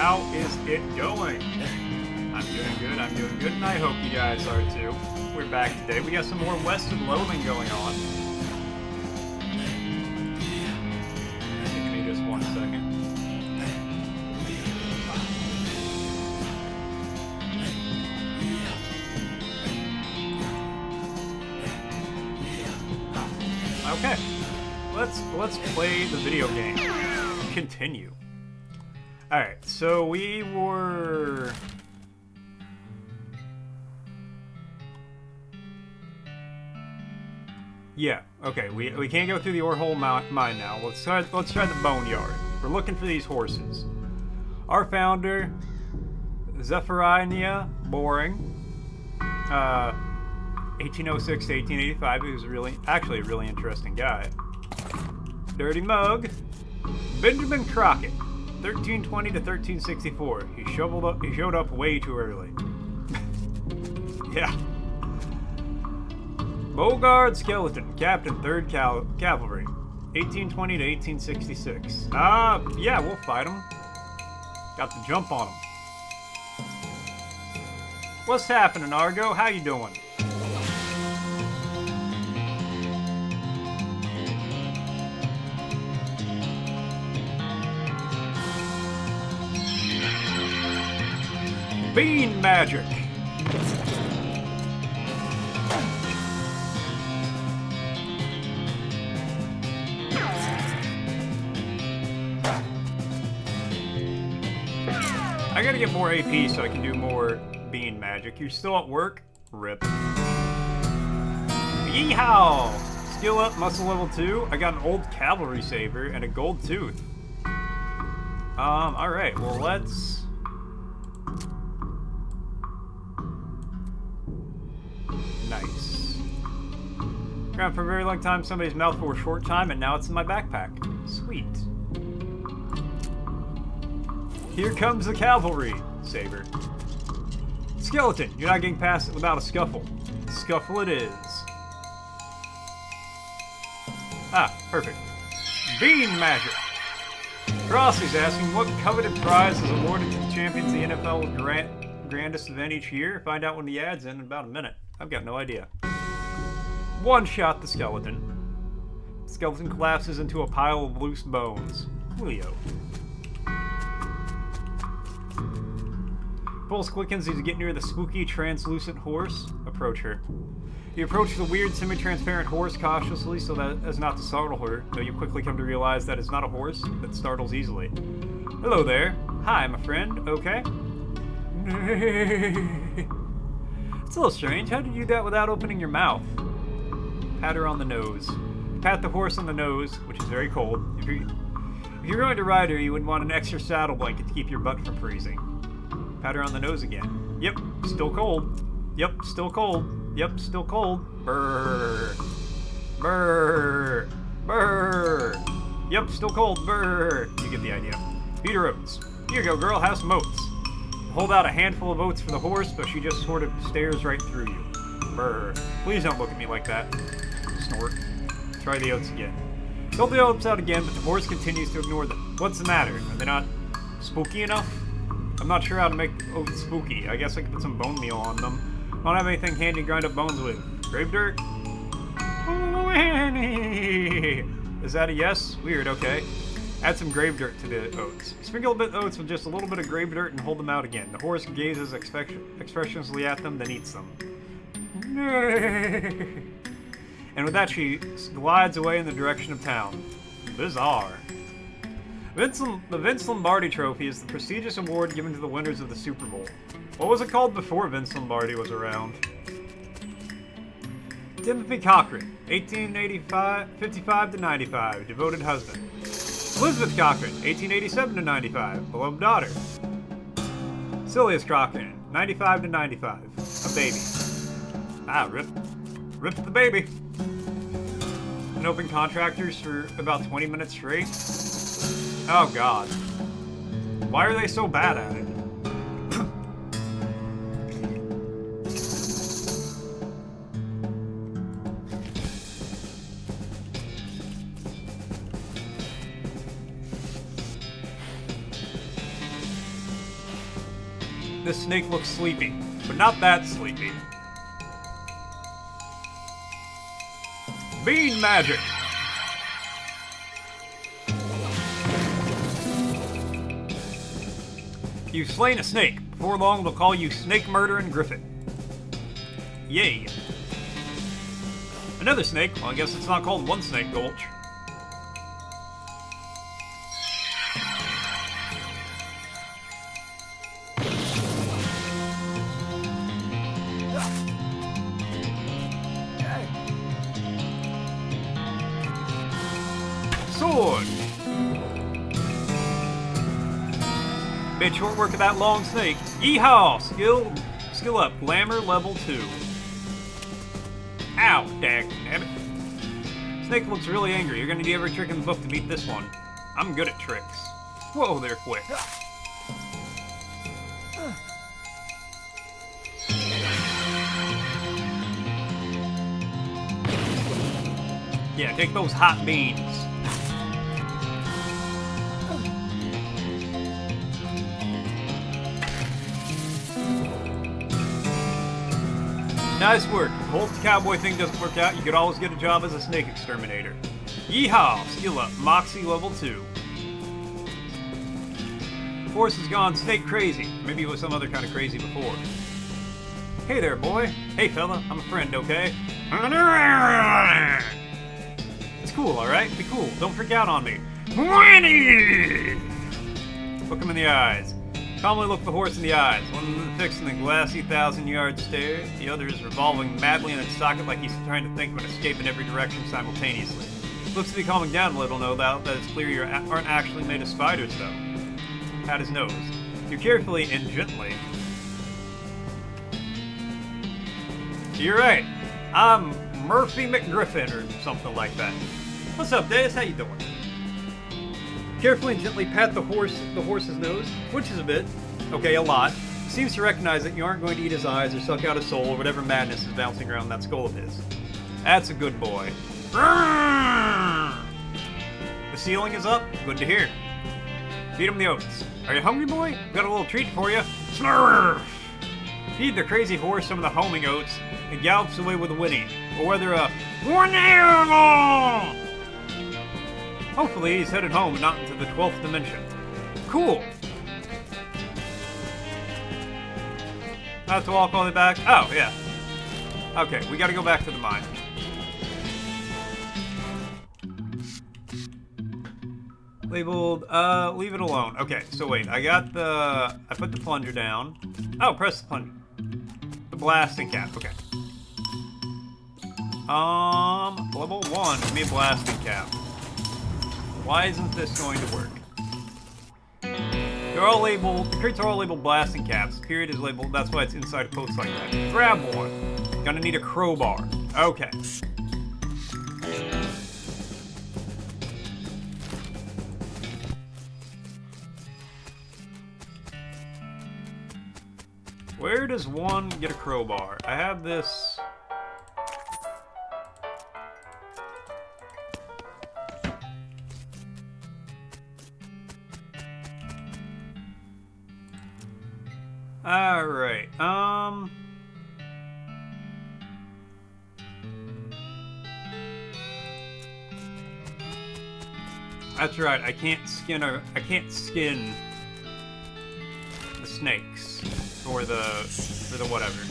How is it going? I'm doing good, and I hope you guys are too. We're back today. We got some more West of Loathing going on. Give me just 1 second. Okay, let's play the video game. Continue. Alright, so we were... Yeah, okay, we can't go through the Orehole mine now. Let's try the Boneyard. We're looking for these horses. Our founder, Zephaniah Boring, 1806 to 1885, he was actually a really interesting guy. Dirty Mug, Benjamin Crockett, 1320 to 1364. He showed up way too early. Yeah. Beauregard Skeleton, Captain 3rd Cavalry, 1820 to 1866. Yeah, we'll fight him. Got the jump on him. What's happening, Argo? How you doing? Bean magic. I gotta get more AP so I can do more bean magic. You're still at work? Rip. Yeehaw! Skill up, muscle level 2. I got an old cavalry saber and a gold tooth. Alright, well let's... Nice. Ground for a very long time, somebody's mouth for a short time, and now it's in my backpack. Sweet. Here comes the cavalry, saber. Skeleton, you're not getting past it without a scuffle. Scuffle it is. Ah, perfect. Bean magic. Crossy's asking what coveted prize is awarded to the champions of the NFL's grandest event each year. Find out when the ad's in about a minute. I've got no idea. One shot the skeleton. The skeleton collapses into a pile of loose bones. Coolio. Pulse quickens as you get near the spooky, translucent horse. Approach her. You approach the weird, semi-transparent horse cautiously so that as not to startle her, though you quickly come to realize that it's not a horse that startles easily. Hello there. Hi, my friend. Okay? It's a little strange. How did you do that without opening your mouth? Pat her on the nose. Pat the horse on the nose, which is very cold. If you're going to ride her, you would want an extra saddle blanket to keep your butt from freezing. Pat her on the nose again. Yep, still cold. Yep, still cold. Yep, still cold. Brrr. Brrr. Brrr. Yep, still cold. Brrr. You get the idea. Feed her oats. Here you go, girl. Have some oats. Hold out a handful of oats for the horse, but she just sort of stares right through you. Brrr. Please don't look at me like that. Snort. Try the oats again. Hold the oats out again, but the horse continues to ignore them. What's the matter? Are they not spooky enough? I'm not sure how to make oats spooky. I guess I could put some bone meal on them. I don't have anything handy to grind up bones with. Grave dirt? Oh, Annie! Is that a yes? Weird, okay. Add some grave dirt to the oats. Sprinkle a bit of oats with just a little bit of grave dirt and hold them out again. The horse gazes expressionlessly at them, then eats them. And with that, she glides away in the direction of town. Bizarre. The Vince Lombardi Trophy is the prestigious award given to the winners of the Super Bowl. What was it called before Vince Lombardi was around? Timothy Cochran, 1855 to 95, devoted husband. Elizabeth Cochran, 1887 to 95, beloved daughter. Silius Cochran, 95 to 95, a baby. Ah, rip the baby. And open contractors for about 20 minutes straight. Oh god. Why are they so bad at it? This snake looks sleepy, but not that sleepy. Bean magic! You've slain a snake. Before long, they'll call you Snake Murdering Griffin. Yay. Another snake? Well, I guess it's not called One Snake Gulch. Sword! Made short work of that long snake. Yeehaw! Skill up. Glamour level 2. Ow, dammit. Snake looks really angry. You're gonna need every trick in the book to beat this one. I'm good at tricks. Whoa, they're quick. Yeah, take those hot beans. Nice work. If the cowboy thing doesn't work out, you could always get a job as a snake exterminator. Yeehaw! Skill up. Moxie level 2. Horse has gone snake crazy. Maybe it was some other kind of crazy before. Hey there, boy. Hey, fella. I'm a friend, okay? It's cool, alright? Be cool. Don't freak out on me. Look him in the eyes. Calmly look the horse in the eyes. One fixed in the glassy 1,000-yard stare. The other is revolving madly in its socket like he's trying to think but escape in every direction simultaneously. Looks to be calming down a little, no doubt, that it's clear you aren't actually made of spiders, though. Pat his nose. You carefully and gently. You're right. I'm Murphy McGriffin or something like that. What's up, Daz? How you doing? Carefully and gently pat the horse's nose, twitches a bit, okay, a lot. Seems to recognize that you aren't going to eat his eyes or suck out his soul or whatever madness is bouncing around that skull of his. That's a good boy. The ceiling is up. Good to hear. Feed him the oats. Are you hungry, boy? Got a little treat for you. Snurr! Feed the crazy horse some of the homing oats and gallops away with a whinny, or whether a hopefully he's headed home and not into the 12th dimension. Cool! I have to walk all the way back? Oh, yeah. Okay, we gotta go back to the mine. Labeled, leave it alone. Okay, so wait, I put the plunger down. Oh, press the plunger. The blasting cap, okay. Level 1, give me a blasting cap. Why isn't this going to work? They're all labeled, the crates are all labeled blasting caps. Period is labeled, that's why it's inside of coats like that. Grab one. Gonna need a crowbar. Okay. Where does one get a crowbar? I have this... Alright, that's right, I can't skin the snakes. For the whatever.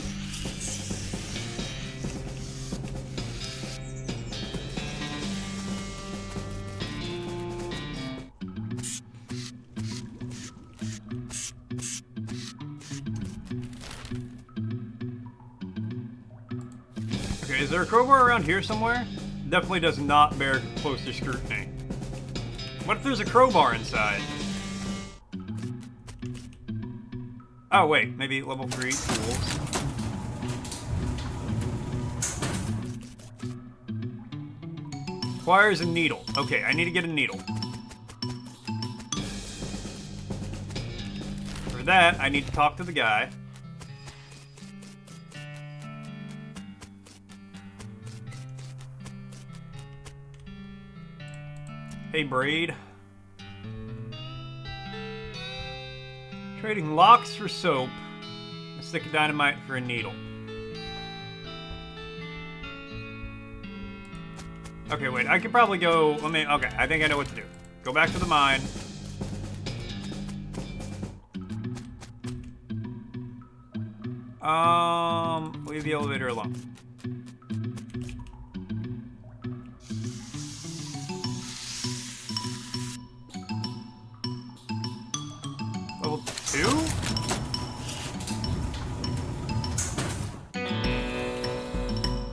Okay, is there a crowbar around here somewhere? Definitely does not bear closer scrutiny. What if there's a crowbar inside? Oh wait, maybe level 3 tools. Requires a needle. Okay, I need to get a needle. For that, I need to talk to the guy. Hey, Braid. Trading locks for soap. stick of dynamite for a needle. Okay, wait, I could probably go, okay, I think I know what to do. Go back to the mine. Leave the elevator alone. Level 2?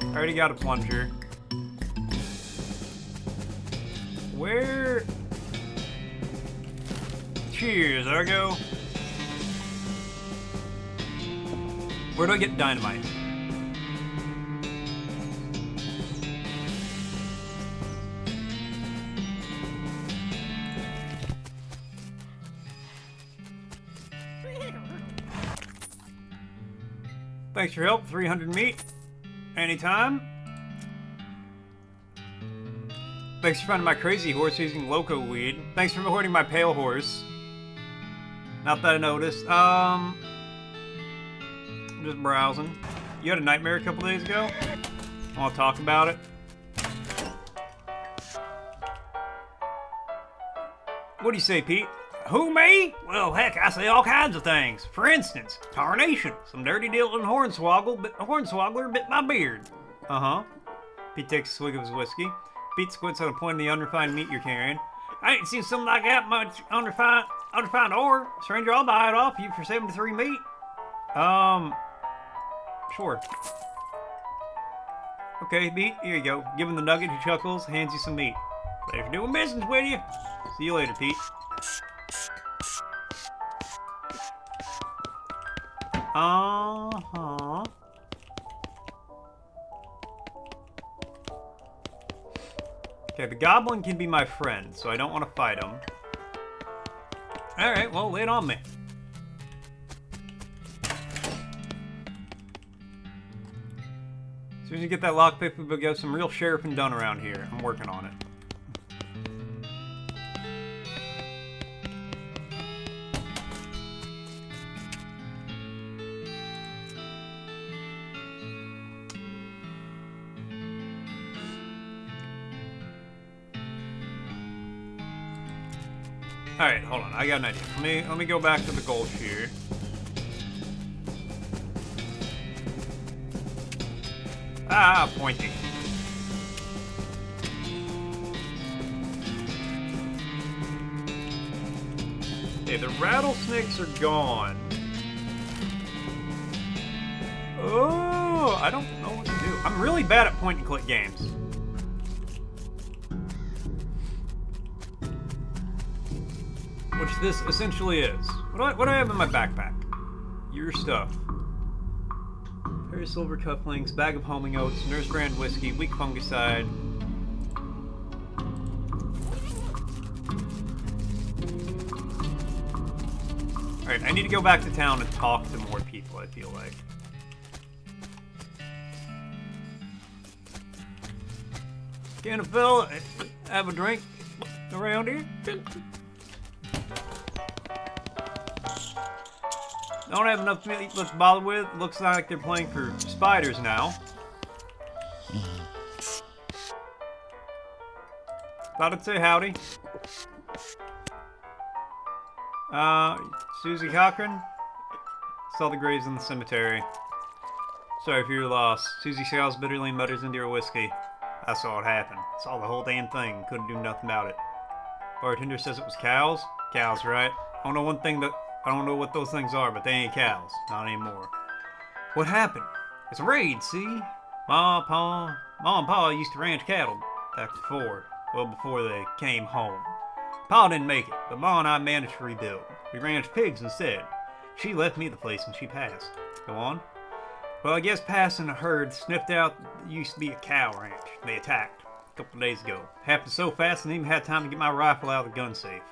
I already got a plunger. Where? Cheers, there I go. Where do I get dynamite? Thanks for your help, 300 meat. Anytime. Thanks for finding my crazy horse using loco weed. Thanks for hoarding my pale horse. Not that I noticed. I'm just browsing. You had a nightmare a couple days ago? Want to talk about it? What do you say, Pete? Who, me? Well, heck, I say all kinds of things. For instance, tarnation. Some dirty dealing hornswoggler bit my beard. Uh-huh. Pete takes a swig of his whiskey. Pete squints at a point in the unrefined meat you're carrying. I ain't seen something like that much unrefined ore. Stranger, I'll buy it off you for 73 meat. Sure. Okay, Pete, here you go. Give him the nugget, he chuckles, hands you some meat. Pleasure for doing business with you. See you later, Pete. Uh-huh. Okay, the goblin can be my friend, so I don't want to fight him. Alright, well, lay it on me. As soon as you get that lockpick, we'll get some real sheriffing done around here. I'm working on it. Alright, hold on. I got an idea. Let me go back to the gold shear. Ah, pointy. Okay, the rattlesnakes are gone. Oh, I don't know what to do. I'm really bad at point-and-click games. Which this essentially is. What do I have in my backpack? Your stuff. Pair of silver cufflinks, bag of homing oats, nurse brand whiskey, weak fungicide. Alright, I need to go back to town and talk to more people, I feel like. Can a fella have a drink around here? Don't have enough meat to bother with. Looks like they're playing for spiders now. Thought I'd say howdy. Susie Cochran? Saw the graves in the cemetery. Sorry for your loss. Susie Sales bitterly mutters into her whiskey. I saw it happen. Saw the whole damn thing. Couldn't do nothing about it. Bartender says it was cows? Cows, right? I don't know what those things are, but they ain't cows. Not anymore. What happened? It's a raid, see? Ma and Pa used to ranch cattle back before. Well, before they came home. Pa didn't make it, but Ma and I managed to rebuild. We ranched pigs instead. She left me the place when she passed. Go on. Well, I guess passing a herd sniffed out there used to be a cow ranch. They attacked a couple of days ago. Happened so fast I didn't even have time to get my rifle out of the gun safe.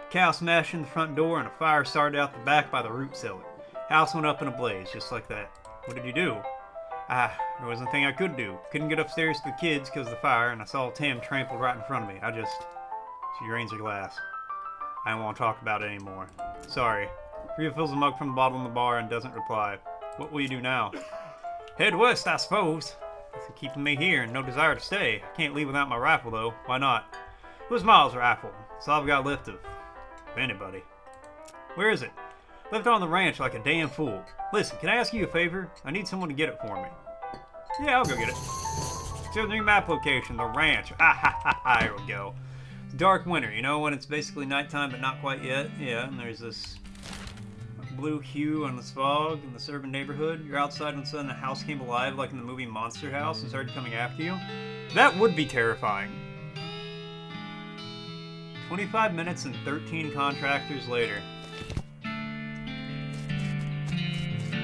Cow smashed in the front door and a fire started out the back by the root cellar. House went up in a blaze, just like that. What did you do? There wasn't a thing I could do. Couldn't get upstairs to the kids because of the fire, and I saw Tim trampled right in front of me. She drains her glass. I don't want to talk about it anymore. Sorry. Rhea fills a mug from the bottle in the bar and doesn't reply. What will you do now? Head west, I suppose. It's keeping me here and no desire to stay. I can't leave without my rifle, though. Why not? It was Miles' rifle. It's all I've got left of anybody. Where is it? Left it on the ranch like a damn fool. Listen, can I ask you a favor? I need someone to get it for me. Yeah, I'll go get it. It's your new map location, the ranch. Ah ha ha ha, here we go. It's dark winter, you know, when it's basically nighttime but not quite yet. Yeah, and there's this blue hue on this fog in this urban neighborhood. You're outside and suddenly the house came alive like in the movie Monster House and started coming after you. That would be terrifying. 25 minutes and 13 contractors later.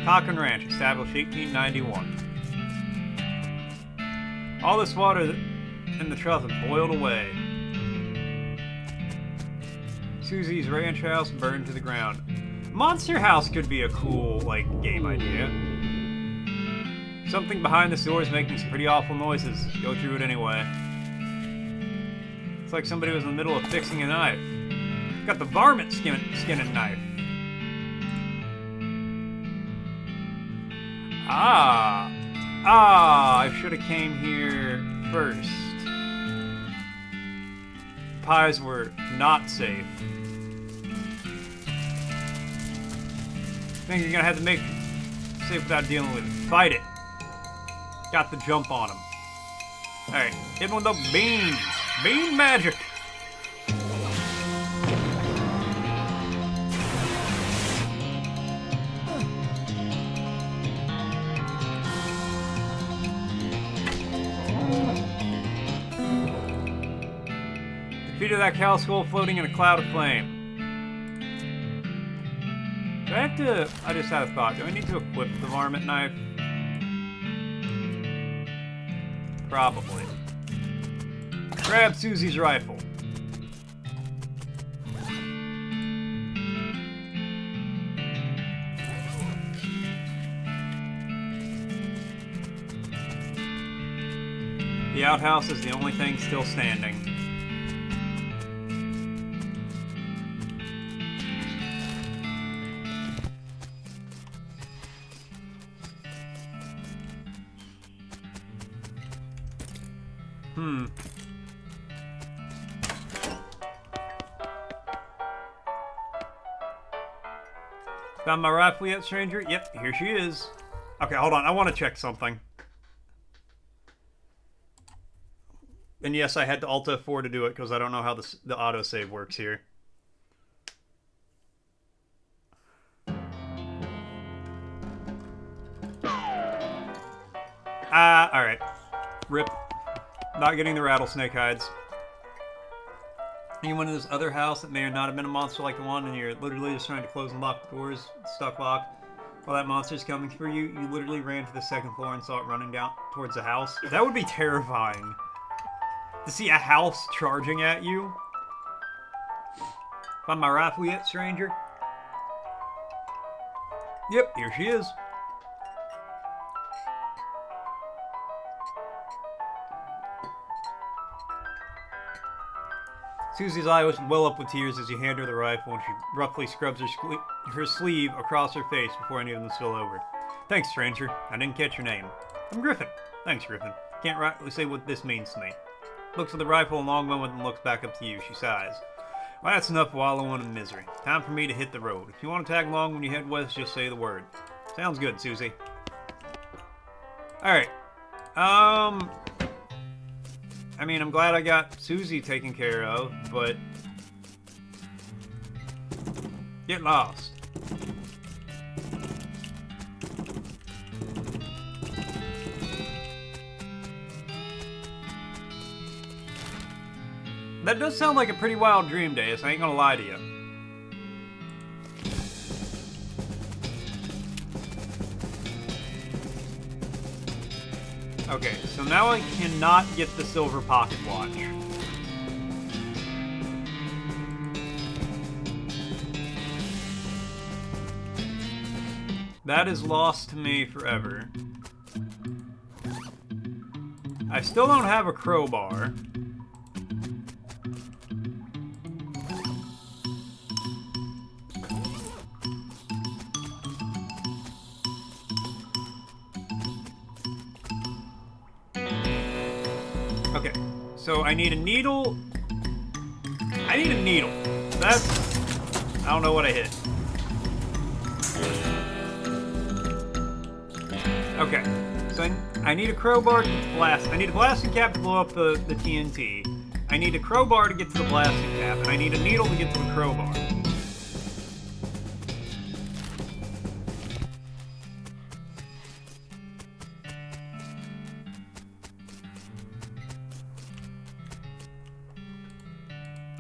Cochran Ranch, established 1891. All this water in the trough had boiled away. Susie's ranch house burned to the ground. Monster House could be a cool, like, game idea. Something behind the door is making some pretty awful noises. Go through it anyway. It's like somebody was in the middle of fixing a knife. Got the varmint skinning knife. I should have came here first. Pies were not safe. I think you're gonna have to make safe without dealing with it. Fight it. Got the jump on him. Alright, hit him with the beans. Bean magic. Defeated that cow skull floating in a cloud of flame. Do I have to... I just had a thought. Do I need to equip the varmint knife? Probably. Grab Susie's rifle. The outhouse is the only thing still standing. Found my rifle yet, stranger? Yep, here she is. Okay, hold on. I want to check something. And yes, I had to Alt F4 to do it because I don't know how the autosave works here. Alright. RIP. Not getting the rattlesnake hides. You went to this other house that may or not have been a monster like the one, and you're literally just trying to close and lock the doors, stuck locked. While that monster's coming for you, you literally ran to the second floor and saw it running down towards the house. That would be terrifying. To see a house charging at you. Found my rifle yet, stranger? Yep, here she is. Susie's eye was well up with tears as you hand her the rifle, and she roughly scrubs her sleeve across her face before any of them spill over. Thanks, stranger. I didn't catch your name. I'm Griffin. Thanks, Griffin. Can't rightly say what this means to me. Looks at the rifle a long moment and looks back up to you. She sighs. Well, that's enough wallowing in misery. Time for me to hit the road. If you want to tag along when you head west, just say the word. Sounds good, Susie. Alright. I mean, I'm glad I got Susie taken care of, but... Get lost. That does sound like a pretty wild dream, Deus. I ain't gonna lie to you. Okay, so now I cannot get the silver pocket watch. That is lost to me forever. I still don't have a crowbar. So I need a needle. I need a needle. That's... I don't know what I hit. Okay. So I need a crowbar to blast. I need a blasting cap to blow up the TNT. I need a crowbar to get to the blasting cap. And I need a needle to get to the crowbar.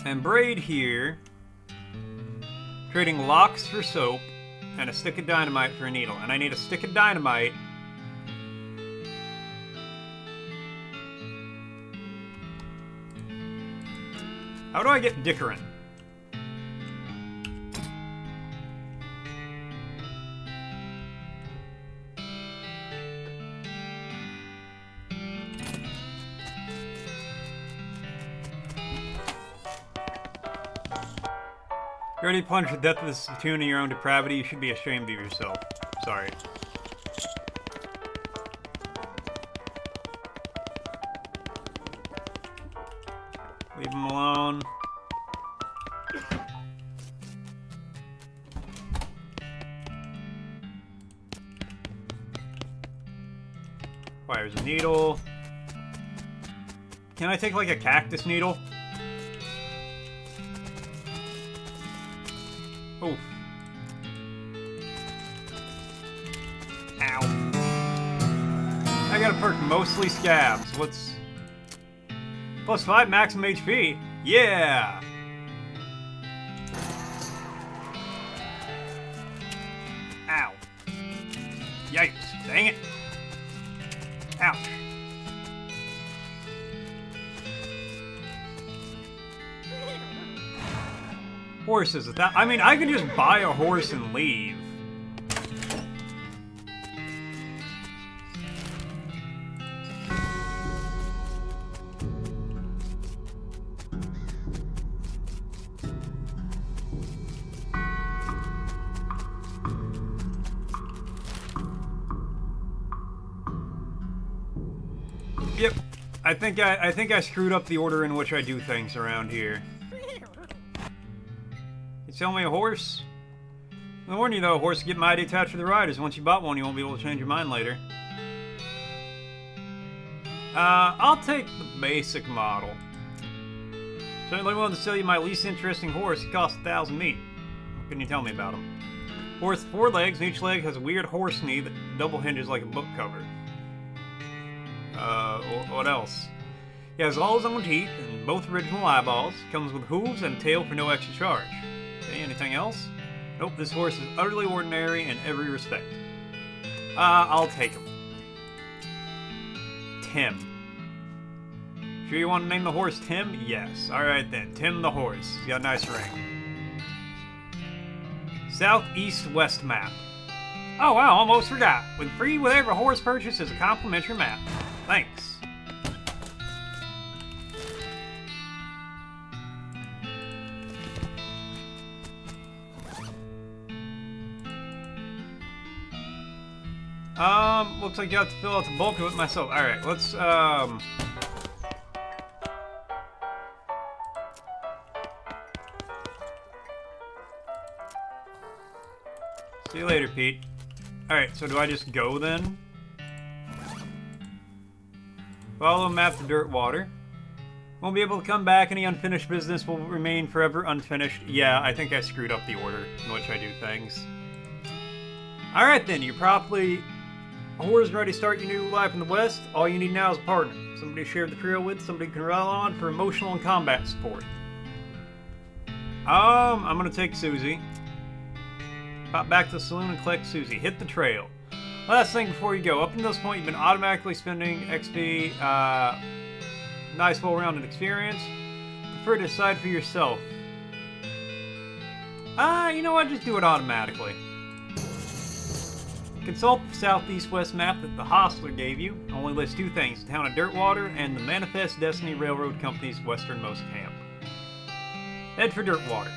And braid here, trading locks for soap, and a stick of dynamite for a needle. And I need a stick of dynamite. How do I get Dickerin? You already plunged the depth of this platoon in your own depravity. You should be ashamed of yourself. Sorry. Leave him alone. Fires a needle. Can I take like a cactus needle? Oof. Ow. I got a perk, mostly scabs. What's... +5 maximum HP? Yeah! Ow. Yikes. Dang it. Ouch. Horses. I mean, I could just buy a horse and leave. Yep. I think I screwed up the order in which I do things around here. Sell me a horse? I warn you though, horses get mighty attached to the riders. Once you bought one, you won't be able to change your mind later. I'll take the basic model. Certainly willing to sell you my least interesting horse. He costs 1,000 meat. What can you tell me about him? Horse with 4 legs, and each leg has a weird horse knee that double hinges like a book cover. What else? He has all his own teeth and both original eyeballs. Comes with hooves and a tail for no extra charge. Okay, anything else? Nope, this horse is utterly ordinary in every respect. I'll take him. Tim. Sure you want to name the horse Tim? Yes. Alright then, Tim the horse. He's got a nice ring. Southeast-west map. Oh wow, almost forgot. With free with every horse purchase is a complimentary map. Thanks. Looks like you have to fill out the bulk of it myself. Alright, let's, see you later, Pete. Alright, so do I just go then? Follow a map to Dirtwater. Won't be able to come back. Any unfinished business will remain forever unfinished. Yeah, I think I screwed up the order in which I do things. Alright then, you're probably whores ready to start your new life in the West. All you need now is a partner. Somebody to share the trail with, somebody you can rely on for emotional and combat support. I'm gonna take Susie. Pop back to the saloon and collect Susie. Hit the trail. Last thing before you go. Up until this point, you've been automatically spending XP. Nice, well-rounded experience. Prefer to decide for yourself. You know what? Just do it automatically. Consult the southeast-west map that the hostler gave you. Only lists 2 things: the town of Dirtwater and the Manifest Destiny Railroad Company's westernmost camp. Head for Dirtwater.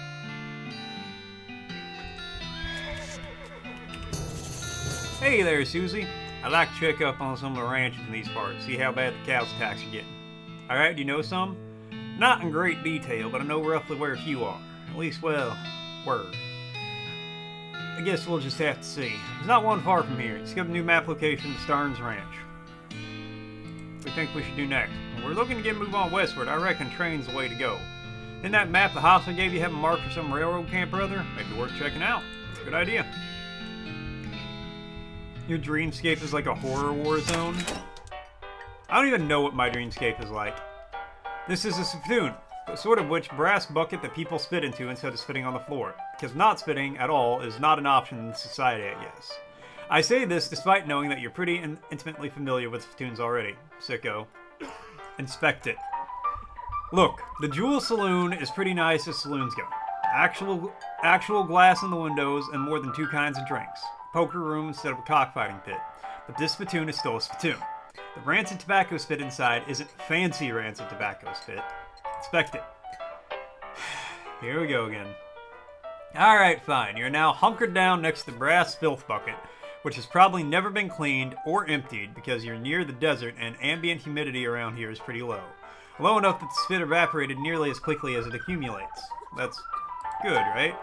Hey there, Susie. I'd like to check up on some of the ranches in these parts, see how bad the cows attacks are getting. Alright, do you know some? Not in great detail, but I know roughly where a few are. At least, well, were. I guess we'll just have to see. There's not one far from here. It's got a new map location, the Starnes Ranch. What do you think we should do next? We're looking to move on westward. I reckon train's the way to go. In that map the hospital gave you have a mark for some railroad camp or other? Maybe worth checking out. Good idea. Your dreamscape is like a horror war zone? I don't even know what my dreamscape is like. This is a spittoon, but sort of which brass bucket that people spit into instead of spitting on the floor. Because not spitting at all is not an option in society, I guess. I say this despite knowing that you're pretty intimately familiar with spittoons already. Sicko. Inspect it. Look, the Jewel Saloon is pretty nice as saloons go. Actual glass in the windows and more than 2 kinds of drinks. Poker room instead of a cockfighting pit. But this spittoon is still a spittoon. The rancid tobacco spit inside isn't fancy rancid tobacco spit. Inspect it. Here we go again. Alright, fine. You're now hunkered down next to the brass filth bucket, which has probably never been cleaned or emptied because you're near the desert and ambient humidity around here is pretty low. Low enough that the spit evaporated nearly as quickly as it accumulates. That's good, right?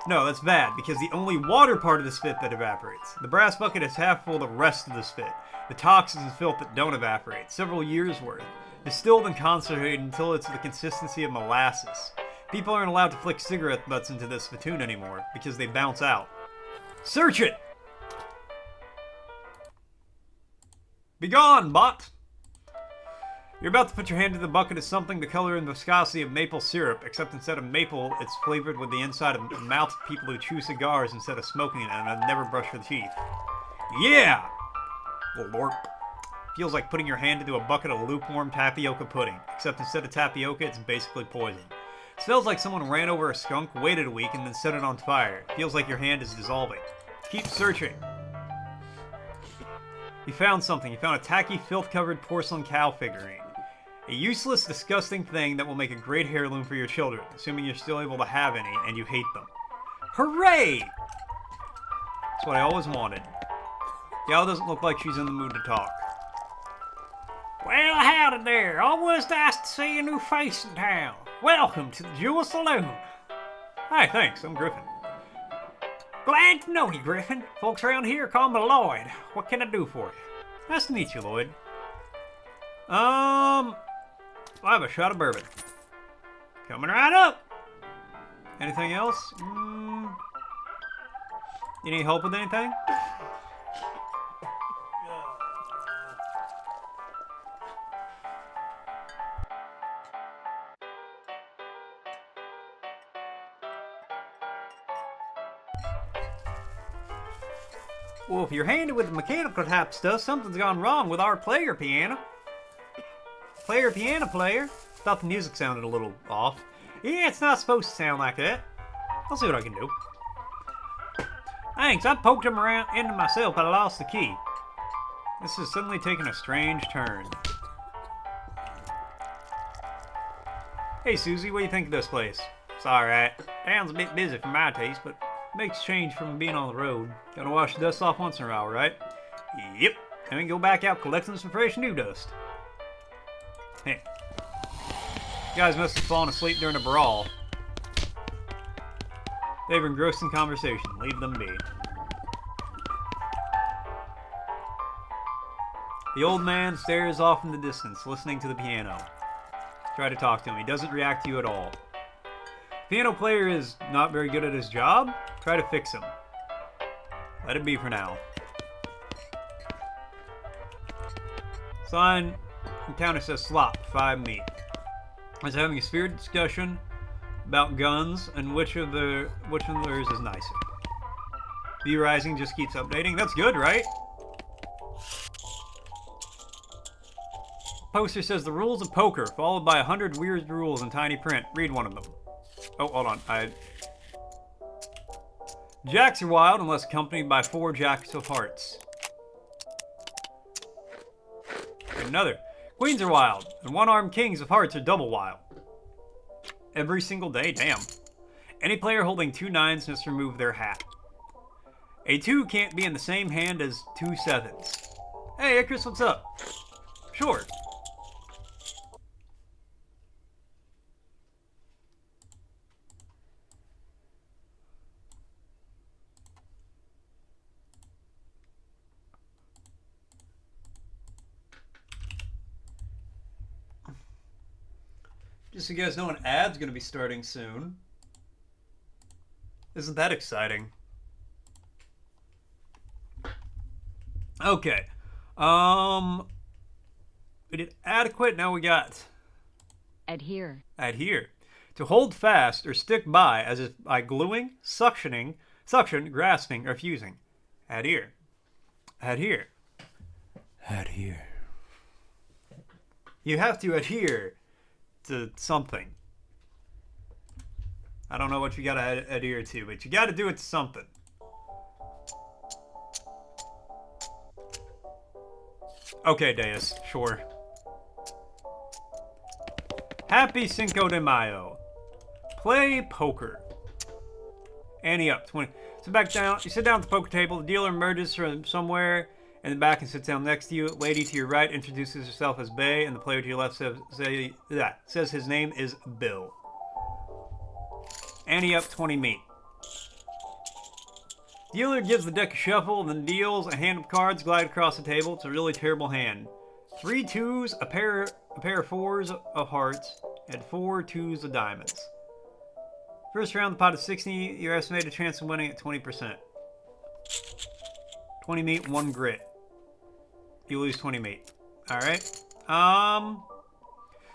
No, that's bad, because the only water part of the spit that evaporates. The brass bucket is half full of the rest of the spit. The toxins and filth that don't evaporate, several years worth. Distilled and concentrated until it's the consistency of molasses. People aren't allowed to flick cigarette butts into this spittoon anymore, because they bounce out. Search it! Begone, bot! You're about to put your hand in the bucket as something the color and viscosity of maple syrup, except instead of maple, it's flavored with the inside of the mouth of people who chew cigars instead of smoking it and never brush their teeth. Yeah! Lorp. Feels like putting your hand into a bucket of lukewarm tapioca pudding, except instead of tapioca, it's basically poison. It smells like someone ran over a skunk, waited a week, and then set it on fire. It feels like your hand is dissolving. Keep searching. You found something. You found a tacky, filth-covered porcelain cow figurine. A useless, disgusting thing that will make a great heirloom for your children, assuming you're still able to have any, and you hate them. Hooray! That's what I always wanted. Gal doesn't look like she's in the mood to talk. Well, howdy there. Always nice to see a new face in town. Welcome to the Jewel Saloon. Hi, thanks. I'm Griffin. Glad to know you, Griffin. Folks around here call me Lloyd. What can I do for you? Nice to meet you, Lloyd. I have a shot of bourbon. Coming right up. Anything else? You need help with anything? Well, if you're handy with the mechanical type stuff, something's gone wrong with our player piano. Piano player. Thought the music sounded a little off. Yeah, it's not supposed to sound like that. I'll see what I can do. Thanks, I poked him around into myself, but I lost the key. This is suddenly taking a strange turn. Hey Susie, what do you think of this place? It's alright. Town's a bit busy for my taste, but makes change from being on the road. Gotta wash the dust off once in a while, right? Yep. And we can go back out collecting some fresh new dust. Hey. You guys must have fallen asleep during a brawl. They were engrossed in conversation. Leave them be. The old man stares off in the distance, listening to the piano. Try to talk to him. He doesn't react to you at all. Piano player is not very good at his job. Try to fix him. Let it be for now. Sign encounter says slop, 5 meat. I was having a spirited discussion about guns and which of theirs is nicer. View Rising just keeps updating. That's good, right? Poster says the rules of poker, followed by 100 weird rules in tiny print. Read one of them. Oh, hold on. Jacks are wild unless accompanied by 4 jacks of hearts. Another. Queens are wild, and one-armed kings of hearts are double wild. Every single day? Damn. Any player holding 2 9s must remove their hat. A 2 can't be in the same hand as 2 7s. Hey, Icarus, what's up? Sure. Just so you guys know, an ad's going to be starting soon. Isn't that exciting? Okay. We did adequate. Now we got adhere. Adhere. To hold fast or stick by as if by gluing, suction, grasping, or fusing. Adhere. Adhere. Adhere. You have to adhere to something. I don't know what you gotta adhere to, but you gotta do it to something. Okay, Deus, sure. Happy Cinco de Mayo. Play poker. Ante up, 20. Sit back down. You sit down at the poker table. The dealer emerges from somewhere in the back and sits down next to you. Lady to your right introduces herself as Bay, and the player to your left says his name is Bill. Ante up, 20 meat. Dealer gives the deck a shuffle, then deals a hand of cards glide across the table. It's a really terrible hand. 3 twos, a pair of fours of hearts, and 4 twos of diamonds. First round, the pot is 60. Your estimated chance of winning at 20%. 20 meat, 1 grit. You lose 20 meat. Alright.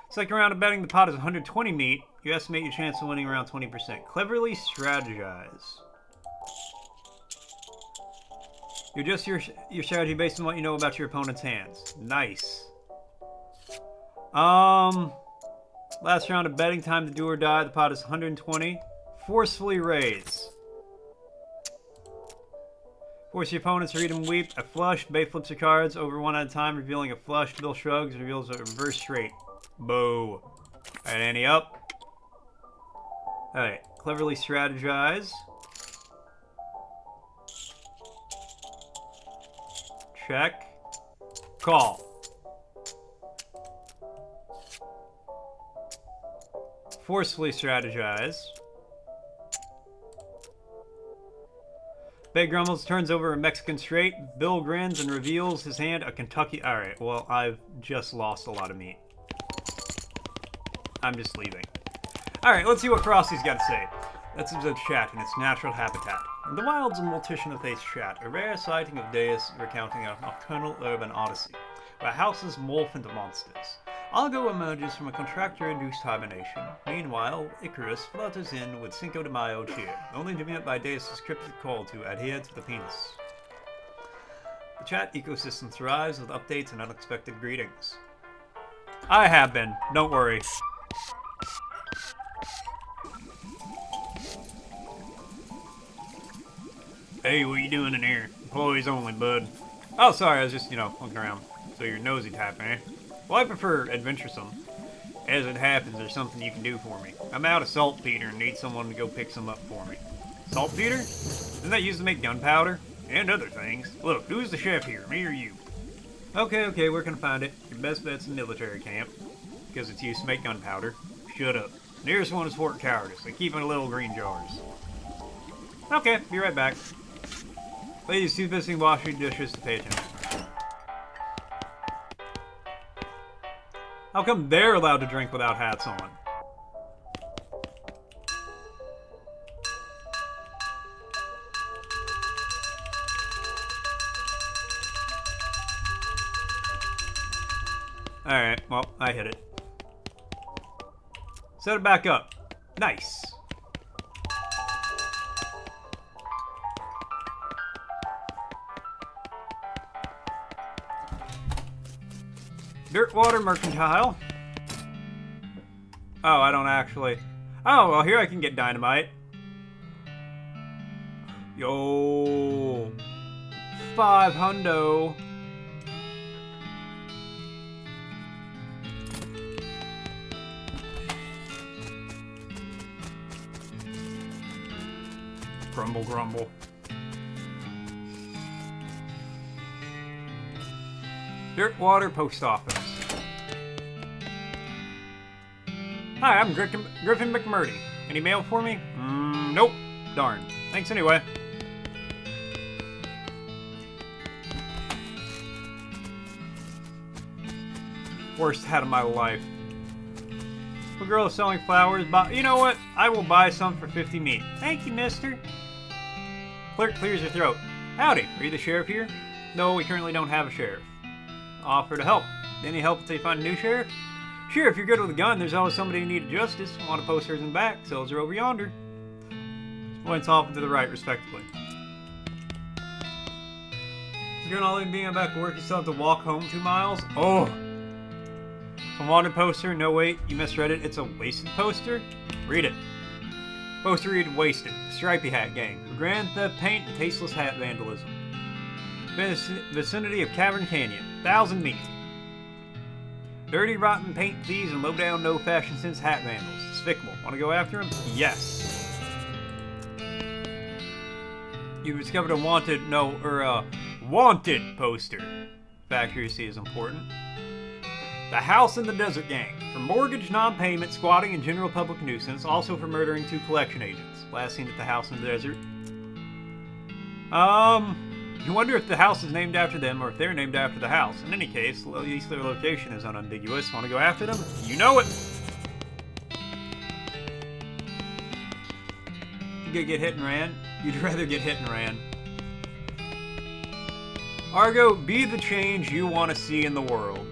Second round of betting, the pot is 120 meat. You estimate your chance of winning around 20%. Cleverly strategize. You adjust your strategy based on what you know about your opponent's hands. Nice. Last round of betting time to do or die. The pot is 120. Forcefully raise. Force your opponents to read and weep. A flush. Bay flips her cards over one at a time, revealing a flush. Bill shrugs, reveals a reverse straight. Boo. Alright, ante up. Alright, cleverly strategize. Check. Call. Forcefully strategize. Bay grumbles, turns over a Mexican straight. Bill grins and reveals his hand a Kentucky. Alright, well, I've just lost a lot of meat. I'm just leaving. Alright, let's see what Frosty's got to say. Let's observe chat in its natural habitat. In the wilds of morticianoffaith chat, a rare sighting of Deus recounting a nocturnal urban odyssey, where houses morph into monsters. Argo emerges from a contractor-induced hibernation. Meanwhile, Icarus flutters in with Cinco de Mayo cheer, only to be met by Deus' cryptic call to adhere to the penis. The chat ecosystem thrives with updates and unexpected greetings. I have been, don't worry. Hey, what you doing in here? Employees only, bud. Oh, sorry, I was just, looking around. So you're nosy type, eh? Well, I prefer adventuresome. As it happens, there's something you can do for me. I'm out of saltpeter and need someone to go pick some up for me. Saltpeter? Isn't that used to make gunpowder? And other things. Look, who's the chef here, me or you? Okay, where can I find it? Your best bet's in military camp. Because it's used to make gunpowder. Shut up. Nearest one is Fort Cowardice. They keep it in little green jars. Okay, be right back. Ladies, too busy washing dishes to pay attention. How come they're allowed to drink without hats on? Alright, well, I hit it. Set it back up. Nice. Dirtwater Mercantile. Oh, I don't actually. Oh, well, here I can get dynamite. Yo. 5 hundo. Grumble, grumble. Dirtwater Post Office. Hi, I'm Griffin McMurdy. Any mail for me? Nope. Darn. Thanks anyway. Worst hat of my life. A girl selling flowers. You know what? I will buy some for 50 meat. Thank you, mister. Clerk clears her throat. Howdy, are you the sheriff here? No, we currently don't have a sheriff. Offer to help. Any help until you find a new sheriff? Sure, if you're good with a gun, there's always somebody in need of justice. Want to post hers in the back, sells her over yonder. Points off and to the right, respectively. If you're not being back to work, you still have to walk home 2 miles? Oh! It's a wanted poster. No, wait, you misread it. It's a wasted poster? Read it. Poster read wasted. Stripey hat gang. Grand theft paint and tasteless hat vandalism. Vicinity of Cavern Canyon. 1,000 meat. Dirty, rotten paint thieves and low-down, no-fashion sense hat vandals. Despicable. Want to go after him? Yes. You discovered a wanted poster. Accuracy is important. The House in the Desert Gang. For mortgage, non-payment, squatting, and general public nuisance. Also for murdering 2 collection agents. Last seen at the House in the Desert. You wonder if the house is named after them or if they're named after the house. In any case, at least their location is unambiguous. Want to go after them? You know it! You gonna get hit and ran? You'd rather get hit and ran. Argo, be the change you want to see in the world.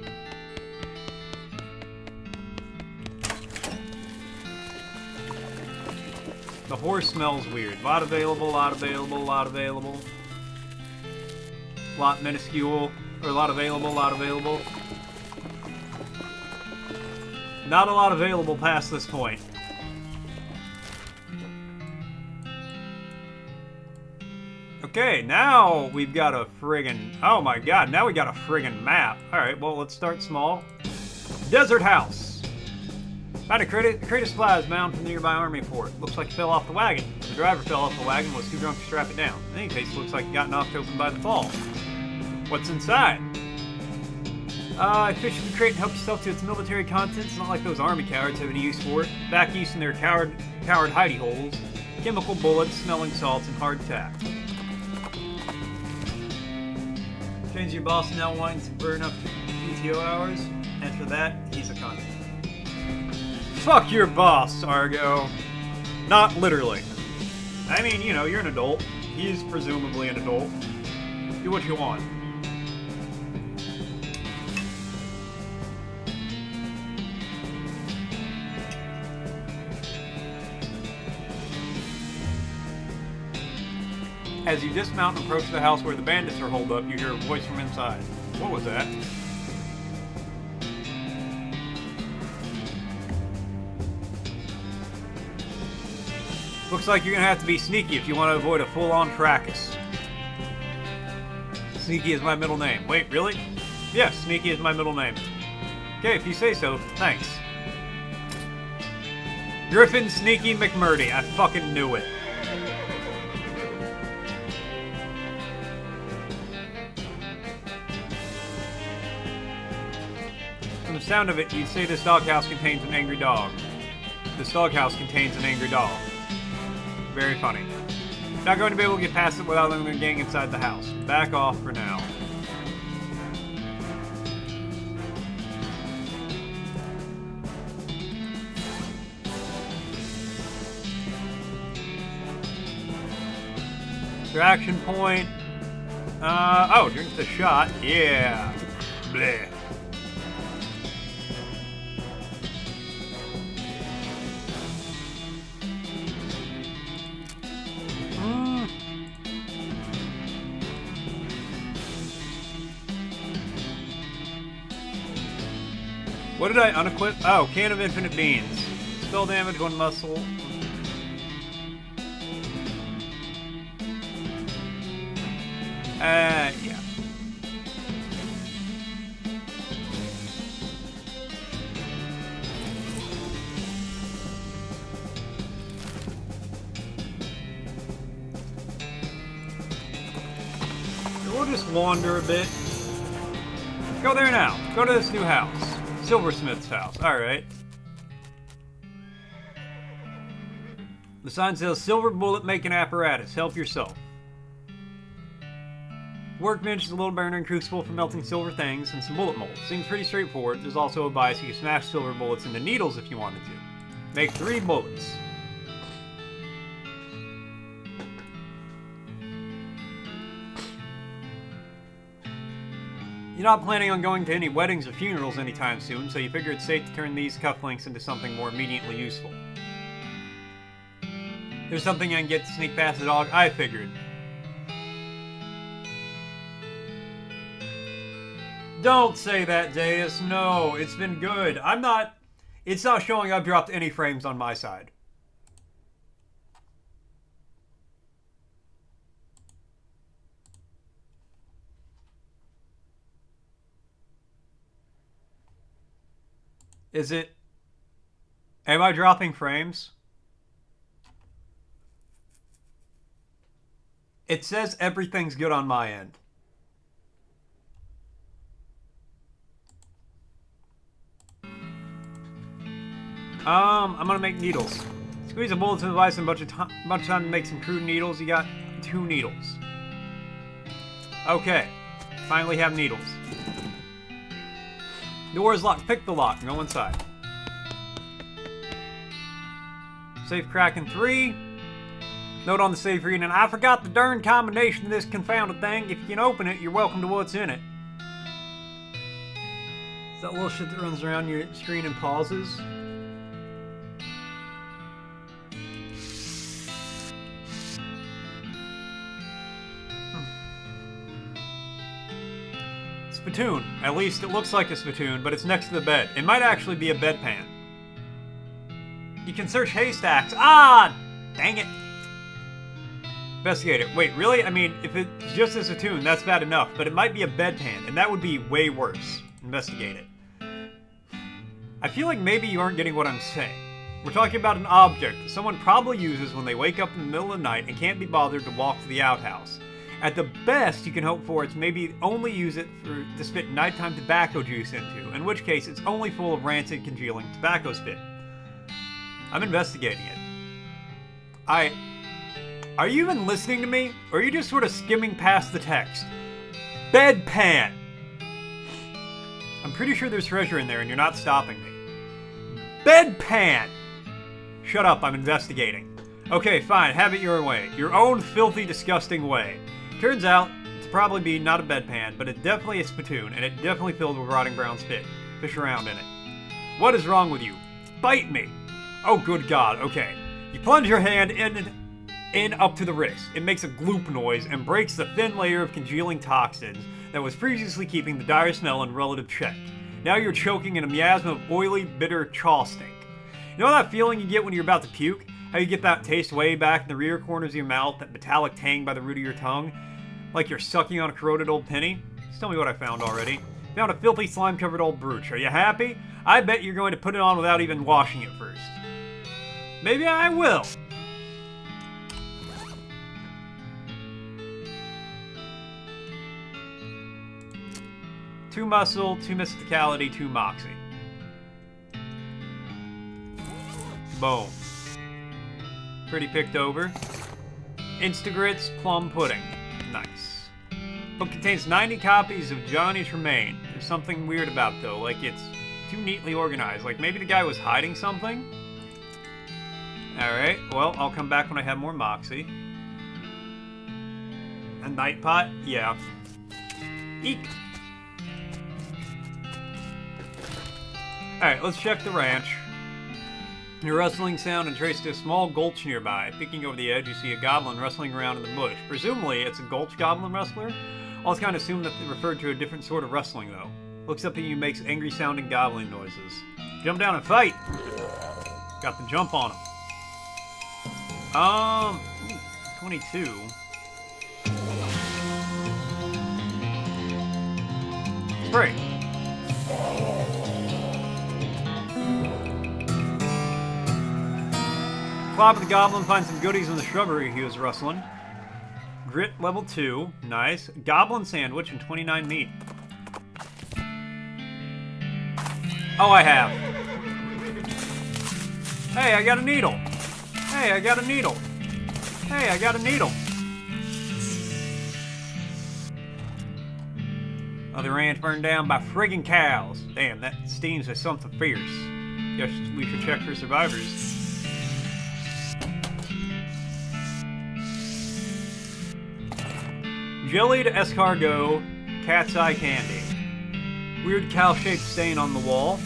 The horse smells weird. Lot available, lot available, lot available. Lot minuscule, or lot available, lot available. Not a lot available past this point. Okay, now we've got a friggin'... Oh my god, now we got a friggin' map. Alright, well, let's start small. Desert House. Found a crate of supplies bound from the nearby army fort. Looks like it fell off the wagon. The driver fell off the wagon and was too drunk to strap it down. In any case, it looks like it got knocked open by the fall. What's inside? Fish in the crate and help yourself to its military contents. Not like those army cowards have any use for it. Back east in their coward hidey holes. Chemical bullets, smelling salts, and hard tack. Change your boss now wanting to burn up PTO hours. After that, he's a cunt. Fuck your boss, Argo. Not literally. I mean, you know, you're an adult. He's presumably an adult. Do what you want. As you dismount and approach the house where the bandits are holed up, you hear a voice from inside. What was that? Looks like you're gonna have to be sneaky if you want to avoid a full-on fracas. Sneaky is my middle name. Wait, really? Yes, Sneaky is my middle name. Okay, if you say so, thanks. Griffin Sneaky McMurdy. I fucking knew it. From the sound of it, you'd say this doghouse contains an angry dog. This doghouse contains an angry dog. Very funny. Not going to be able to get past it without letting the gang inside the house. Back off for now. Distraction point. Oh, drink the shot. Yeah. Bleh. What did I unequip? Oh, can of infinite beans. Spell damage, 1 muscle. Yeah. We'll just wander a bit. Go there now. Go to this new house. Silversmith's house. Alright. The sign says, Silver Bullet Making Apparatus. Help yourself. Workbench is a little burner and crucible for melting silver things, and some bullet molds. Seems pretty straightforward. There's also a bias you can smash silver bullets into needles if you wanted to. Make 3 bullets. You're not planning on going to any weddings or funerals anytime soon, so you figure it's safe to turn these cufflinks into something more immediately useful. There's something I can get to sneak past the dog, I figured. Don't say that, Deus. No, it's been good. It's not showing I've dropped any frames on my side. Is it? Am I dropping frames? It says everything's good on my end. I'm gonna make needles. Squeeze a bullet to the device and a bunch of time to make some crude needles. You got 2 needles. Okay, finally have needles. Door is locked. Pick the lock and go inside. Safe crack in 3. Note on the safe reading, I forgot the darn combination of this confounded thing. If you can open it, you're welcome to what's in it. Is that little shit that runs around your screen and pauses? Spittoon. At least it looks like a spittoon, but it's next to the bed. It might actually be a bedpan. You can search haystacks. Ah! Dang it. Investigate it. Wait, really? I mean, if it's just a spittoon, that's bad enough, but it might be a bedpan, and that would be way worse. Investigate it. I feel like maybe you aren't getting what I'm saying. We're talking about an object that someone probably uses when they wake up in the middle of the night and can't be bothered to walk to the outhouse. At the best you can hope for is maybe only use it to spit nighttime tobacco juice into, in which case it's only full of rancid, congealing tobacco spit. I'm investigating it. Are you even listening to me? Or are you just sort of skimming past the text? Bedpan! I'm pretty sure there's treasure in there and you're not stopping me. Bedpan! Shut up, I'm investigating. Okay, fine, have it your way. Your own filthy, disgusting way. Turns out, to probably be not a bedpan, but it definitely a spittoon, and it definitely filled with rotting brown spit. Fish around in it. What is wrong with you? Bite me! Oh, good God, okay. You plunge your hand in up to the wrist. It makes a gloop noise and breaks the thin layer of congealing toxins that was previously keeping the dire smell in relative check. Now you're choking in a miasma of oily, bitter chaw stink. You know that feeling you get when you're about to puke? How you get that taste way back in the rear corners of your mouth, that metallic tang by the root of your tongue? Like you're sucking on a corroded old penny? Just tell me what I found already. Found a filthy slime-covered old brooch. Are you happy? I bet you're going to put it on without even washing it first. Maybe I will. Two muscle, 2 mysticality, 2 moxie. Boom. Pretty picked over. Instagrits, plum pudding. Nice. Book contains 90 copies of Johnny's Remain. There's something weird about it, though. Like, it's too neatly organized. Like, maybe the guy was hiding something? Alright, well, I'll come back when I have more moxie. A night pot? Yeah. Eek! Alright, let's check the ranch. A rustling sound and trace to a small gulch nearby. Peeking over the edge, you see a goblin rustling around in the bush. Presumably, it's a gulch goblin rustler? I was kind of assumed that they referred to a different sort of rustling, though. Looks up at you, makes angry-sounding gobbling noises. Jump down and fight! Got the jump on him. 22. Spray. Clop the goblin finds some goodies in the shrubbery he was rustling. Grit level 2. Nice. Goblin sandwich and 29 meat. Oh, I have. Hey, I got a needle. Hey, I got a needle. Hey, I got a needle. Mother ranch burned down by friggin' cows. Damn, that steams are something fierce. Guess we should check for survivors. Jellied escargot, cat's eye candy. Weird cow-shaped stain on the wall.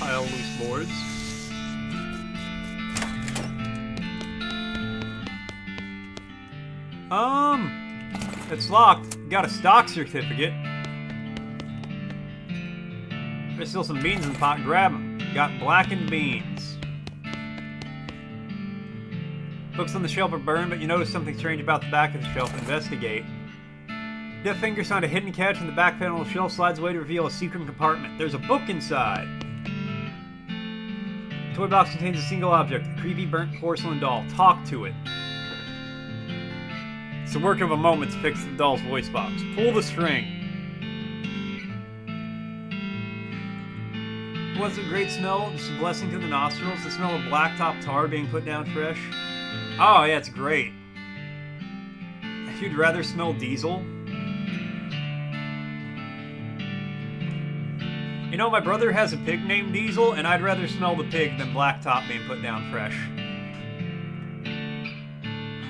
Pile loose boards. It's locked. Got a stock certificate. There's still some beans in the pot. Grab them. Got blackened beans. Books on the shelf are burned, but you notice something strange about the back of the shelf. Investigate. Deft fingers find a hidden catch in the back panel of the shelf. Slides away to reveal a secret compartment. There's a book inside. The toy box contains a single object, a creepy burnt porcelain doll. Talk to it. It's the work of a moment to fix the doll's voice box. Pull the string. What's a great smell? Just a blessing to the nostrils. The smell of blacktop tar being put down fresh. Oh yeah, it's great. You'd rather smell diesel? You know, my brother has a pig named Diesel, and I'd rather smell the pig than blacktop being put down fresh.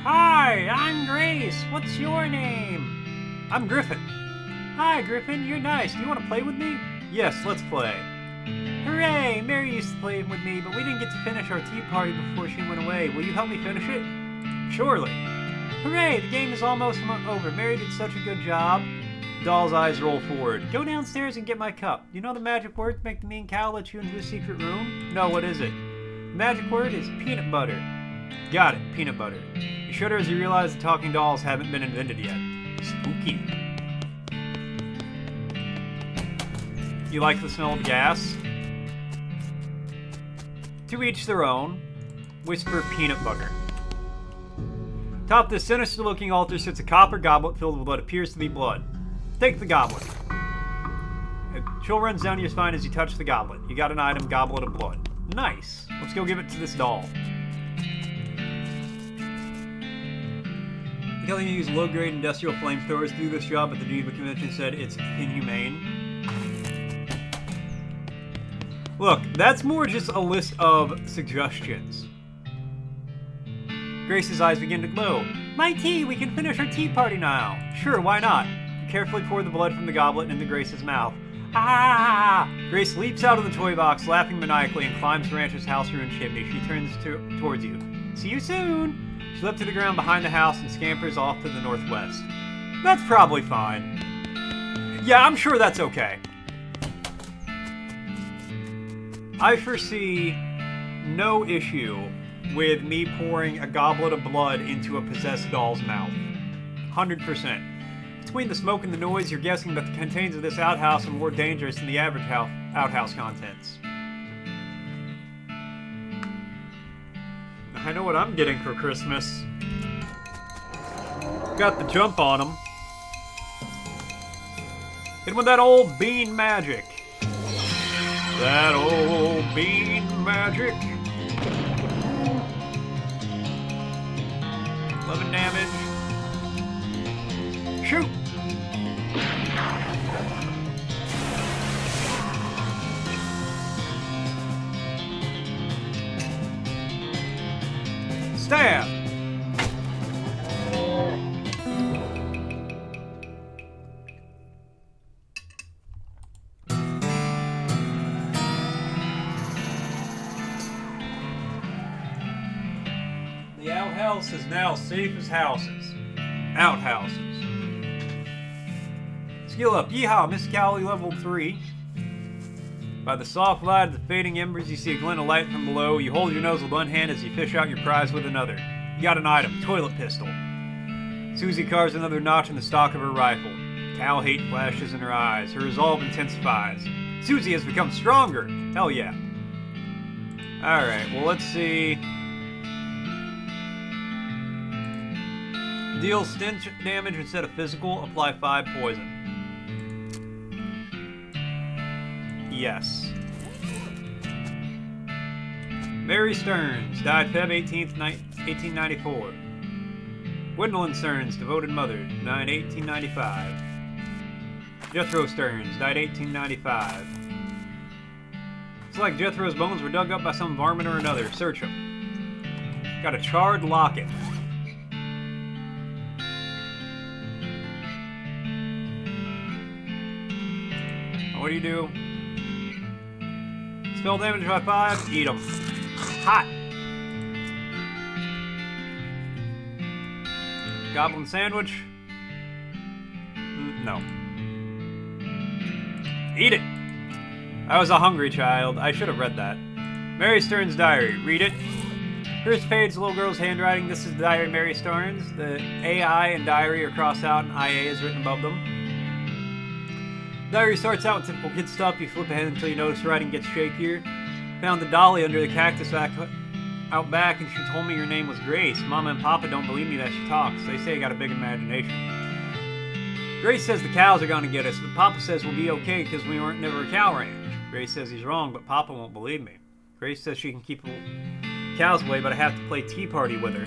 Hi, I'm Grace. What's your name? I'm Griffin. Hi, Griffin. You're nice. Do you want to play with me? Yes, let's play. Hooray! Mary used to play with me, but we didn't get to finish our tea party before she went away. Will you help me finish it? Surely. Hooray! The game is almost over. Mary did such a good job. Doll's eyes roll forward. Go downstairs and get my cup. You know the magic word to make the mean cow let you into the secret room? No, what is it? The magic word is peanut butter. Got it, peanut butter. You shudder as you realize the talking dolls haven't been invented yet. Spooky. You like the smell of gas? To each their own. Whisper peanut butter. Atop this sinister-looking altar sits a copper goblet filled with what appears to be blood. Take the goblet. A chill runs down your spine as you touch the goblet. You got an item, goblet of blood. Nice. Let's go give it to this doll. You tell them you use low-grade industrial flamethrowers to do this job, but the Geneva Convention said it's inhumane. Look, that's more just a list of suggestions. Grace's eyes begin to glow. My tea! We can finish our tea party now! Sure, why not? You carefully pour the blood from the goblet into Grace's mouth. Ah! Grace leaps out of the toy box, laughing maniacally, and climbs the rancher's house-ruined chimney. She turns towards you. See you soon! She leapt to the ground behind the house and scampers off to the northwest. That's probably fine. Yeah, I'm sure that's okay. I foresee no issue with me pouring a goblet of blood into a possessed doll's mouth. 100%. Between the smoke and the noise, you're guessing that the contents of this outhouse are more dangerous than the average outhouse contents. I know what I'm getting for Christmas. Got the jump on them. Hit with that old bean magic. That old bean magic. 11 damage. Shoot! Stab! The outhouse is now safe as houses. Outhouses. Skill up. Yeehaw, Miss Cowley level 3. By the soft light of the fading embers, you see a glint of light from below. You hold your nose with one hand as you fish out your prize with another. You got an item, toilet pistol. Susie carves another notch in the stock of her rifle. Cow hate flashes in her eyes. Her resolve intensifies. Susie has become stronger. Hell yeah. Alright, well let's see. Deal stench damage instead of physical. Apply 5 poison. Yes. Mary Stearns, died Feb 18th, 1894. Gwendolyn Stearns, devoted mother, died 1895. Jethro Stearns, died 1895. It's like Jethro's bones were dug up by some varmint or another. Search him. Got a charred locket. What do you do? Spell damage by 5. Eat them. Hot. Goblin sandwich. No. Eat it. I was a hungry child. I should have read that. Mary Stearns' diary. Read it. First page, the little girl's handwriting. This is the diary of Mary Stearns. The AI and diary are crossed out and IA is written above them. Diary starts out with typical kid stuff. You flip ahead until you notice the writing gets shakier. Found the dolly under the cactus out back, and she told me your name was Grace. Mama and Papa don't believe me that she talks. They say I got a big imagination. Grace says the cows are going to get us, but Papa says we'll be okay because we weren't never a cow ranch. Grace says he's wrong, but Papa won't believe me. Grace says she can keep the cows away, but I have to play tea party with her.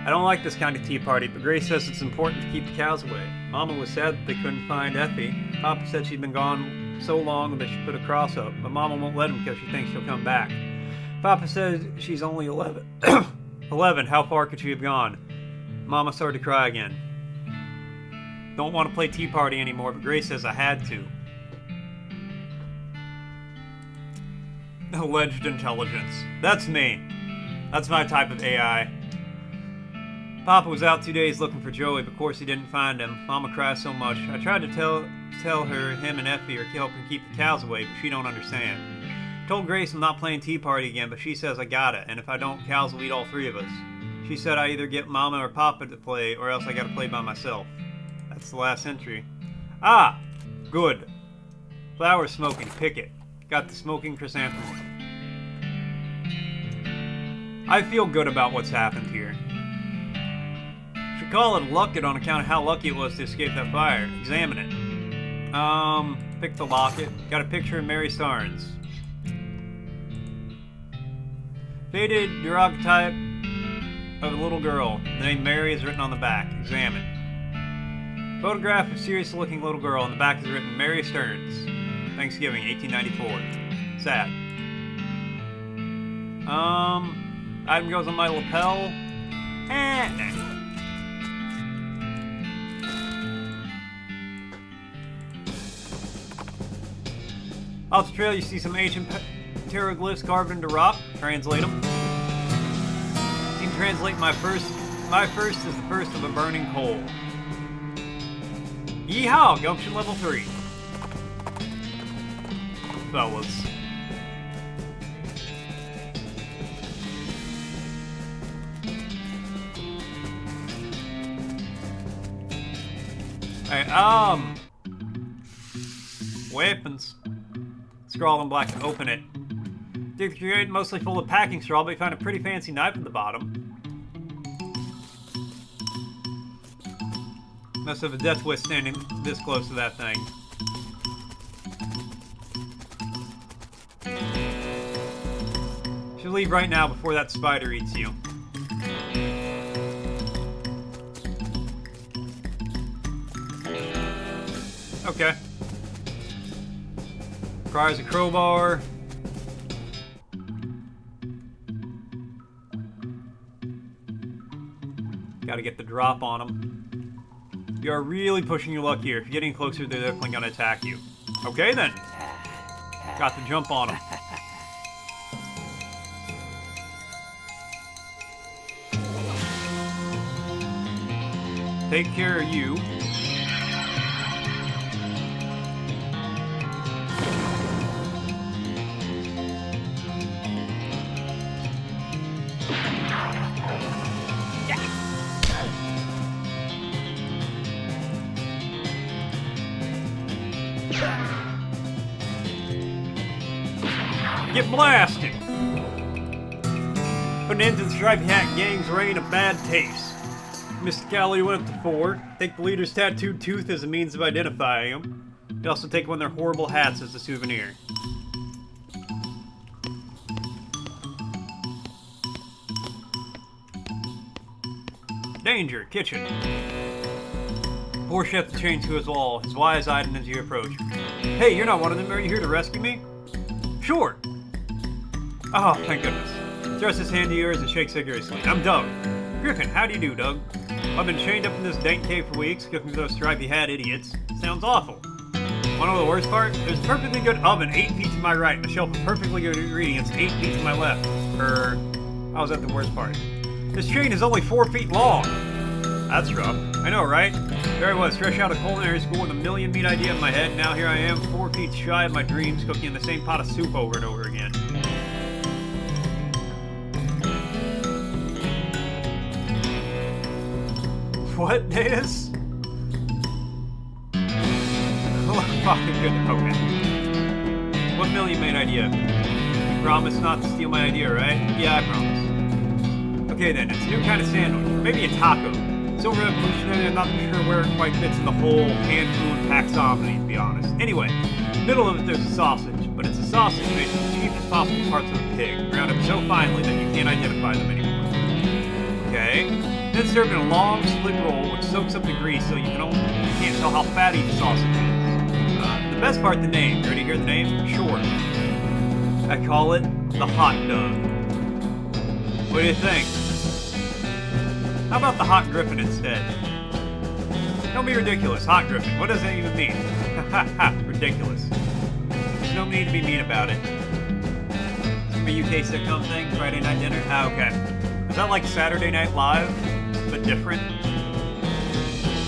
I don't like this kind of tea party, but Grace says it's important to keep the cows away. Mama was sad that they couldn't find Effie. Papa said she'd been gone so long that she put a cross up, but Mama won't let him because she thinks she'll come back. Papa says she's only 11. 11, how far could she have gone? Mama started to cry again. Don't want to play tea party anymore, but Grace says I had to. Alleged intelligence. That's me. That's my type of AI. Papa was out 2 days looking for Joey, but of course he didn't find him. Mama cries so much. I tried to tell her him and Effie are helping keep the cows away, but she don't understand. Told Grace I'm not playing tea party again, but she says I gotta, and if I don't, cows will eat all 3 of us. She said I either get Mama or Papa to play, or else I gotta play by myself. That's the last entry. Ah! Good. Flower smoking. Pick it. Got the smoking chrysanthemum. I feel good about what's happened here. Should call it luck on account of how lucky it was to escape that fire. Examine it. Pick the locket. Got a picture of Mary Stearns. Faded daguerreotype of a little girl. The name Mary is written on the back. Examine. Photograph of serious-looking little girl. On the back is written Mary Stearns. Thanksgiving, 1894. Sad. Item goes on my lapel. Off the trail, you see some ancient hieroglyphs carved into rock. Translate them. You can translate my first. My first is the first of a burning coal. Yeehaw! Gumption level 3. Fellas. Alright, weapons. Scroll in black to open it. Dig the crate mostly full of packing straw, but you find a pretty fancy knife at the bottom. Must have a death wish standing this close to that thing. Should leave right now before that spider eats you. Okay. Requires a crowbar. Gotta get the drop on them. You are really pushing your luck here. If you're getting closer, they're definitely gonna attack you. Okay then. Got the jump on them. Take care of you. Get blasted! Put an end to the Stripey Hat Gang's reign of bad taste. Mysticality went up to 4. Take the leader's tattooed tooth as a means of identifying him. You also take one of their horrible hats as a souvenir. Danger, kitchen. Poor chef chained to his wall, his wise-eyed as you approach. Hey, you're not one of them. Are you here to rescue me? Sure. Oh, thank goodness. Thrusts his hand to yours and shakes vigorously. I'm Doug. Griffin, how do you do, Doug? I've been chained up in this dank cave for weeks, cooking for those stripy-hat idiots. Sounds awful. Want to know the worst part? There's a perfectly good oven 8 feet to my right and a shelf of perfectly good ingredients 8 feet to my left. How's that the worst part? This chain is only 4 feet long. That's rough. I know, right? There I was, fresh out of culinary school with a million meat idea in my head. Now here I am, 4 feet shy of my dreams, cooking in the same pot of soup over and over again. What, Natus? Oh, fucking good. Okay. What million made idea? You promise not to steal my idea, right? Yeah, I promise. Okay then, it's a new kind of sandwich. Maybe a taco. So revolutionary, I'm not sure where it quite fits in the whole canned food taxonomy, to be honest. Anyway, middle of it there's a sausage, but it's a sausage made from the cheapest possible parts of a pig, ground up so finely that you can't identify them anymore. Okay. Then served in a long split roll which soaks up the grease so you can't tell how fatty the sausage is. The best part, the name. You ready to hear the name? Sure. I call it the hot dog. What do you think? How about the hot griffin instead? Don't be ridiculous. Hot griffin. What does that even mean? Ha ha, ridiculous. There's no need to be mean about it. Some UK sitcom thing? Friday night dinner? Ah, okay. Is that like Saturday Night Live, but different?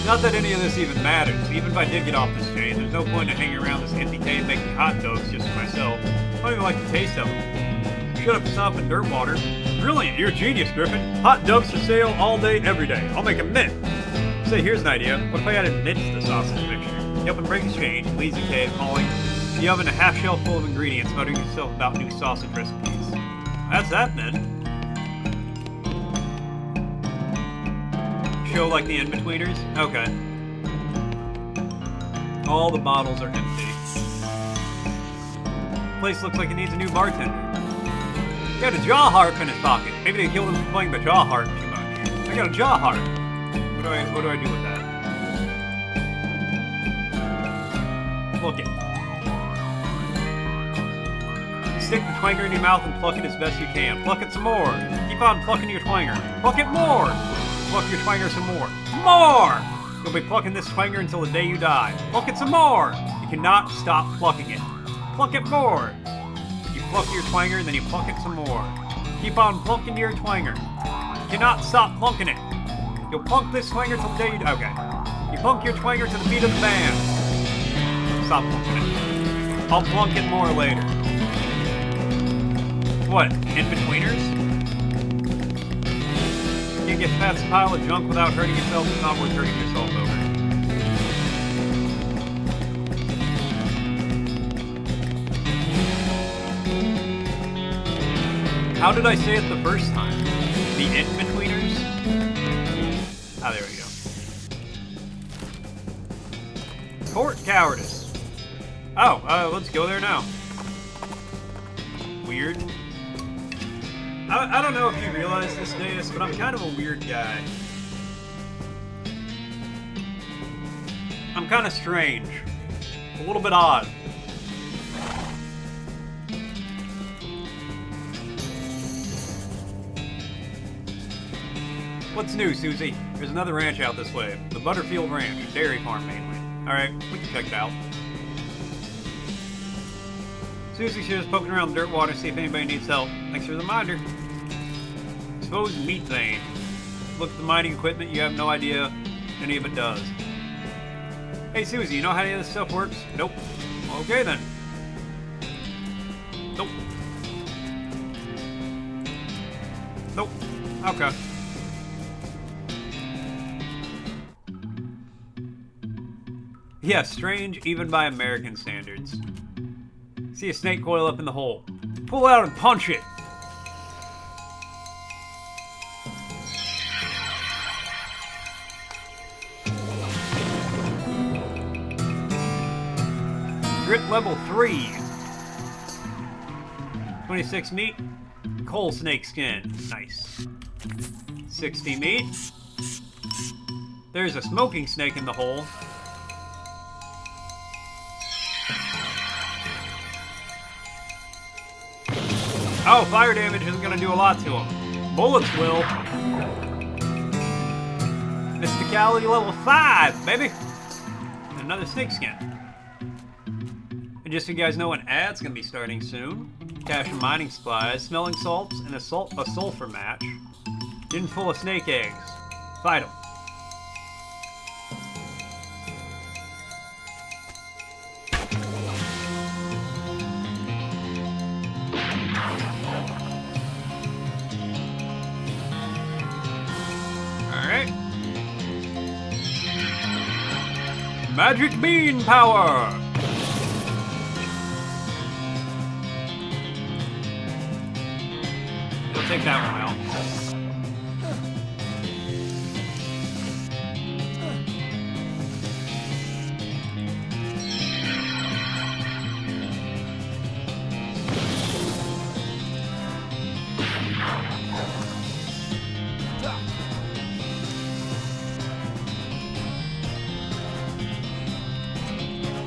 Not that any of this even matters. Even if I did get off this chain, there's no point in hanging around this empty cave making hot dogs just for myself. I don't even like the taste of them. Shut up, stop, and dirt water. Brilliant, you're a genius, Griffin. Hot dogs for sale all day, every day. I'll make a mint. Say, here's an idea. What if I added mint to the sausage mixture? Yep, and breaks change, leaves the cave, calling the oven a half shell full of ingredients, muttering to himself about new sausage recipes. That's that, then. Show like the in-betweeners? Okay. All the bottles are empty. Place looks like it needs a new bartender. He had a jaw harp in his pocket. Maybe they killed him for playing the jaw harp too much. I got a jaw harp. What do I do with that? Pluck it. Stick the twanger in your mouth and pluck it as best you can. Pluck it some more. Keep on plucking your twanger. Pluck it more. Pluck your twanger some more. More! You'll be plucking this twanger until the day you die. Pluck it some more. You cannot stop plucking it. Pluck it more. You pluck your twanger, then you pluck it some more. Keep on plucking your twanger. You cannot stop plunking it. You'll plunk this twanger till the day you die. Okay. You plunk your twanger to the beat of the band. Stop plunking it. I'll plunk it more later. What? In-betweeners? You get past a pile of junk without hurting yourself. It's not worth hurting yourself over. How did I say it the first time? The in-betweeners? Ah, there we go. Court cowardice. Oh, let's go there now. Weird. I don't know if you realize this, Deus, but I'm kind of a weird guy. I'm kind of strange. A little bit odd. What's new, Susie? There's another ranch out this way. The Butterfield Ranch. Dairy farm, mainly. Alright, we can check it out. Susie's just poking around the dirt water to see if anybody needs help. Thanks for the reminder. Exposed meat vein. Look at the mining equipment, you have no idea any of it does. Hey Susie, you know how any of this stuff works? Nope. Okay then. Nope. Nope. Okay. Yeah, strange even by American standards. See a snake coil up in the hole. Pull it out and punch it! Grit level 3. 26 meat. Coal snake skin. Nice. 60 meat. There's a smoking snake in the hole. Oh, fire damage isn't going to do a lot to him. Bullets will. Mysticality level 5, baby. And another snake skin. And just so you guys know, an ad's going to be starting soon. Cash and mining supplies, smelling salts, and a sulfur match. In full of snake eggs. Fight them. Alright. Magic bean power! You'll take that one out.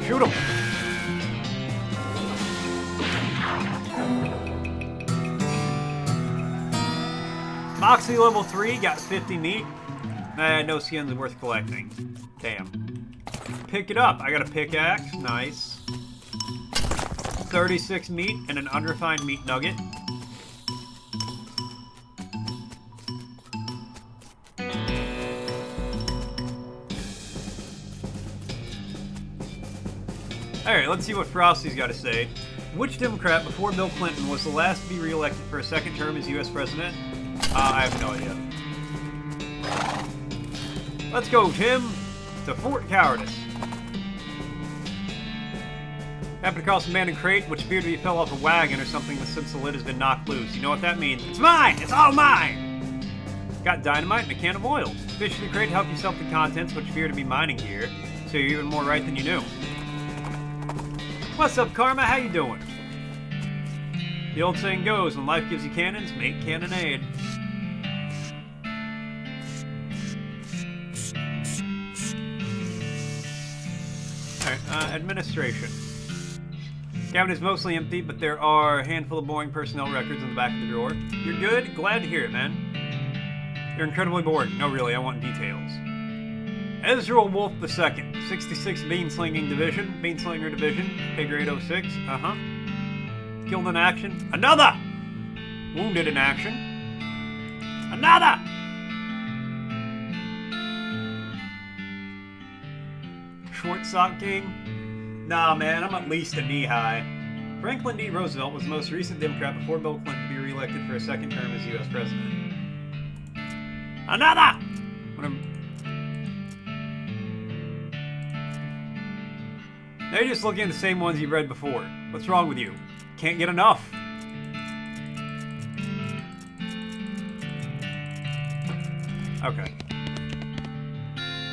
Shoot him! Moxie level 3, got 50 meat. No skins worth collecting. Damn. Pick it up. I got a pickaxe. Nice. 36 meat and an unrefined meat nugget. Alright, let's see what Frosty's got to say. Which Democrat before Bill Clinton was the last to be reelected for a second term as U.S. President? I have no idea. Let's go, Tim, to Fort Cowardice. Happened across an abandoned crate, which appeared to be fell off a wagon or something since the lid has been knocked loose. You know what that means? It's mine! It's all mine! Got dynamite and a can of oil. Fish in the crate help yourself the contents, which appear to be mining gear, so you're even more right than you knew. What's up, Karma? How you doing? The old saying goes, when life gives you cannons, make cannonade. Alright, administration. Cabin is mostly empty, but there are a handful of boring personnel records in the back of the drawer. You're good? Glad to hear it, man. You're incredibly bored. No, really, I want details. Ezra Wolf II, 66 Beanslinging Division, Beanslinger Division, pay grade 06, Killed in action. Another! Wounded in action. Another! Short sock king? Nah, man, I'm at least a knee high. Franklin D. Roosevelt was the most recent Democrat before Bill Clinton to be reelected for a second term as U.S. President. Another! Now you're just looking at the same ones you've read before. What's wrong with you? Can't get enough. Okay.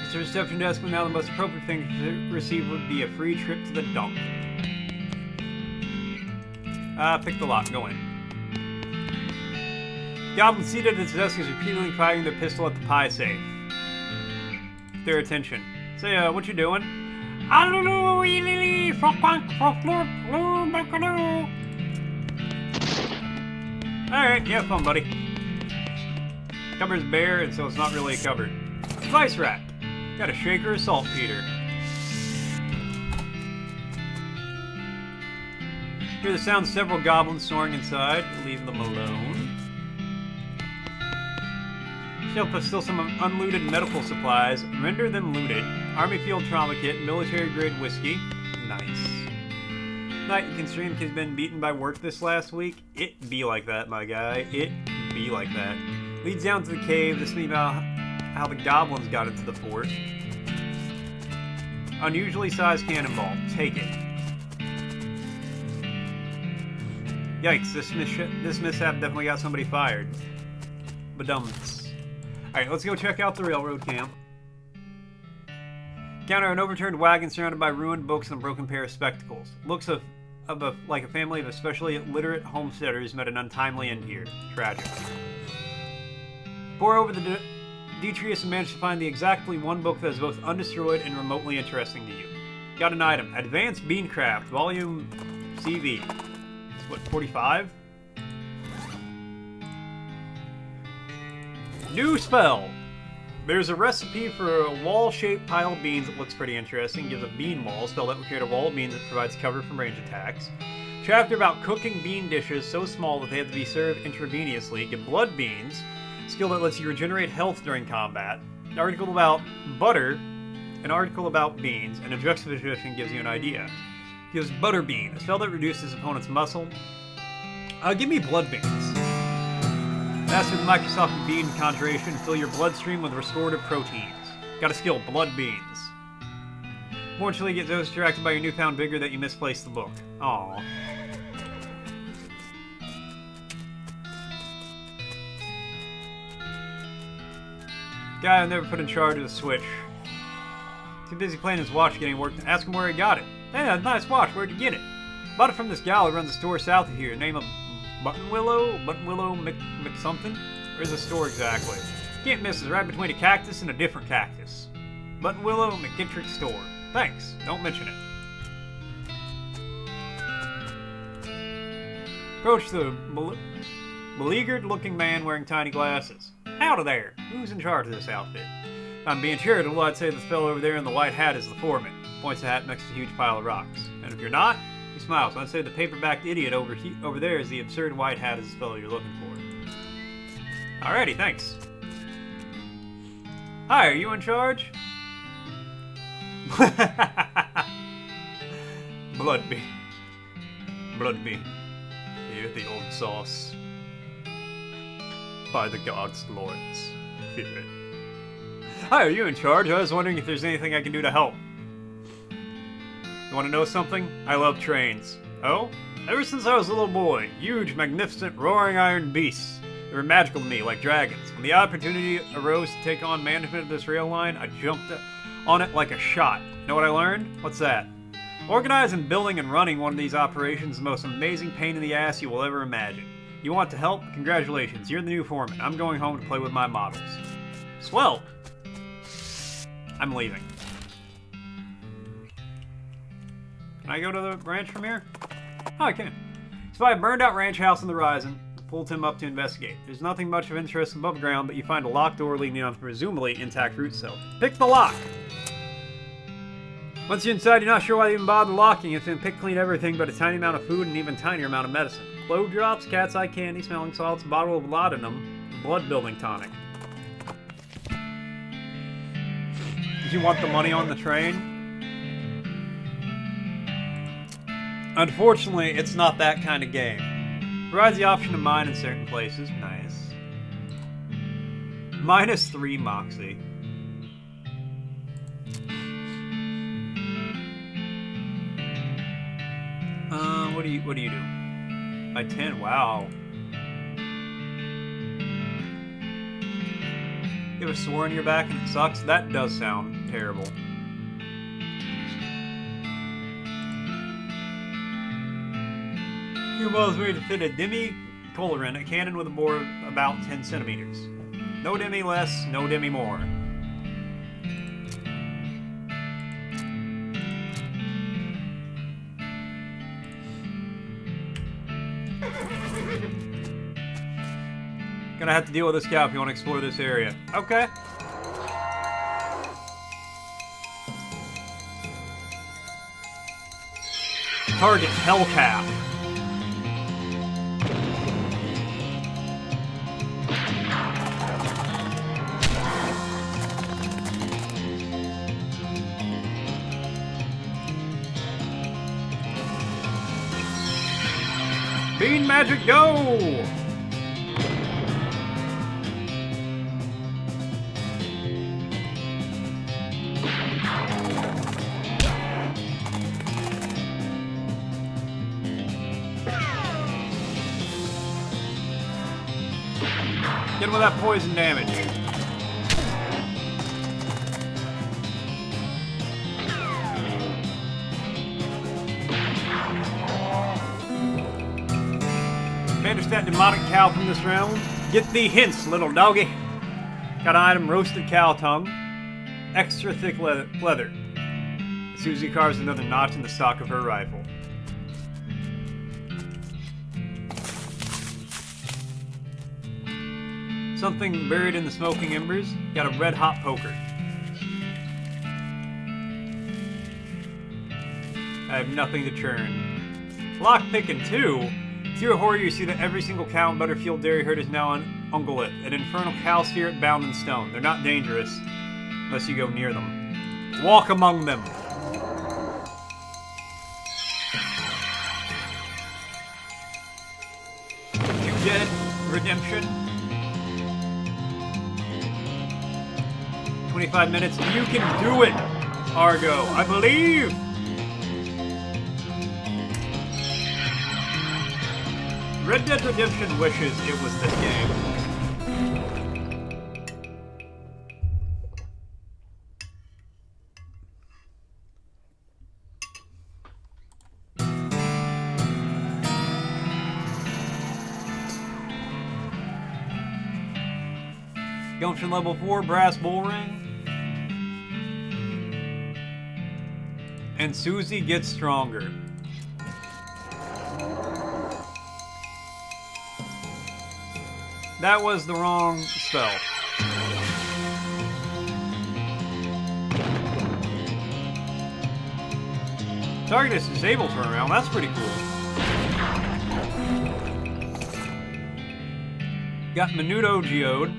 It's a reception desk, but now the most appropriate thing to receive would be a free trip to the dump. Pick the lock. Go in. Goblin seated at his desk is repeatedly firing their pistol at the pie safe. Their attention. Say, what you doing? Alright, yeah, fun, buddy. Cupboard's bare, and so it's not really a cupboard. Vice rack. Got a shaker of saltpeter. Hear the sound of several goblins snoring inside. Leave them alone. Still some unlooted medical supplies. Render them looted. Army field trauma kit. Military grade whiskey. Nice. Night you can stream has been beaten by work this last week. It be like that, my guy. It be like that. Leads down to the cave. This means about how the goblins got into the fort. Unusually sized cannonball. Take it. Yikes, this mishap definitely got somebody fired. Badums. Alright, let's go check out the railroad camp. Encounter an overturned wagon surrounded by ruined books and a broken pair of spectacles. Looks like a family of especially illiterate homesteaders met an untimely end here. Tragic. Pour over the Detrius and managed to find the exactly one book that is both undestroyed and remotely interesting to you. Got an item. Advanced Beancraft, Volume CV. It's what, 45? New spell! There's a recipe for a wall-shaped pile of beans that looks pretty interesting. Gives a bean wall. Spell that will create a wall of beans that provides cover from range attacks. Chapter about cooking bean dishes so small that they have to be served intravenously. Get blood beans. Skill that lets you regenerate health during combat. An article about butter. An article about beans. And a juxtaposition gives you an idea. Gives butter bean. A spell that reduces opponent's muscle. Give me blood beans. Master the Microsoft Bean Conjuration. Fill your bloodstream with restorative proteins. Got a skill, blood beans. Fortunately, get those distracted by your newfound vigor that you misplaced the book. Aww. Guy I never put in charge of the Switch. Too busy playing his watch getting work. Ask him where he got it. Hey, nice watch. Where'd you get it? Bought it from this gal who runs a store south of here. Name of Buttonwillow McSomething? Where's the store exactly? Can't miss it. Right between a cactus and a different cactus. Buttonwillow McGintrick store. Thanks. Don't mention it. Approach the beleaguered-looking man wearing tiny glasses. Howdy there. Who's in charge of this outfit? If I'm being charitable, I'd say the fellow over there in the white hat is the foreman. Points the hat next to a huge pile of rocks. And if you're not, he smiles. I'd say the paperbacked idiot over there is the absurd white hat is the fellow you're looking for. Alrighty, thanks. Hi, are you in charge? Blood bean. Blood bean. Hear the old sauce. By the gods, lords. Fear it. Hi, are you in charge? I was wondering if there's anything I can do to help. You want to know something? I love trains. Oh? Ever since I was a little boy, huge, magnificent, roaring iron beasts. They were magical to me, like dragons. When the opportunity arose to take on management of this rail line, I jumped on it like a shot. Know what I learned? What's that? Organizing, building, and running one of these operations is the most amazing pain in the ass you will ever imagine. You want to help? Congratulations, you're the new foreman. I'm going home to play with my models. Swell! I'm leaving. Can I go to the ranch from here? Oh, I can. Spy a burned out ranch house on the horizon. Pulled him up to investigate. There's nothing much of interest above ground, but you find a locked door leading on to presumably intact root cells. Pick the lock! Once you're inside, you're not sure why you even bother locking. It's been pick clean everything but a tiny amount of food and an even tinier amount of medicine. Glow drops, cat's eye candy, smelling salts, a bottle of laudanum, blood building tonic. Did you want the money on the train? Unfortunately, it's not that kind of game. Provides the option to mine in certain places. Nice. -3 Moxie. What do you do? By 10, wow. You have a sore on your back and it sucks? That does sound terrible. Your ball's ready to fit a demi-coloran, a cannon with a bore of about 10 centimeters. No demi less, no demi more. Gonna have to deal with this cow if you want to explore this area. Okay. Target Hellcat. Bean magic, go! Get him with that poison damage. Banish that demonic cow from this realm. Get thee hence, little doggy. Got an item, roasted cow tongue. Extra thick leather. Susie carves another notch in the stock of her rifle. Something buried in the smoking embers. Got a red hot poker. I have nothing to churn. Lockpicking 2. Through a horror, you see that every single cow in Butterfield Dairy Herd is now on Ungolith, an infernal cow spirit bound in stone. They're not dangerous unless you go near them. Walk among them. You dead? Redemption. 25 minutes. You can do it, Argo. I believe. Red Dead Redemption wishes it was this game. Gumption level 4, brass bull ring. And Susie gets stronger. That was the wrong spell. Target is disabled for a round. That's pretty cool. Got Menudo Geode.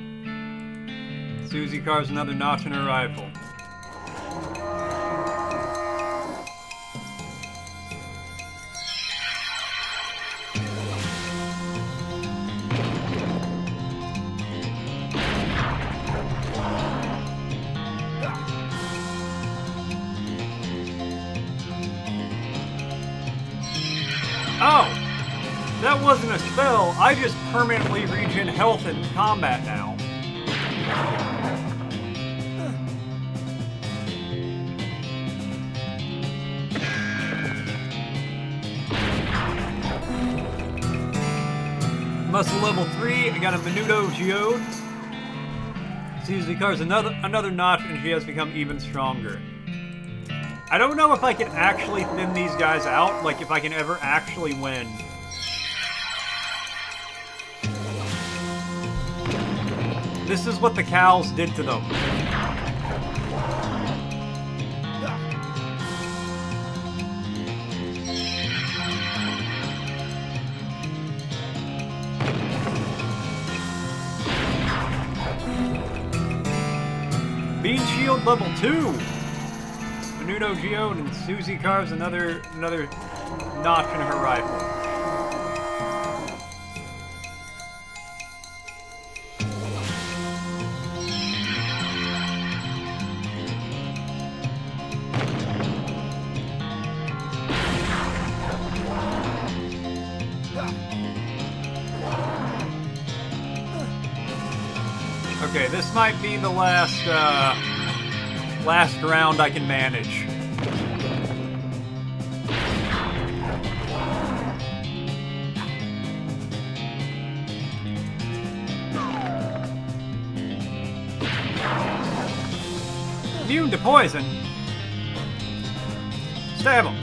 Susie carves another notch in her rifle. Oh! That wasn't a spell. I just permanently regen health in combat now. Muscle level 3, I got a Menudo Geode. Susie carves another notch and she has become even stronger. I don't know if I can actually thin these guys out, like if I can ever actually win. This is what the cows did to them. Bean Shield level 2! Menudo Geode and Susie carves another notch in her rifle. Okay, this might be the last round I can manage. Immune to poison. Stab him.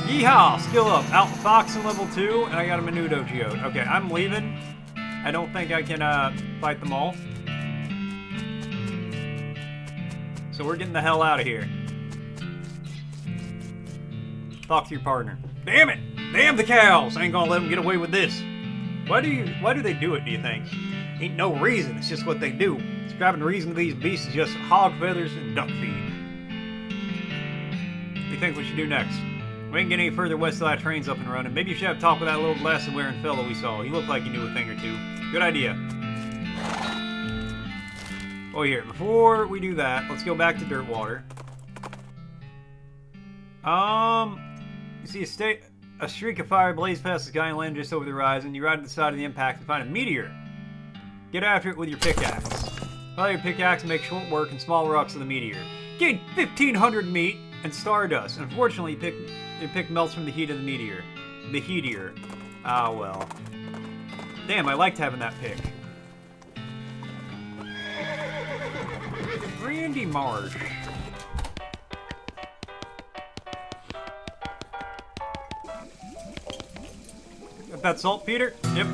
Yeehaw! Skill up. Outfoxing level 2, and I got a Menudo Geode. Okay, I'm leaving. I don't think I can fight them all. So we're getting the hell out of here. Talk to your partner. Damn it! Damn the cows! I ain't gonna let them get away with this. Why do they do it, do you think? Ain't no reason, it's just what they do. Describing the reason to these beasts is just hog feathers and duck feed. What do you think we should do next? We ain't get any further west of that train's up and running. Maybe you should have talked with that little glasses-wearing fellow we saw. He looked like he knew a thing or two. Good idea. Oh, here, before we do that, let's go back to Dirtwater. You see a streak of fire blaze past the sky and land just over the horizon. You ride to the side of the impact and find a meteor. Get after it with your pickaxe. Follow your pickaxe and make short work and small rocks of the meteor. Gain 1,500 meat and stardust. Unfortunately, your pick melts from the heat of the meteor. Ah, well. Damn, I liked having that pick. Randy Marsh. Got that saltpeter? Yep.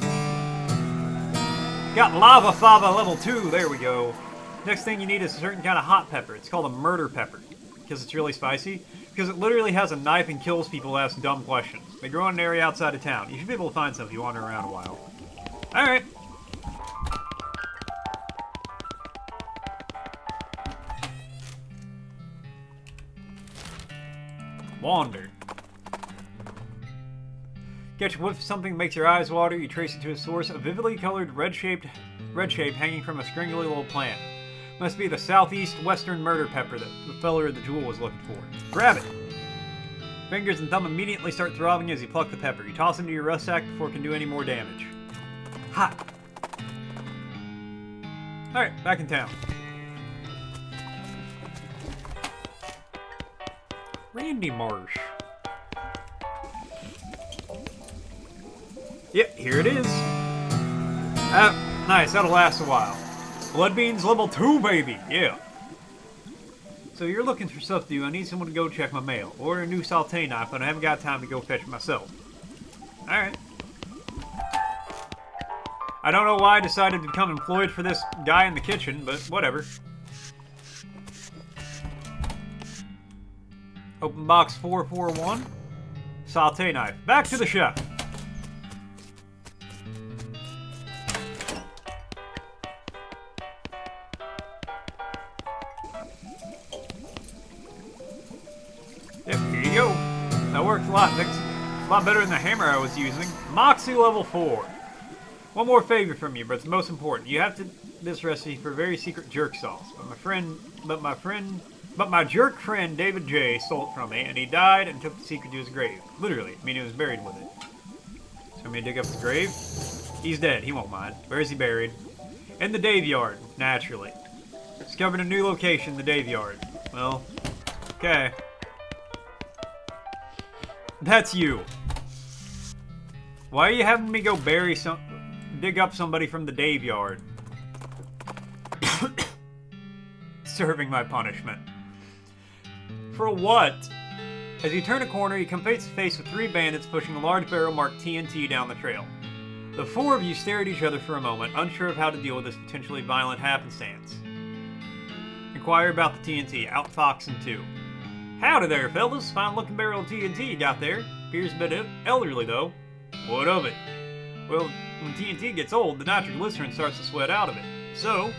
Got lava fava level 2. There we go. Next thing you need is a certain kind of hot pepper. It's called a murder pepper because it's really spicy. Because it literally has a knife and kills people who ask dumb questions. They grow in an area outside of town. You should be able to find some if you wander around a while. Alright. Wander. Catch a whiff of something that makes your eyes water. You trace it to a source, a vividly colored red shape hanging from a scringly little plant. Must be the southeast western murder pepper that the feller the jewel was looking for. Grab it! Fingers and thumb immediately start throbbing as you pluck the pepper. You toss it into your rucksack before it can do any more damage. Hot! Alright, back in town. Randy Marsh. Yep, here it is. Nice, that'll last a while. Blood beans level 2, baby! Yeah. So you're looking for stuff to do. I need someone to go check my mail. Order a new saute knife, but I haven't got time to go fetch it myself. Alright. I don't know why I decided to become employed for this guy in the kitchen, but whatever. Open box 441. Saute knife. Back to the chef. Yep, here you go. That worked a lot. That's a lot better than the hammer I was using. Moxie level 4. One more favor from you, but it's most important. You have to this recipe for very secret jerk sauce. But my jerk friend David J stole it from me, and he died and took the secret to his grave. Literally, I mean he was buried with it. So I'm gonna dig up the grave. He's dead. He won't mind. Where is he buried? In the Dave Yard, naturally. Discovered a new location, the Dave Yard. Well, okay. That's you. Why are you having me go dig up somebody from the Dave Yard? Serving my punishment. For what? As you turn a corner, you come face to face with 3 bandits pushing a large barrel marked TNT down the trail. The 4 of you stare at each other for a moment, unsure of how to deal with this potentially violent happenstance. Inquire about the TNT, outfoxing 2. Howdy there, fellas. Fine looking barrel of TNT you got there. Appears a bit elderly, though. What of it? Well, when TNT gets old, the nitroglycerin starts to sweat out of it. So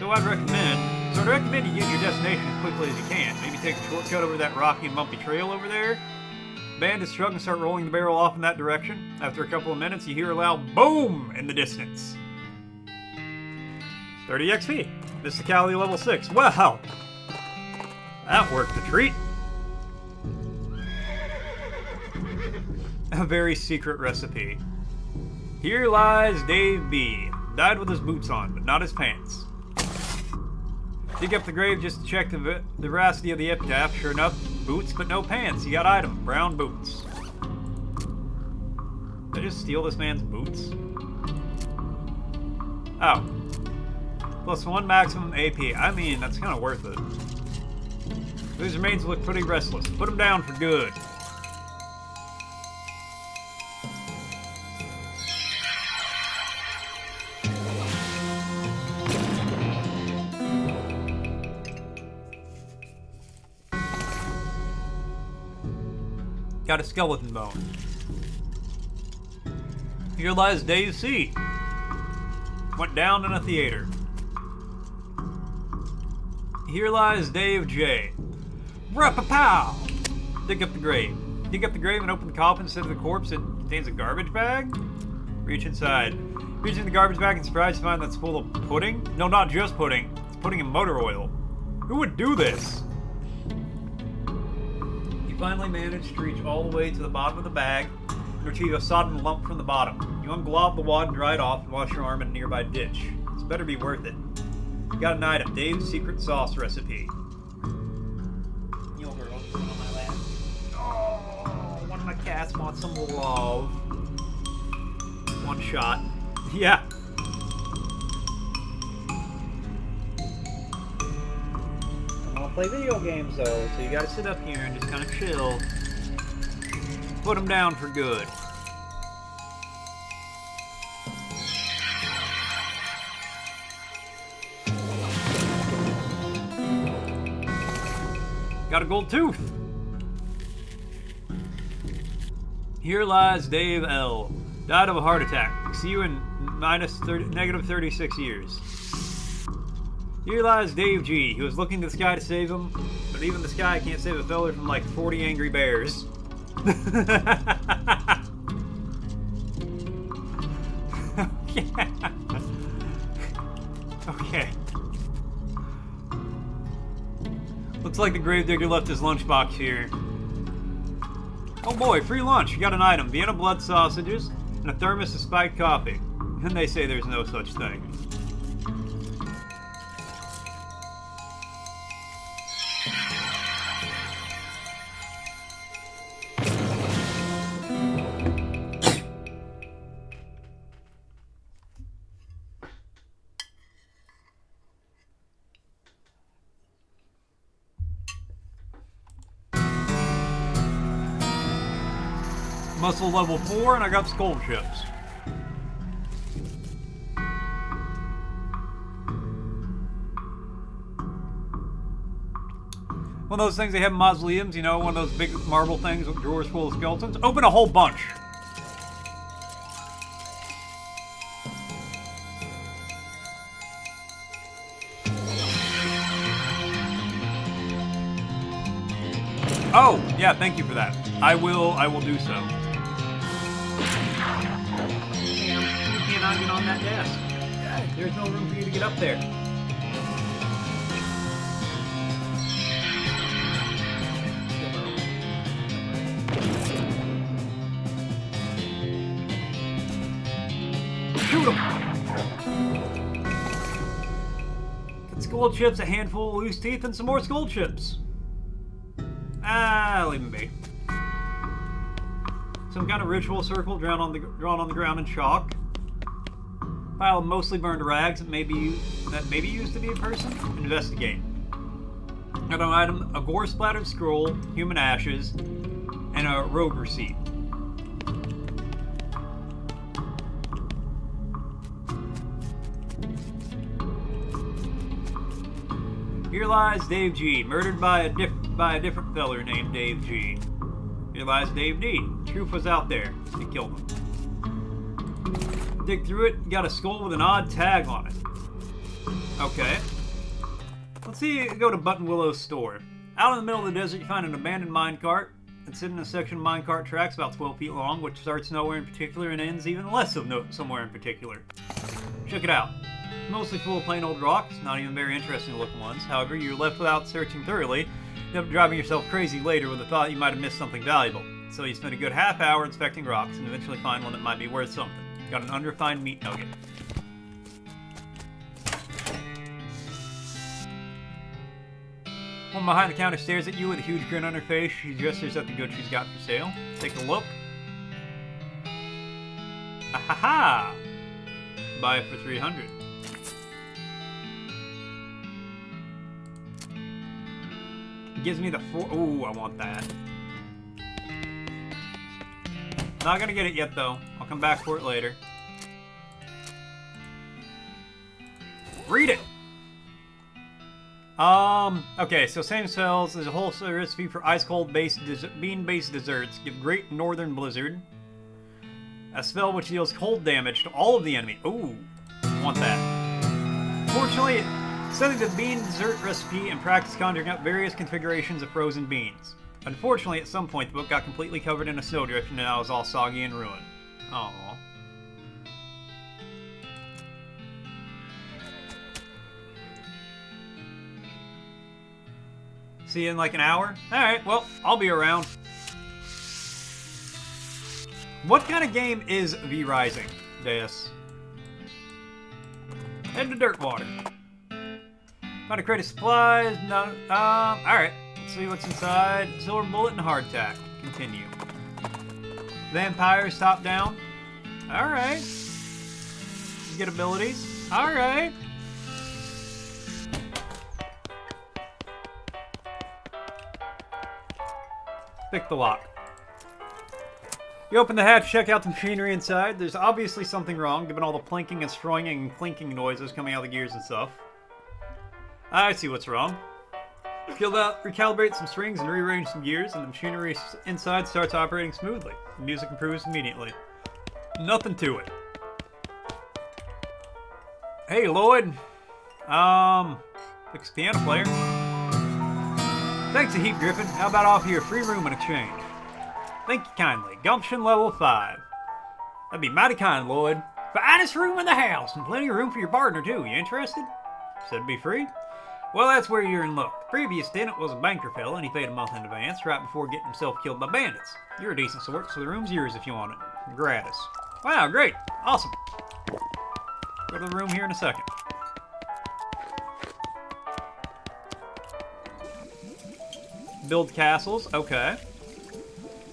I'd recommend you get to your destination as quickly as you can. Maybe take a shortcut over that rocky and bumpy trail over there. Bandits shrug and start rolling the barrel off in that direction. After a couple of minutes, you hear a loud boom in the distance. 30 XP. Mysticality level 6. Wow! That worked a treat. A very secret recipe. Here lies Dave B. Died with his boots on, but not his pants. Dig up the grave just to check the veracity of the epitaph. Sure enough, boots but no pants. You got item, brown boots. Did I just steal this man's boots? Oh. +1 maximum AP. I mean, that's kind of worth it. These remains look pretty restless. Put them down for good. Got a skeleton bone. Here lies Dave C. Went down in a theater. Here lies Dave J. Rapapow! Dig up the grave. Dig up the grave and open the coffin. Instead of the corpse, it contains a garbage bag. Reach inside. Reach in the garbage bag and surprised to find that's full of pudding. No, not just pudding. It's pudding and motor oil. Who would do this? You finally managed to reach all the way to the bottom of the bag and retrieve a sodden lump from the bottom. You unglob the wad and dry it off and wash your arm in a nearby ditch. This better be worth it. You got an item. Dave's secret sauce recipe. Yo, girl, sit on my lap. Oh, one of my cats wants some love. One shot. Yeah. I want to play video games though, so you gotta sit up here and just kind of chill. Put them down for good. Got a gold tooth. Here lies Dave L. Died of a heart attack. See you in negative 36 years. Here lies Dave G. He was looking to the sky to save him, but even the sky can't save a fella from like 40 angry bears. Yeah. Okay. Looks like the gravedigger left his lunchbox here. Oh boy, free lunch. You got an item. Vienna blood sausages and a thermos of spiked coffee. And they say there's no such thing. Muscle level 4, and I got skull chips. One of those things they have in mausoleums, you know, one of those big marble things with drawers full of skeletons. Open a whole bunch. Oh, yeah, thank you for that. I will do so. Damn, you cannot get on that desk. There's no room for you to get up there. Shoot him! Get skull chips, a handful of loose teeth, and some more skull chips. Leave him be. Some kind of ritual circle drawn on the ground in chalk. Pile of mostly burned rags that maybe used to be a person. Investigate. Got an item: a gore-splattered scroll, human ashes, and a road receipt. Here lies Dave G, murdered by a different feller named Dave G. Here lies Dave D. Truth was out there. They killed him. Dig through it, got a skull with an odd tag on it. Okay. Let's see, go to Button Willow's store. Out in the middle of the desert, you find an abandoned minecart. It's sitting in a section of minecart tracks about 12 feet long, which starts nowhere in particular and ends even less of somewhere in particular. Check it out. Mostly full of plain old rocks, not even very interesting looking ones. However, you're left without searching thoroughly, driving yourself crazy later with the thought you might have missed something valuable. So you spend a good half hour inspecting rocks and eventually find one that might be worth something. Got an unrefined meat nugget. One behind the counter stares at you with a huge grin on her face. She gestures at the goods she's got for sale. Take a look. Ahaha! Buy it for 300. Gives me the 4. Ooh, I want that. Not gonna get it yet, though. I'll come back for it later. Read it! Okay, so same cells. There's a whole recipe for ice-cold bean-based desserts. Give great northern blizzard. A spell which deals cold damage to all of the enemy. Ooh, want that. Fortunately, studied the bean dessert recipe and practiced conjuring up various configurations of frozen beans. Unfortunately, at some point, the book got completely covered in a snowdrift and now is all soggy and ruined. Aww. See you in like an hour? Alright, well, I'll be around. What kind of game is V Rising, Deus? Head to Dirtwater. Found a crate of supplies. No, alright. Let's see what's inside. Silver bullet and hardtack. Continue. Vampires top down. Alright. You get abilities. Alright. Pick the lock. You open the hatch, check out the machinery inside. There's obviously something wrong, given all the plinking and stroing and clinking noises coming out of the gears and stuff. I see what's wrong. Recalibrate some strings and rearrange some gears, and the machinery inside starts operating smoothly. The music improves immediately. Nothing to it. Hey, Lloyd. Fix piano player. Thanks a heap, Griffin. How about offer you a free room in exchange? Thank you kindly. Gumption level 5. That'd be mighty kind, Lloyd. Finest room in the house, and plenty of room for your partner, too. You interested? Said it'd be free? Well, that's where you're in luck. The previous tenant was a banker fella, and he paid a month in advance right before getting himself killed by bandits. You're a decent sort, so the room's yours if you want it. Gratis. Wow, great. Awesome. Go to the room here in a second. Build castles. Okay.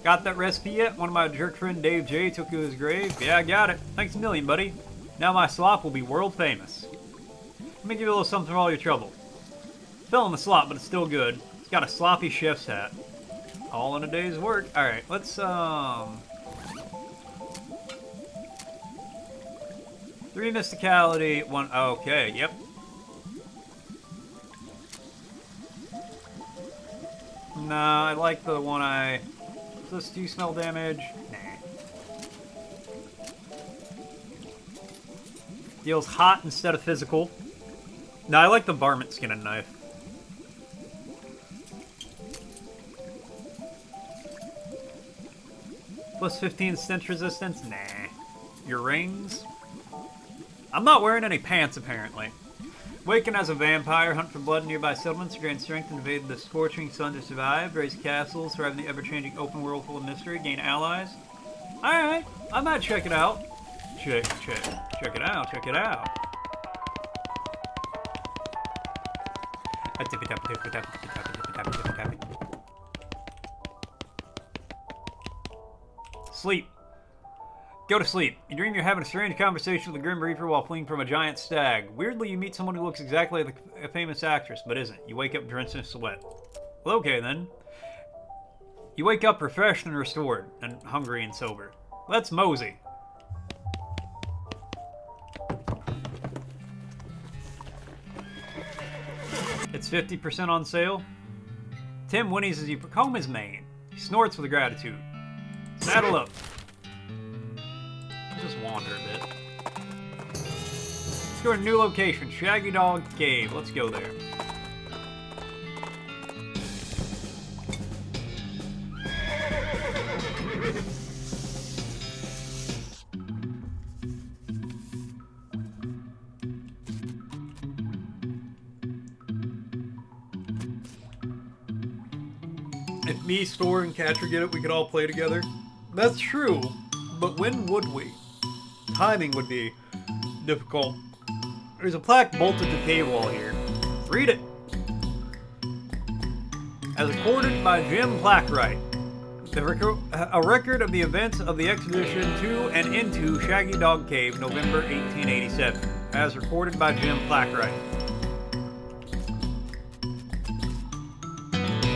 Got that recipe yet? One of my jerk friend Dave J took to his grave. Yeah, I got it. Thanks a million, buddy. Now my slop will be world famous. Let me give you a little something for all your trouble. Fell in the slop, but it's still good. It's got a sloppy chef's hat. All in a day's work. Alright, let's, 3 mysticality, 1, okay, yep. Nah, I like the one does this do smell damage? Nah. Deals hot instead of physical. No, I like the varmint skin and knife. Plus 15 stench resistance? Nah. Your rings? I'm not wearing any pants, apparently. Waken as a vampire, hunt for blood in nearby settlements, to gain strength and evade the scorching sun to survive, raise castles, thrive in the ever-changing open world full of mystery, gain allies. Alright, I might check it out. Check it out, check it out. Sleep. Go to sleep. You dream you're having a strange conversation with the Grim Reaper while fleeing from a giant stag. Weirdly, you meet someone who looks exactly like a famous actress, but isn't. You wake up drenched in sweat. Well, okay then. You wake up refreshed and restored, and hungry and sober. Let's mosey. It's 50% on sale. Tim whinnies as you comb his mane. He snorts with gratitude. Saddle up. Just wander a bit. Let's go to a new location, Shaggy Dog Cave. Let's go there. If me, Store, and Catcher get it, we could all play together. That's true, but when would we? Timing would be difficult. There's a plaque bolted to the cave wall here. Read it. As recorded by Jim Plackwright, a record of the events of the expedition to and into Shaggy Dog Cave, November 1887. As recorded by Jim Plackwright.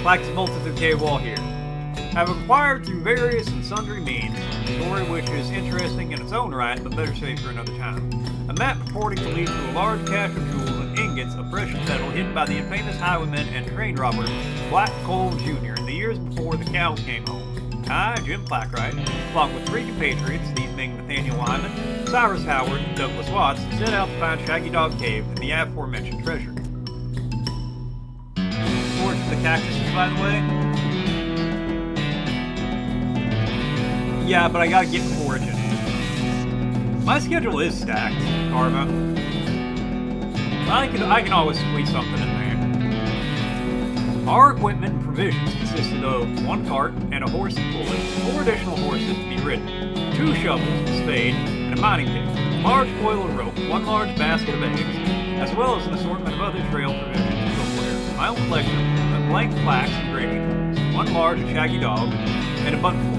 Plaque is bolted to the cave wall here. Have acquired through various and sundry means, a story which is interesting in its own right, but better saved for another time. A map purporting to lead to a large cache of jewels and ingots of precious metal hidden by the infamous highwayman and train robber Black Cole Jr. in the years before the cows came home. I, Jim Plackwright, along with 3 compatriots, these being Nathaniel Lyman, Cyrus Howard, and Douglas Watts, set out to find Shaggy Dog Cave and the aforementioned treasure. Forge the cactuses, by the way. Yeah, but I gotta get foraging. My schedule is stacked, Karma. I can always squeeze something in there. Our equipment and provisions consisted of 1 cart and a horse and pulley, 4 additional horses to be ridden, 2 shovels, a spade, and a mining pick, a large coil of rope, 1 large basket of eggs, as well as an assortment of other trail provisions and cookware, my own collection of blank flax and grading tools, 1 large and shaggy dog, and a buttonful.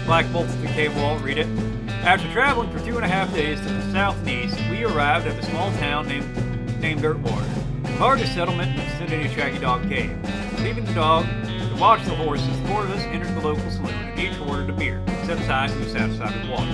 Black bolts to the cave wall, read it. After traveling for 2.5 days to the south and east, we arrived at a small town named Dirtwater, the largest settlement in the vicinity of Shaggy Dog Cave. Leaving the dog to watch the horses, the 4 of us entered the local saloon and each ordered a beer, except Ty, who was satisfied with water.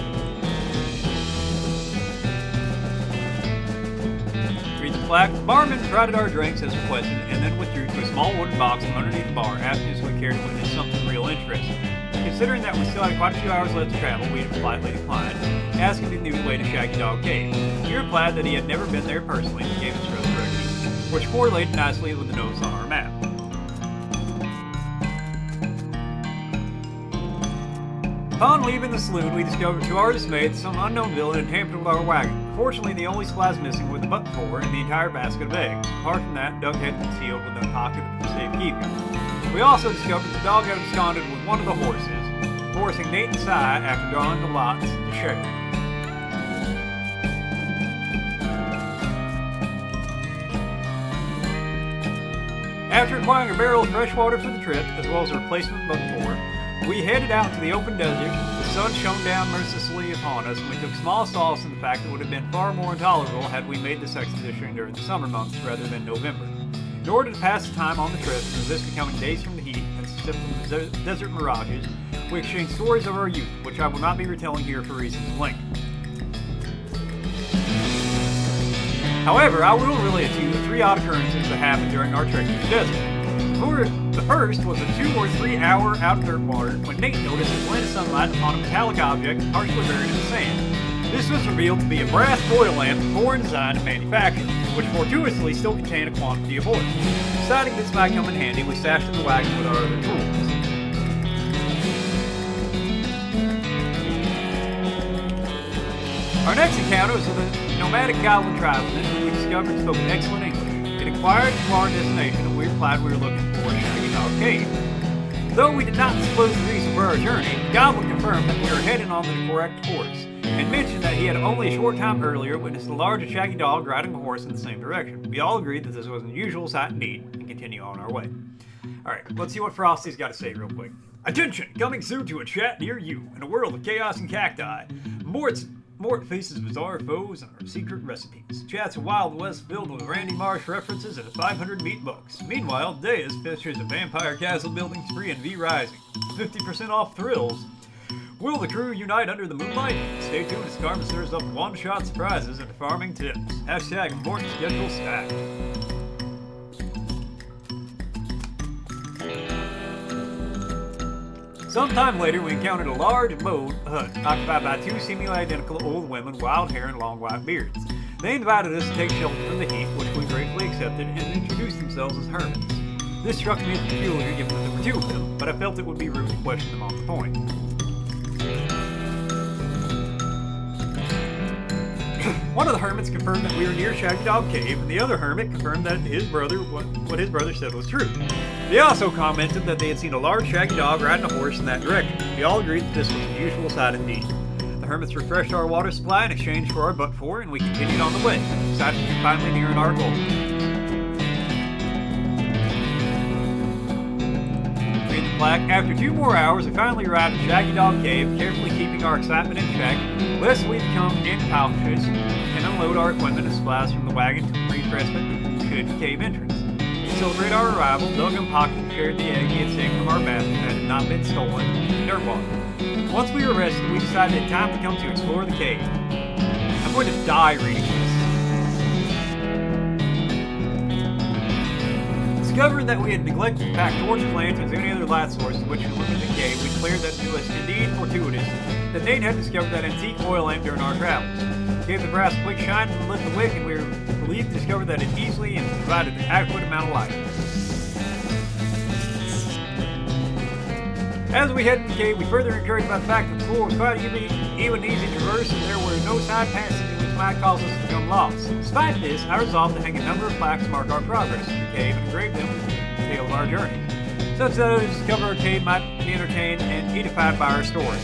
Read the plaque. The barman provided our drinks as requested and then withdrew to a small wooden box from underneath the bar, asking us if we cared to witness something real interesting. Considering that we still had quite a few hours left to travel, we politely declined, asking if he knew the way to Shaggy Dog Cave. He replied that he had never been there personally and gave us further directions, which correlated nicely with the notes on our map. Upon leaving the saloon, we discovered to our dismay that some unknown villain had tampered with our wagon. Fortunately, the only supplies missing were the butt four and the entire basket of eggs. Apart from that, Doug had been sealed within a pocket for safekeeping. We also discovered the dog had absconded with one of the horses, forcing Nate and Si, after drawing the lots, to share. After acquiring a barrel of fresh water for the trip, as well as a replacement butt four, we headed out to the open desert. The sun shone down mercilessly upon us, and we took small solace in the fact that it would have been far more intolerable had we made this expedition during the summer months rather than November. In order to pass the time on the trip and resist becoming dazed from the heat and sip from the desert mirages, we exchanged stories of our youth, which I will not be retelling here for reasons of length. However, I will relate to you the 3 odd occurrences that happened during our trek through the desert. The first was a 2 or 3 hour out of Dirtwater when Nate noticed a glint of sunlight upon a metallic object partially buried in the sand. This was revealed to be a brass foil lamp of foreign design and manufacture, which fortuitously still contained a quantity of oil. Deciding this might come in handy, we stashed in the wagon with our other tools. Our next encounter was with a nomadic goblin tribesman who we discovered spoke excellent English. It inquired to our destination and we replied we were looking for Shaggy Dog Cave. Though we did not disclose the reason for our journey, the goblin confirmed that we were heading on the correct course, and mentioned that he had only a short time earlier witnessed a large and shaggy dog riding a horse in the same direction. We all agreed that this was an unusual sight indeed, and continue on our way. Alright, let's see what Frosty's got to say real quick. Attention! Coming soon to a chat near you, in a world of chaos and cacti. Mort faces bizarre foes and our secret recipes. Chat's a Wild West filled with Randy Marsh references and 500 meat bucks. Meanwhile, Deus features a vampire castle building spree and V Rising. 50% off thrills. Will the crew unite under the moonlight? Stay tuned as Carmen stirs up one-shot surprises and farming tips. Hashtag Mort schedule stacked. Sometime later, we encountered a large mowed hut occupied by 2 seemingly identical old women with wild hair and long white beards. They invited us to take shelter from the heat, which we gratefully accepted, and introduced themselves as hermits. This struck me as peculiar given that there were 2 of them, but I felt it would be rude to question them on the point. One of the hermits confirmed that we were near Shaggy Dog Cave, and the other hermit confirmed that what his brother said was true. They also commented that they had seen a large shaggy dog riding a horse in that direction. We all agreed that this was an unusual sight indeed. The hermits refreshed our water supply in exchange for our butt four, and we continued on the way, excited to be finally nearing our goal. Read the plaque. After 2 more hours, we finally arrived at Shaggy Dog Cave, carefully keeping our excitement in check, lest we become incautious and unload our equipment and supplies from the wagon to refreshment should the cave entrance. To celebrate our arrival, Doug and Pocky shared the egg he had saved from our basket that had not been stolen in Dirtwater. Once we were rested, we decided it had time to come to explore the cave. I'm going to die reading this. Discovering that we had neglected to pack torches, lanterns, and any other light sources which illuminate the cave, we declared that it was indeed fortuitous that Nate had discovered that antique oil lamp during our travels. Gave the brass a quick shine and lit the wick, and we were relieved to discover that it easily and provided an adequate amount of light. As we headed to the cave, we further encouraged by the fact that the floor was quite even easy to traverse, and there were no side passages which might cause us to become lost. Despite this, I resolved to hang a number of plaques to mark our progress in the cave and engrave them with the tale of our journey, such that others who discover our cave might be entertained and edified by our story.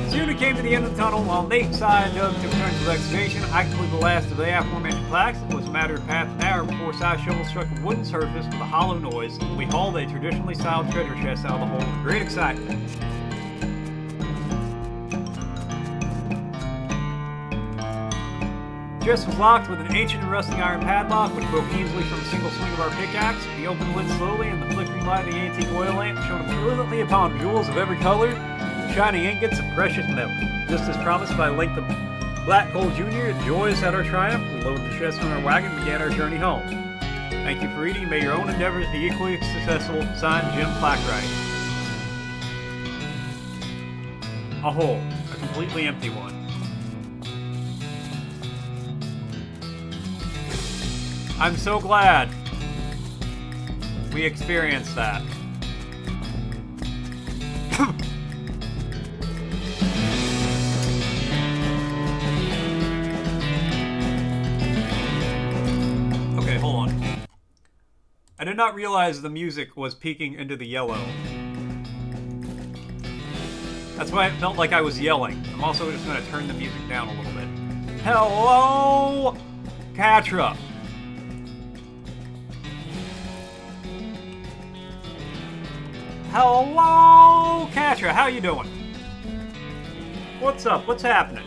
Soon the came to the end of the tunnel while Nate and Sai dug to return to the excavation. I completed the last of the aforementioned plaques. It was a matter of half an hour before Sai's shovel struck a wooden surface with a hollow noise. We hauled a traditionally styled treasure chest out of the hole with great excitement. The chest was locked with an ancient and rusting iron padlock, which broke easily from a single swing of our pickaxe. We opened the lid slowly, and the flickering light of the antique oil lamp shone brilliantly upon jewels of every color, shining ingots of precious metal. Just as promised by Link the Black Gold Jr., joyous at our triumph, we loaded the chest on our wagon and began our journey home. Thank you for reading. May your own endeavors be equally successful. Signed, Jim Plackwright. A hole. A completely empty one. I'm so glad we experienced that. Okay, hold on. I did not realize the music was peeking into the yellow. That's why it felt like I was yelling. I'm also just going to turn the music down a little bit. Hello, Katra. Hello, Katra. How you doing? What's up? What's happening?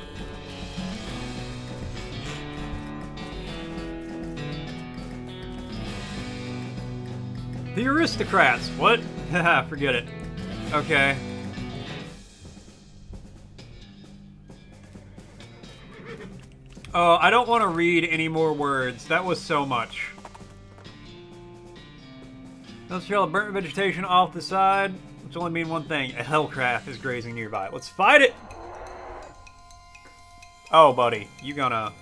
The aristocrats. What? Haha, forget it. Okay. Oh, I don't want to read any more words. That was so much. Let's trail of burnt vegetation off the side, which only mean one thing. A hellcraft is grazing nearby. Let's fight it! Oh, buddy. You gonna...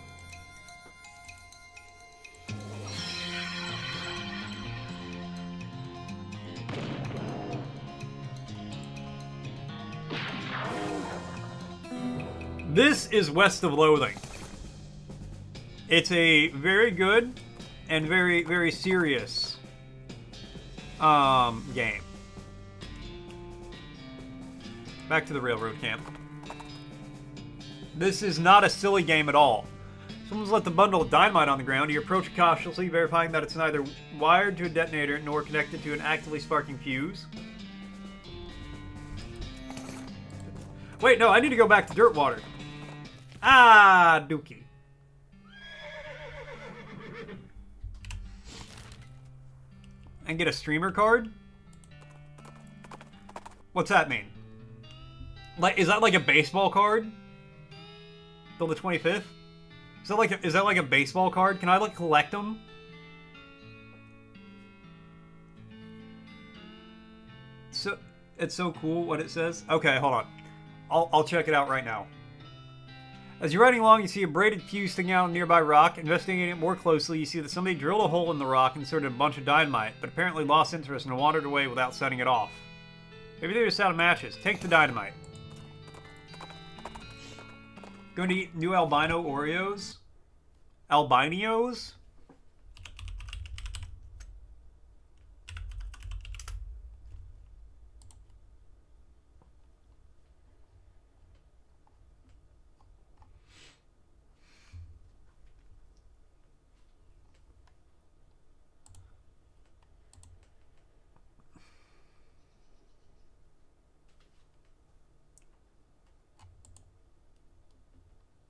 This is West of Loathing. It's a very good and very, very serious game. Back to the railroad camp. This is not a silly game at all. Someone's left a bundle of dynamite on the ground. You approach it cautiously, verifying that it's neither wired to a detonator nor connected to an actively sparking fuse. Wait, no, I need to go back to Dirtwater. Ah, dookie. And get a streamer card? What's that mean? Like, is that like a baseball card? Till the 25th? Is that like a baseball card? Can I like collect them? So it's so cool what it says. Okay, hold on. I'll check it out right now. As you're riding along, you see a braided fuse sticking out on a nearby rock. Investigating it more closely, you see that somebody drilled a hole in the rock and inserted a bunch of dynamite, but apparently lost interest and wandered away without setting it off. Maybe they're just out of matches. Take the dynamite. Going to eat new albino Oreos? Albinos?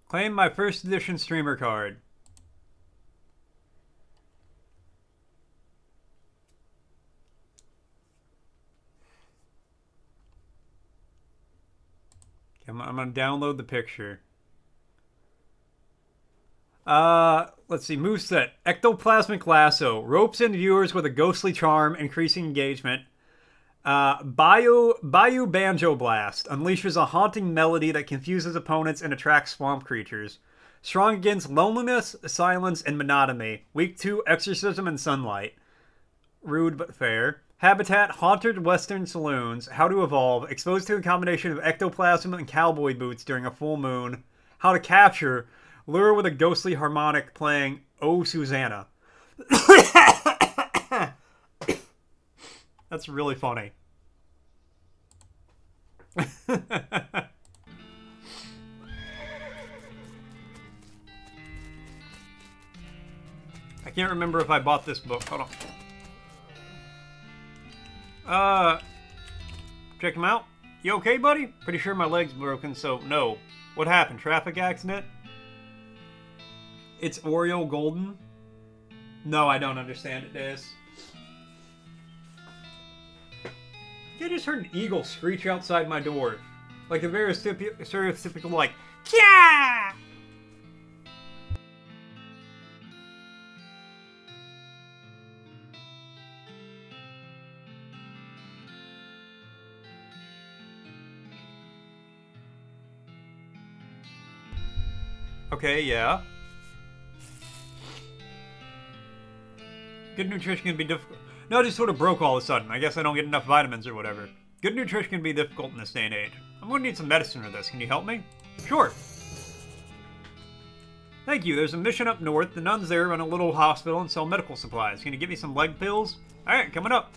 Claim my first edition streamer card. I'm going to download the picture. Let's see. Moveset. Ectoplasmic Lasso. Ropes in viewers with a ghostly charm, increasing engagement. Bayou Banjo Blast unleashes a haunting melody that confuses opponents and attracts swamp creatures. Strong against loneliness, silence, and monotony. Weak 2, Exorcism and Sunlight. Rude but fair. Habitat, haunted western saloons. How to evolve. Exposed to a combination of ectoplasm and cowboy boots during a full moon. How to capture. Lure with a ghostly harmonic playing Oh Susanna. That's really funny. I can't remember if I bought this book. Hold on. Check him out. You okay, buddy? Pretty sure my leg's broken, so no. What happened? Traffic accident? It's Oreo Golden? No, I don't understand it, Des. I just heard an eagle screech outside my door. Like a very stereotypical, like, Kya! Okay, yeah. Good nutrition can be difficult. No, it just sort of broke all of a sudden. I guess I don't get enough vitamins or whatever. Good nutrition can be difficult in this day and age. I'm going to need some medicine for this. Can you help me? Sure. Thank you. There's a mission up north. The nuns there run a little hospital and sell medical supplies. Can you give me some leg pills? Alright, coming up.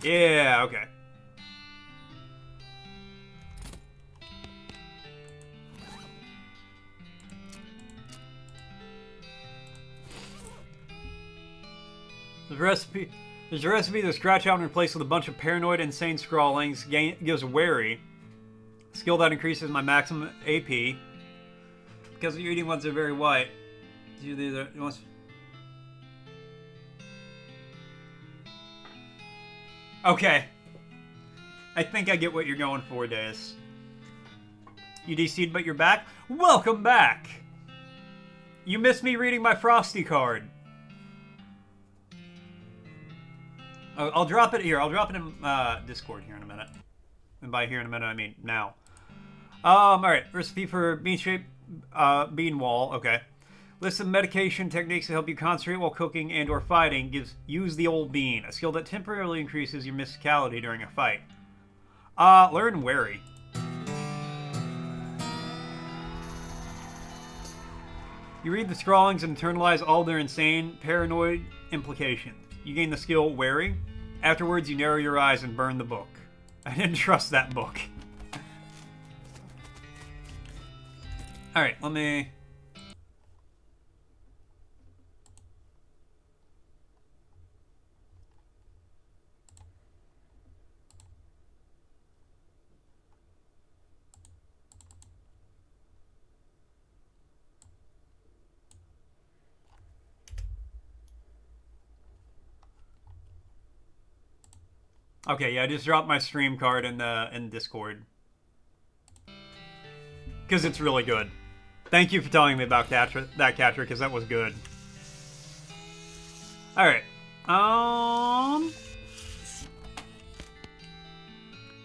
Yeah, okay. There's a recipe to scratch out and replace with a bunch of paranoid, insane scrawlings. Gives wary. Skill that increases my maximum AP. Because you're eating ones that are very white. Okay. I think I get what you're going for, Deus. You DC'd but you're back? Welcome back! You missed me reading my Frosty card. I'll drop it here. I'll drop it in Discord here in a minute. And by here in a minute, I mean now. Alright. Recipe for bean-shaped bean wall. Okay. List of medication techniques to help you concentrate while cooking and or fighting. Use the old bean. A skill that temporarily increases your mysticality during a fight. Learn wary. You read the scrawlings and internalize all their insane, paranoid implications. You gain the skill wary. Afterwards, you narrow your eyes and burn the book. I didn't trust that book. Alright, let me... Okay, yeah, I just dropped my stream card in Discord. Because it's really good. Thank you for telling me about that catcher, because that was good. Alright.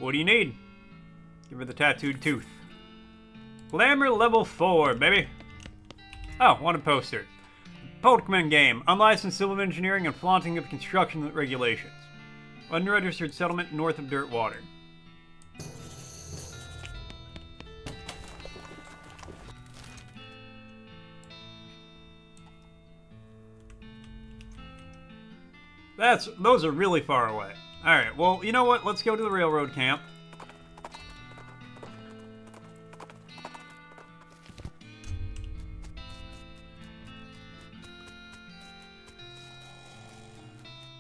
What do you need? Give her the tattooed tooth. Glamour level 4, baby. Oh, wanted poster. Pokemon game. Unlicensed civil engineering and flaunting of construction regulations. Unregistered settlement north of Dirt Water. Those are really far away. Alright, well, you know what? Let's go to the railroad camp.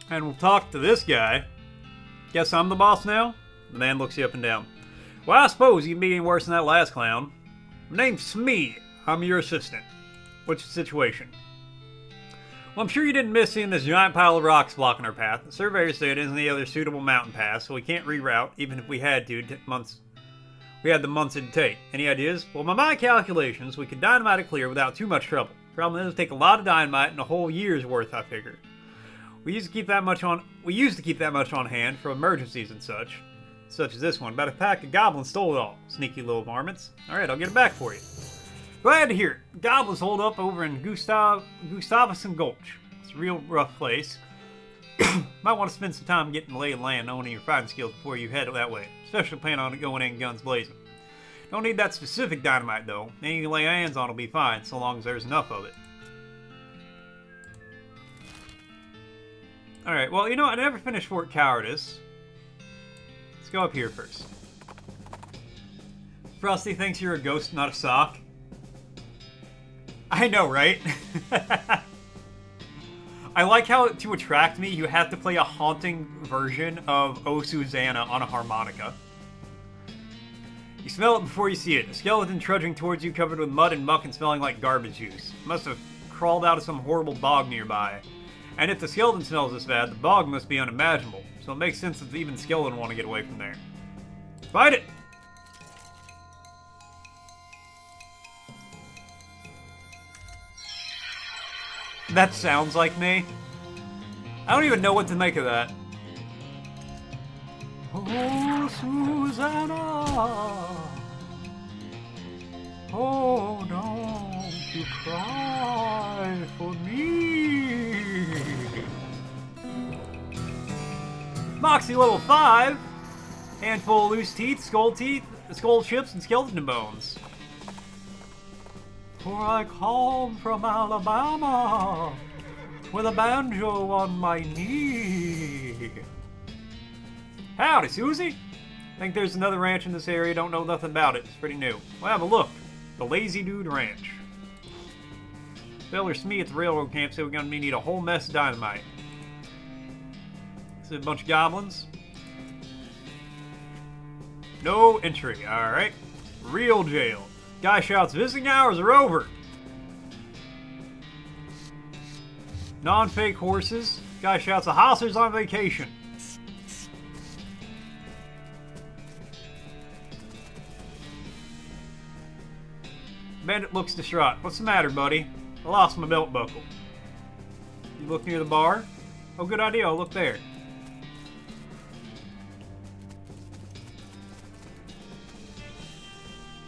And we'll talk to this guy. Guess I'm the boss now? The man looks you up and down. Well, I suppose you can be any worse than that last clown. My name's Smee. I'm your assistant. What's the situation? Well, I'm sure you didn't miss seeing this giant pile of rocks blocking our path. The surveyor said it isn't any other suitable mountain pass, so we can't reroute, even if we had to, we had the months it'd take. Any ideas? Well, by my calculations, we could dynamite it clear without too much trouble. Problem is, it would take a lot of dynamite and a whole year's worth, I figure. We used to keep that much on hand for emergencies and such as this one. But a pack of goblins stole it all. Sneaky little varmints. Alright, I'll get it back for you. Glad to hear it. Goblins hold up over in Gustavusson Gulch. It's a real rough place. Might want to spend some time getting the lay of the land, owning your fighting skills before you head that way. Especially plan on going in guns blazing. Don't need that specific dynamite though. Anything you can lay hands on will be fine, so long as there's enough of it. Alright, well, you know, I never finished Fort Cowardice. Let's go up here first. Frosty thinks you're a ghost, not a sock. I know, right? I like how to attract me, you have to play a haunting version of Oh Susanna on a harmonica. You smell it before you see it. A skeleton trudging towards you covered with mud and muck and smelling like garbage juice. It must have crawled out of some horrible bog nearby. And if the skeleton smells this bad, the bog must be unimaginable. So it makes sense that even the skeleton want to get away from there. Fight it! That sounds like me. I don't even know what to make of that. Oh, Susanna. Oh, don't you cry for me. Moxie level 5. Handful of loose teeth, skull chips, and skeleton bones. For I come from Alabama with a banjo on my knee. Howdy, Susie. Think there's another ranch in this area, don't know nothing about it. It's pretty new. Well, have a look. The Lazy Dude Ranch. Feller Smee at the railroad camp said we're gonna need a whole mess of dynamite. This is a bunch of goblins. No entry, alright. Real jail. Guy shouts, visiting hours are over. Non-fake horses. Guy shouts, the hosser's on vacation. Bandit looks distraught. What's the matter, buddy? I lost my belt buckle. You look near the bar? Oh, good idea. I'll look there.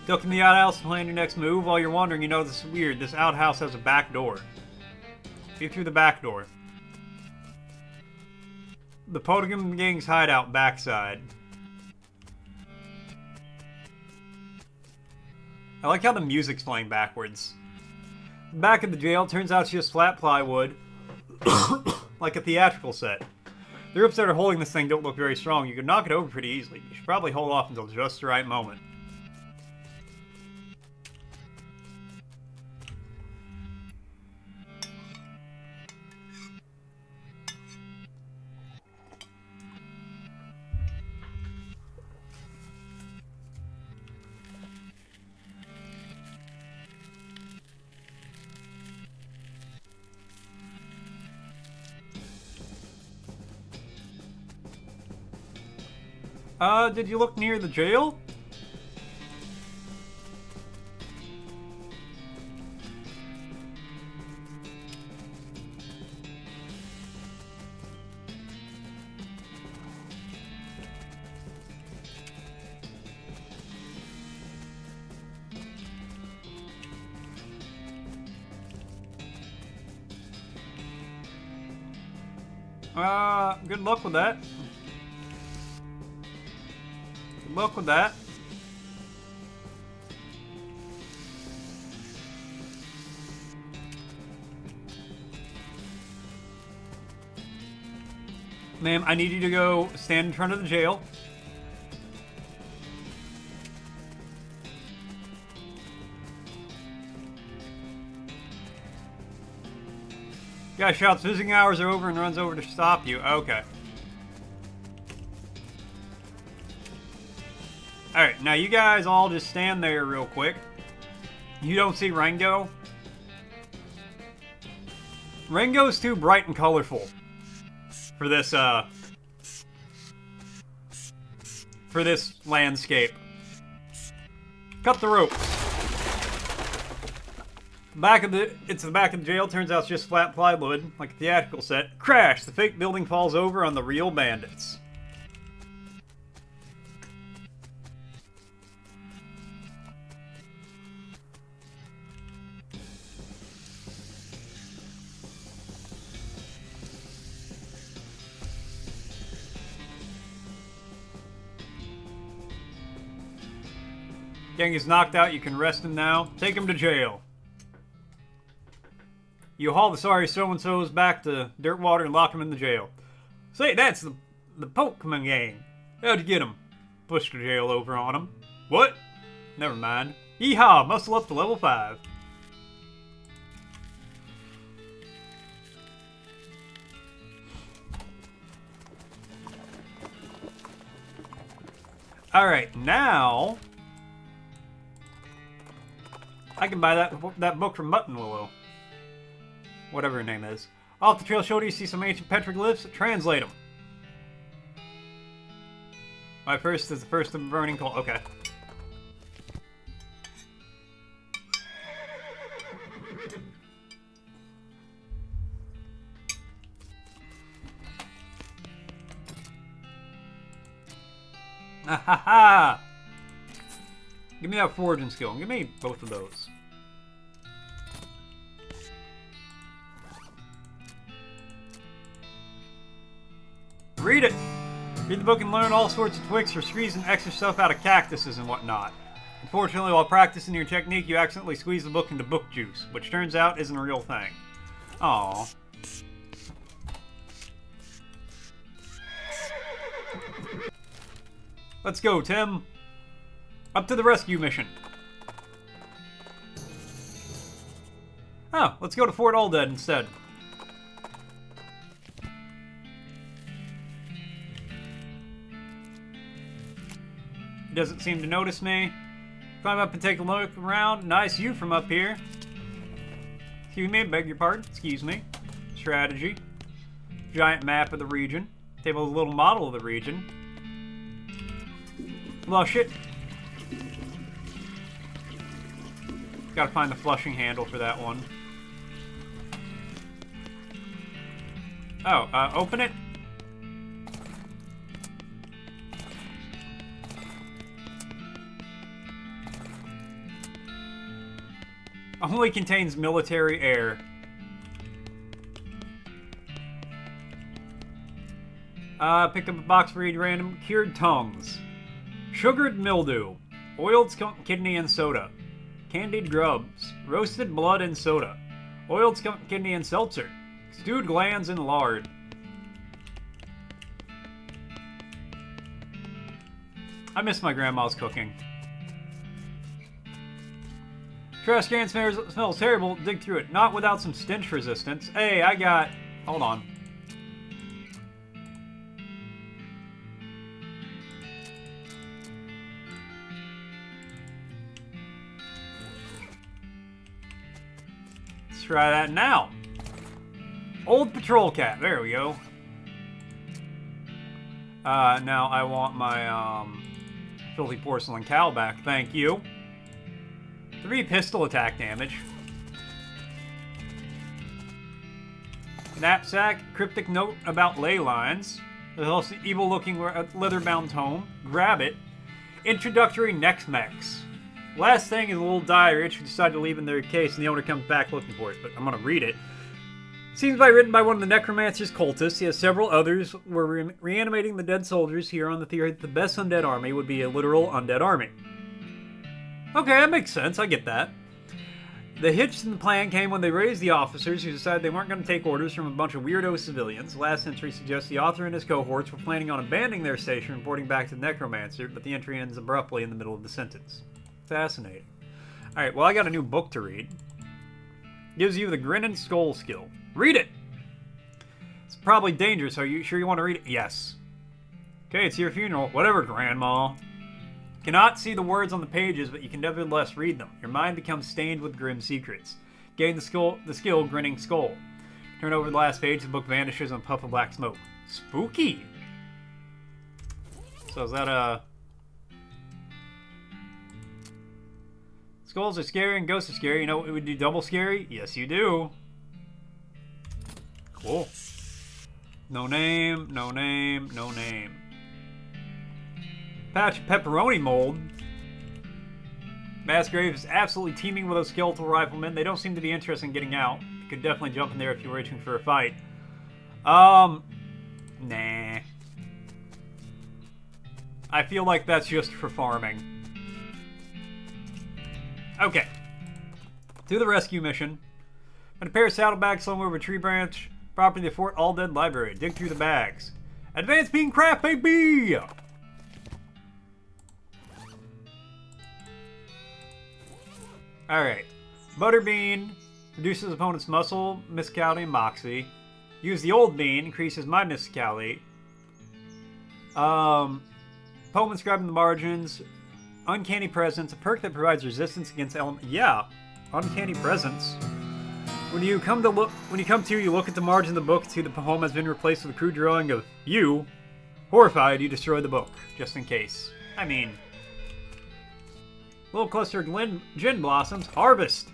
Duck in the outhouse and plan your next move. While you're wandering, you know this is weird. This outhouse has a back door. Get through the back door. The Podgam Gang's hideout backside. I like how the music's playing backwards. Back of the jail turns out it's just flat plywood. Like a theatrical set. The ropes that are holding this thing don't look very strong. You could knock it over pretty easily. You should probably hold off until just the right moment. Did you look near the jail? Good luck with that. Good luck with that. Ma'am, I need you to go stand in front of the jail. Guy shouts, visiting hours are over and runs over to stop you. Okay. Alright, now you guys all just stand there real quick. You don't see Rango? Rango's too bright and colorful for this landscape. Cut the rope. It's the back of the jail. Turns out it's just flat plywood, like a theatrical set. Crash! The fake building falls over on the real bandits. Gang is knocked out. You can arrest him now. Take him to jail. You haul the sorry so-and-sos back to Dirtwater and lock them in the jail. Say, that's the Pokemon gang. How'd you get them? Pushed the jail over on them. What? Never mind. Yeehaw, muscle up to level 5. Alright, now... I can buy that book from Mutton Willow. Whatever her name is. Off the trail shoulder, you see some ancient petroglyphs. Translate them. My first is the first of burning coal. Okay. Ha ha ha! Give me that foraging skill. Give me both of those. Read it! Read the book and learn all sorts of tricks for squeezing extra stuff out of cactuses and whatnot. Unfortunately, while practicing your technique, you accidentally squeeze the book into book juice, which turns out isn't a real thing. Aww. Let's go, Tim. Up to the rescue mission. Oh, let's go to Fort Aldead instead. He doesn't seem to notice me. Climb up and take a look around. Nice view from up here. Excuse me, beg your pardon. Excuse me. Strategy. Giant map of the region. Table with a little model of the region. Well, shit. Gotta find the flushing handle for that one. Oh, open it. Only contains military air. Pick up a box for each random cured tongues. Sugared mildew. Oiled skunk kidney and soda. Candied grubs. Roasted blood and soda. Oiled skunk kidney and seltzer. Stewed glands and lard. I miss my grandma's cooking. Trash can smells terrible. Dig through it. Not without some stench resistance. Hey, I got... Hold on. Let's try that now. Old patrol cat. There we go. Now I want my, filthy porcelain cow back. Thank you. 3 pistol attack damage. Knapsack, cryptic note about ley lines. There's also evil-looking leather-bound tome. Grab it. Introductory Nex-Mex. Last thing is a little diary which we decide to leave in their case, and the owner comes back looking for it, but I'm gonna read it. Seems to be written by one of the Necromancer's cultists. He has several others. We're reanimating the dead soldiers here on the theory that the best undead army would be a literal undead army. Okay, that makes sense. I get that. The hitch in the plan came when they raised the officers who decided they weren't going to take orders from a bunch of weirdo civilians. Last entry suggests the author and his cohorts were planning on abandoning their station and reporting back to the Necromancer, but the entry ends abruptly in the middle of the sentence. Fascinating. Alright, well, I got a new book to read. Gives you the Grin and Skull skill. Read it! It's probably dangerous. Are you sure you want to read it? Yes. Okay, it's your funeral. Whatever, Grandma. Cannot see the words on the pages, but you can nevertheless read them. Your mind becomes stained with grim secrets. Gain the skill Grinning Skull. Turn over the last page, the book vanishes in a puff of black smoke. Spooky! So is that a... Skulls are scary and ghosts are scary. You know what would do double scary? Yes, you do. Cool. No name, no name, no name. Patch of pepperoni mold. Mass grave is absolutely teeming with those skeletal riflemen. They don't seem to be interested in getting out. You could definitely jump in there if you were itching for a fight. Nah. I feel like that's just for farming. Okay. Do the rescue mission. Find a pair of saddlebags somewhere over a tree branch. Property of the Fort Aldead Library. Dig through the bags. Advanced bean craft, baby! Alright. Butterbean reduces opponent's muscle, physicality, and moxie. Use the old bean, increases my physicality. Poem inscribed in the margins. Uncanny presence, a perk that provides resistance against element. Yeah, uncanny presence. When you come to, you look at the margin of the book and see the poem has been replaced with a crude drawing of you. Horrified, you destroy the book, just in case. I mean, little clustered gin blossoms, harvest.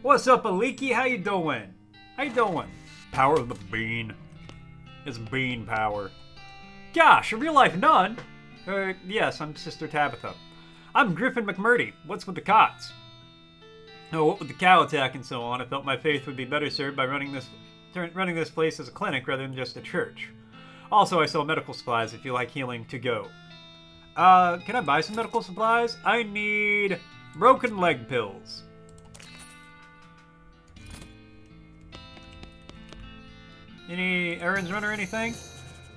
What's up, Aliki? How you doing? How you doing? Power of the bean. It's bean power. Gosh, a real life nun? Yes, I'm Sister Tabitha. I'm Griffin McMurdy. What's with the cots? Oh, what with the cow attack and so on, I felt my faith would be better served by running this place as a clinic rather than just a church. Also, I sell medical supplies if you like healing to go. Can I buy some medical supplies? I need broken leg pills. Any errands run or anything?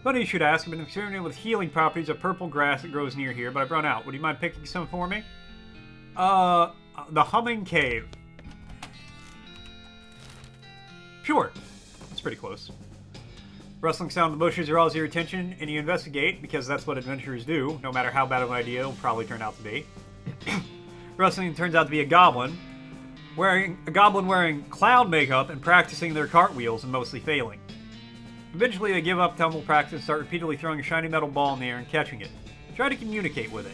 Funny you should ask. I've been experimenting with healing properties of purple grass that grows near here, but I've run out. Would you mind picking some for me? The Humming Cave. Sure. That's pretty close. Rustling sound in the bushes draws your attention, and you investigate, because that's what adventurers do, no matter how bad of an idea it'll probably turn out to be. Rustling turns out to be a goblin wearing clown makeup and practicing their cartwheels and mostly failing. Eventually, they give up tumble practice and start repeatedly throwing a shiny metal ball in the air and catching it. Try to communicate with it.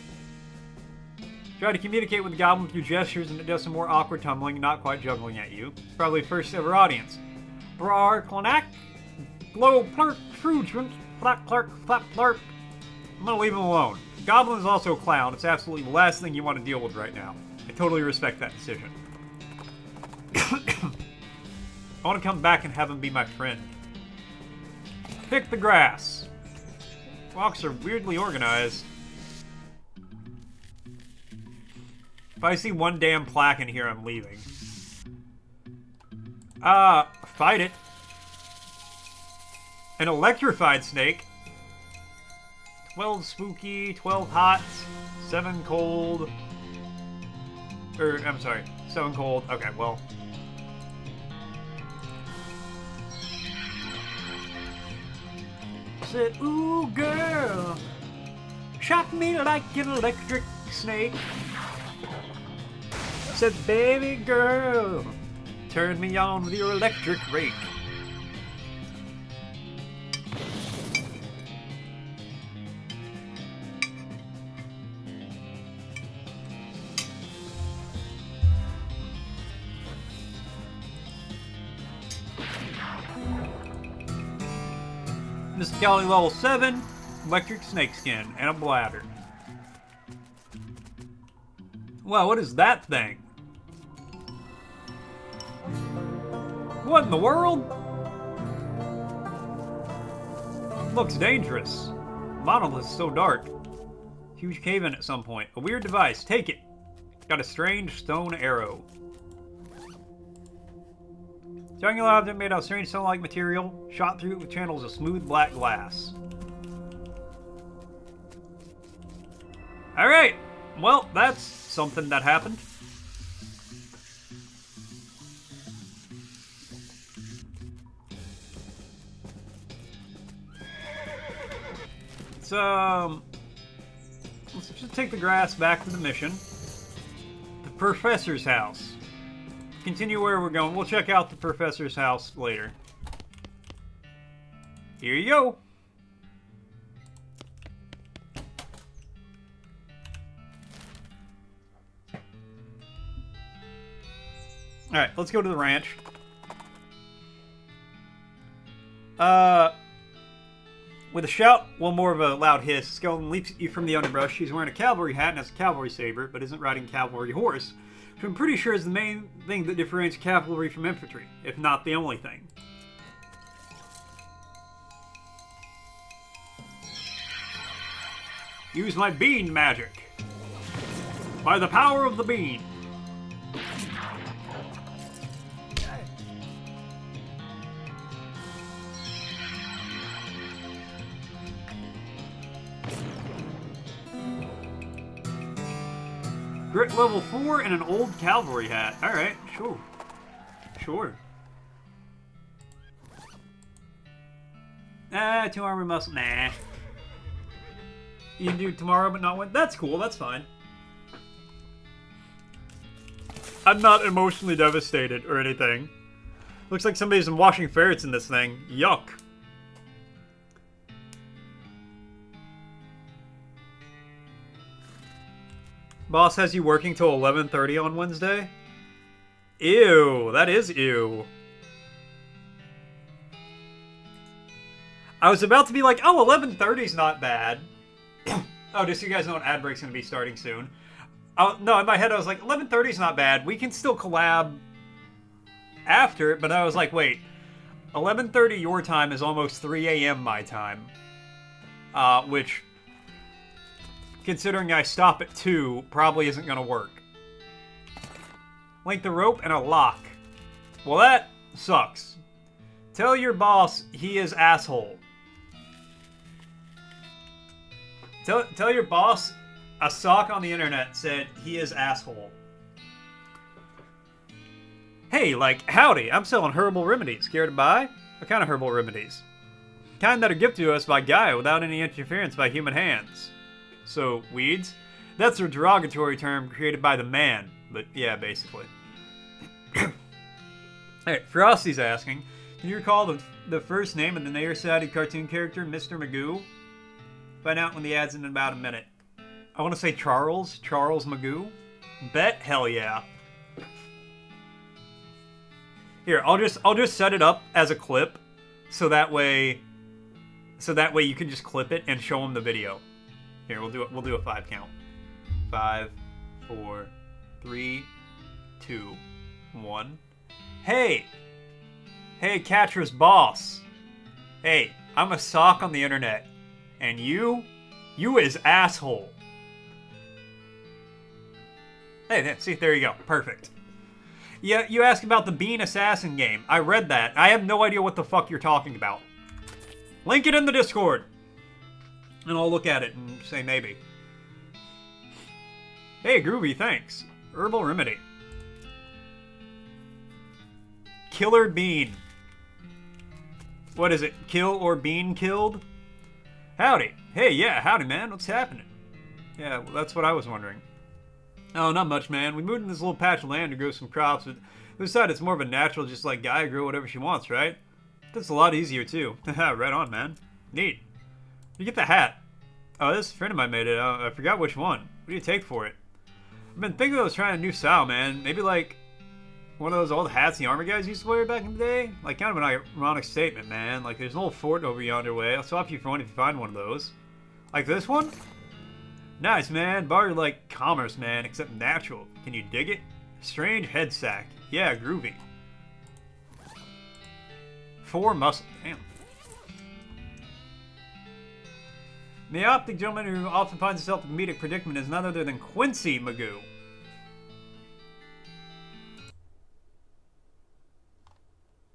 Try to communicate with the goblin through gestures, and it does some more awkward tumbling, not quite juggling at you. Probably first ever audience. Brar clanak, glow plurk, trudrant, flap clark, flap plurp. I'm gonna leave him alone. Goblin is also a clown. It's absolutely the last thing you want to deal with right now. I totally respect that decision. I want to come back and have him be my friend. Pick the grass. Walks are weirdly organized. If I see one damn plaque in here, I'm leaving. Fight it. An electrified snake. 12 spooky, 12 hot, 7 cold. I'm sorry, 7 cold. Okay, well. Said, ooh, girl, shock me like an electric snake. Said, baby girl, turn me on with your electric rake. Mysticality level 7, electric snakeskin, and a bladder. Wow, what is that thing? What in the world? Looks dangerous. Monolith is so dark. Huge cave in at some point. A weird device. Take it. Got a strange stone arrow. Triangular object made out of strange stone-like material, shot through with channels of smooth black glass. Alright, well, that's something that happened. Let's just take the grass back to the mission. The professor's house. Continue where we're going. We'll check out the professor's house later. Here you go. Alright, let's go to the ranch. With a shout, well, more of a loud hiss, Skeleton leaps at you from the underbrush. She's wearing a cavalry hat and has a cavalry saber, but isn't riding a cavalry horse, which I'm pretty sure is the main thing that differentiates cavalry from infantry, if not the only thing. Use my bean magic. By the power of the bean. Grit level 4 and an old cavalry hat. Alright, sure. Sure. 2 armor muscle. Nah. You can do tomorrow, but not when. That's cool. That's fine. I'm not emotionally devastated or anything. Looks like somebody's been washing ferrets in this thing. Yuck. Boss has you working till 11:30 on Wednesday? Ew, that is ew. I was about to be like, oh, 11:30's not bad. Oh, just so you guys know, an ad break's going to be starting soon. No, in my head I was like, 11:30's not bad. We can still collab after it, but I was like, wait. 11:30 your time is almost 3 a.m. my time. Which, considering I stop at 2, probably isn't going to work. Link the rope and a lock. Well, that sucks. Tell your boss he is asshole. Tell your boss a sock on the internet said he is asshole. Hey, like, howdy, I'm selling herbal remedies. Care to buy? What kind of herbal remedies? Kind that are gifted to us by Gaia without any interference by human hands. So, weeds? That's a derogatory term created by the man. But, yeah, basically. Alright, Frosty's asking, can you recall the first name of the nearsighted cartoon character, Mr. Magoo? Find out when the ad's in about a minute. I want to say Charles Magoo. Bet? Hell yeah. Here, I'll just set it up as a clip, so that way you can just clip it and show them the video. Here, we'll do a 5 count. 5, 4, 3, 2, 1. Hey, Catra's boss. Hey, I'm a sock on the internet, and you is asshole. Hey, see, there you go. Perfect. Yeah, you asked about the Bean Assassin game. I read that. I have no idea what the fuck you're talking about. Link it in the Discord. And I'll look at it and say maybe. Hey, Groovy, thanks. Herbal remedy. Killer Bean. What is it? Kill or bean killed? Howdy. Hey, yeah, howdy, man. What's happening? Yeah, well, that's what I was wondering. Oh, not much, man. We moved in this little patch of land to grow some crops, but besides, it's more of a natural, just like Gaia grow whatever she wants, right? That's a lot easier, too. Right on, man. Neat. You get the hat. Oh, this friend of mine made it. I forgot which one. What do you take for it? I've been thinking of trying a new style, man. Maybe like one of those old hats the army guys used to wear back in the day. Like kind of an ironic statement, man. Like there's an old fort over yonder way. I'll swap you for one if you find one of those. Like this one? Nice, man. Bar like commerce, man, except natural. Can you dig it? Strange head sack. Yeah, groovy. 4 muscle. Damn. The optic gentleman who often finds himself in a comedic predicament is none other than Quincy Magoo.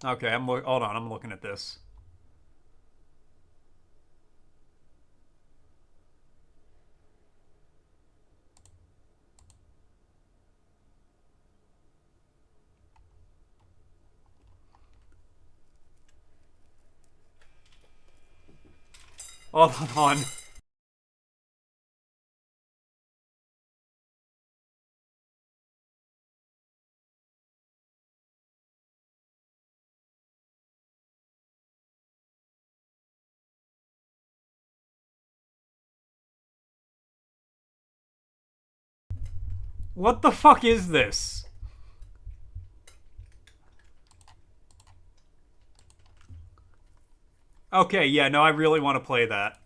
Okay, hold on, I'm looking at this. Hold on. What the fuck is this? Okay, yeah, no, I really want to play that.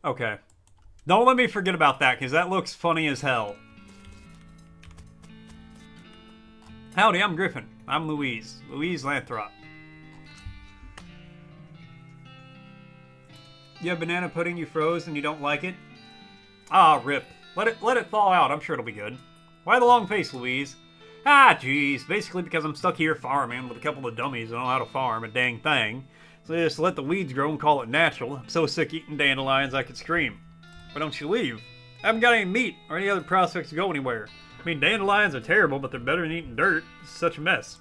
Okay. Don't let me forget about that, because that looks funny as hell. Howdy, I'm Griffin. I'm Louise. Louise Lathrop. You have banana pudding you froze and you don't like it? Ah, rip. Let it thaw out. I'm sure it'll be good. Why the long face, Louise? Ah, jeez. Basically because I'm stuck here farming with a couple of dummies that don't know how to farm a dang thing. So I just let the weeds grow and call it natural. I'm so sick eating dandelions I could scream. Why don't you leave? I haven't got any meat or any other prospects to go anywhere. I mean, dandelions are terrible, but they're better than eating dirt. It's such a mess.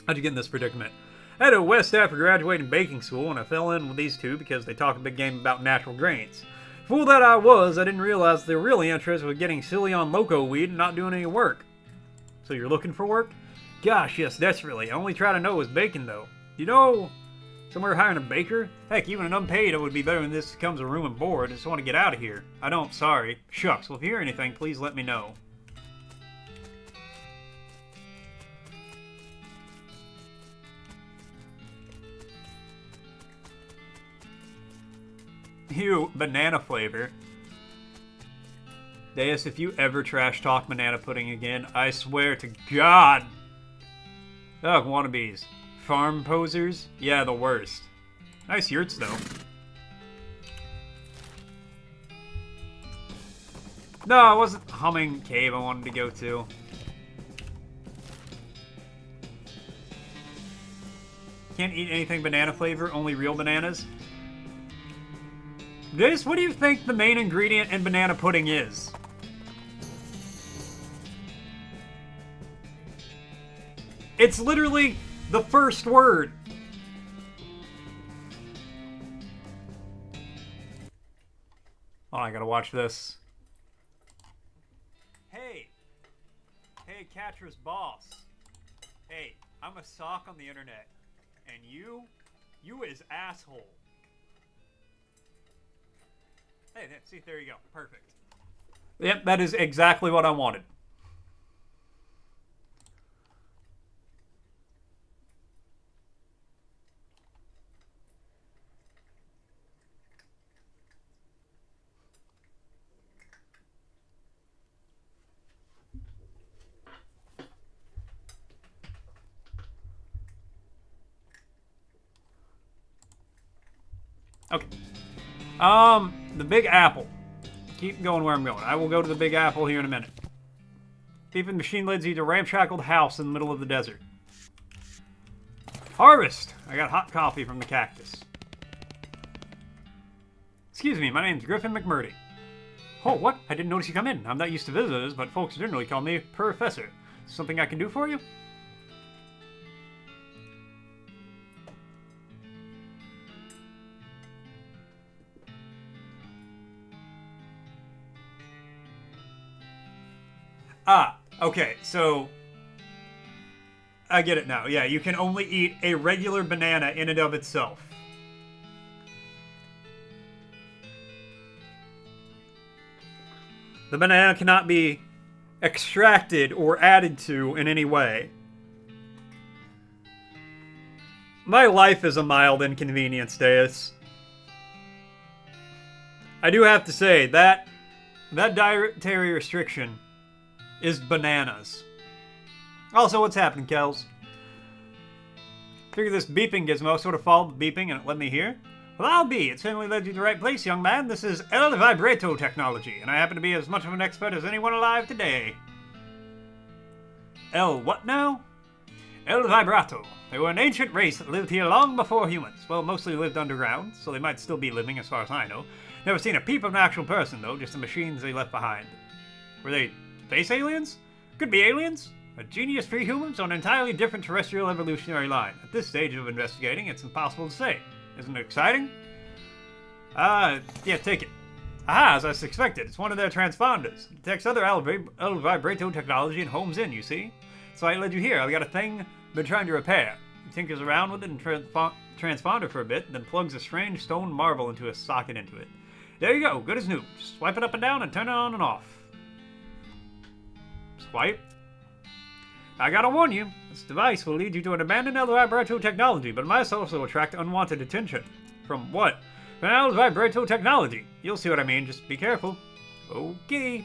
How'd you get in this predicament? I had a West after graduating baking school, and I fell in with these two because they talk a big game about natural grains. Fool that I was, I didn't realize they were really interested with getting silly on loco weed and not doing any work. So you're looking for work? Gosh, yes, desperately. I only try to know is baking, though. You know, somewhere hiring a baker? Heck, even an unpaid would be better than this comes a room and board. I just want to get out of here. I don't, sorry. Shucks, well if you hear anything, please let me know. Ew, banana flavor. Deus, if you ever trash talk banana pudding again, I swear to God. Ugh, wannabes. Farm posers? Yeah, the worst. Nice yurts, though. No, it wasn't Humming Cave I wanted to go to. Can't eat anything banana flavor, only real bananas. This, what do you think the main ingredient in banana pudding is? It's literally the first word. Oh, I gotta watch this. Hey. Hey, Catra's boss. Hey, I'm a sock on the internet. And you is asshole. Hey, see, there you go. Perfect. Yep, that is exactly what I wanted. Okay. The Big Apple. Keep going where I'm going. I will go to the Big Apple here in a minute. Thieving machine leads you to a ramshackled house in the middle of the desert. Harvest! I got hot coffee from the cactus. Excuse me, my name's Griffin McMurdy. Oh, what? I didn't notice you come in. I'm not used to visitors, but folks generally call me Professor. Something I can do for you? Ah, okay, so I get it now. Yeah, you can only eat a regular banana in and of itself. The banana cannot be extracted or added to in any way. My life is a mild inconvenience, Deus. I do have to say, that dietary restriction is bananas. Also, what's happening, Kels? Figure this beeping gizmo sort of followed the beeping and it led me here. Well, I'll be. It certainly led you to the right place, young man. This is El Vibrato technology, and I happen to be as much of an expert as anyone alive today. El what now? El Vibrato. They were an ancient race that lived here long before humans. Well, mostly lived underground, so they might still be living as far as I know. Never seen a peep of an actual person, though, just the machines they left behind. Were they space aliens? Could be aliens. A genius-free humans on an entirely different terrestrial evolutionary line. At this stage of investigating, it's impossible to say. Isn't it exciting? Yeah, take it. Aha, as I suspected, it's one of their transponders. It detects other El Vibrato technology and homes in, you see? So I led you here. I've got a thing I've been trying to repair. He tinkers around with it and transponder for a bit, then plugs a strange stone marble into a socket into it. There you go, good as new. Just swipe it up and down and turn it on and off. Swipe. I gotta warn you, this device will lead you to an abandoned El Vibrato technology, but it might also attract unwanted attention. From what? From El Vibrato technology. You'll see what I mean, just be careful. Okay.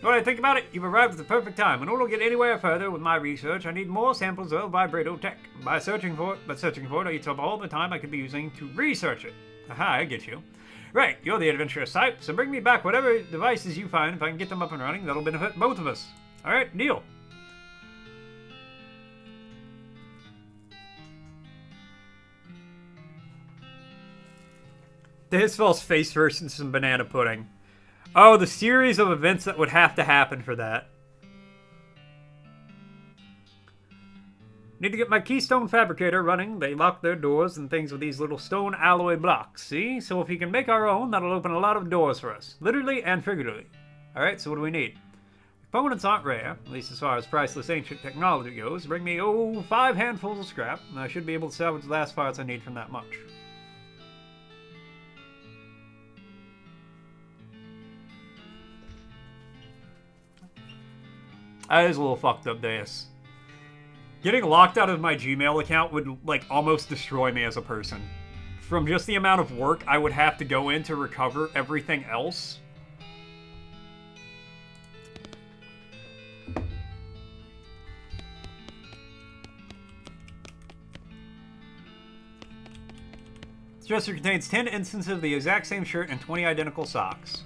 When I think about it, you've arrived at the perfect time. In order to get anywhere further with my research, I need more samples of El Vibrato tech. By searching for it, I eat up all the time I could be using to research it. Aha, I get you. Right, you're the adventurous type, so bring me back whatever devices you find. If I can get them up and running, that'll benefit both of us. Alright, deal. This falls face first into some banana pudding. Oh, the series of events that would have to happen for that. Need to get my keystone fabricator running. They lock their doors and things with these little stone alloy blocks, see? So if we can make our own, that'll open a lot of doors for us. Literally and figuratively. Alright, so what do we need? Components aren't rare, at least as far as priceless ancient technology goes. Bring me, 5 handfuls of scrap, and I should be able to salvage the last parts I need from that much. That is a little fucked up, Deus. Getting locked out of my Gmail account would, like, almost destroy me as a person. From just the amount of work I would have to go in to recover everything else. This dresser contains 10 instances of the exact same shirt and 20 identical socks.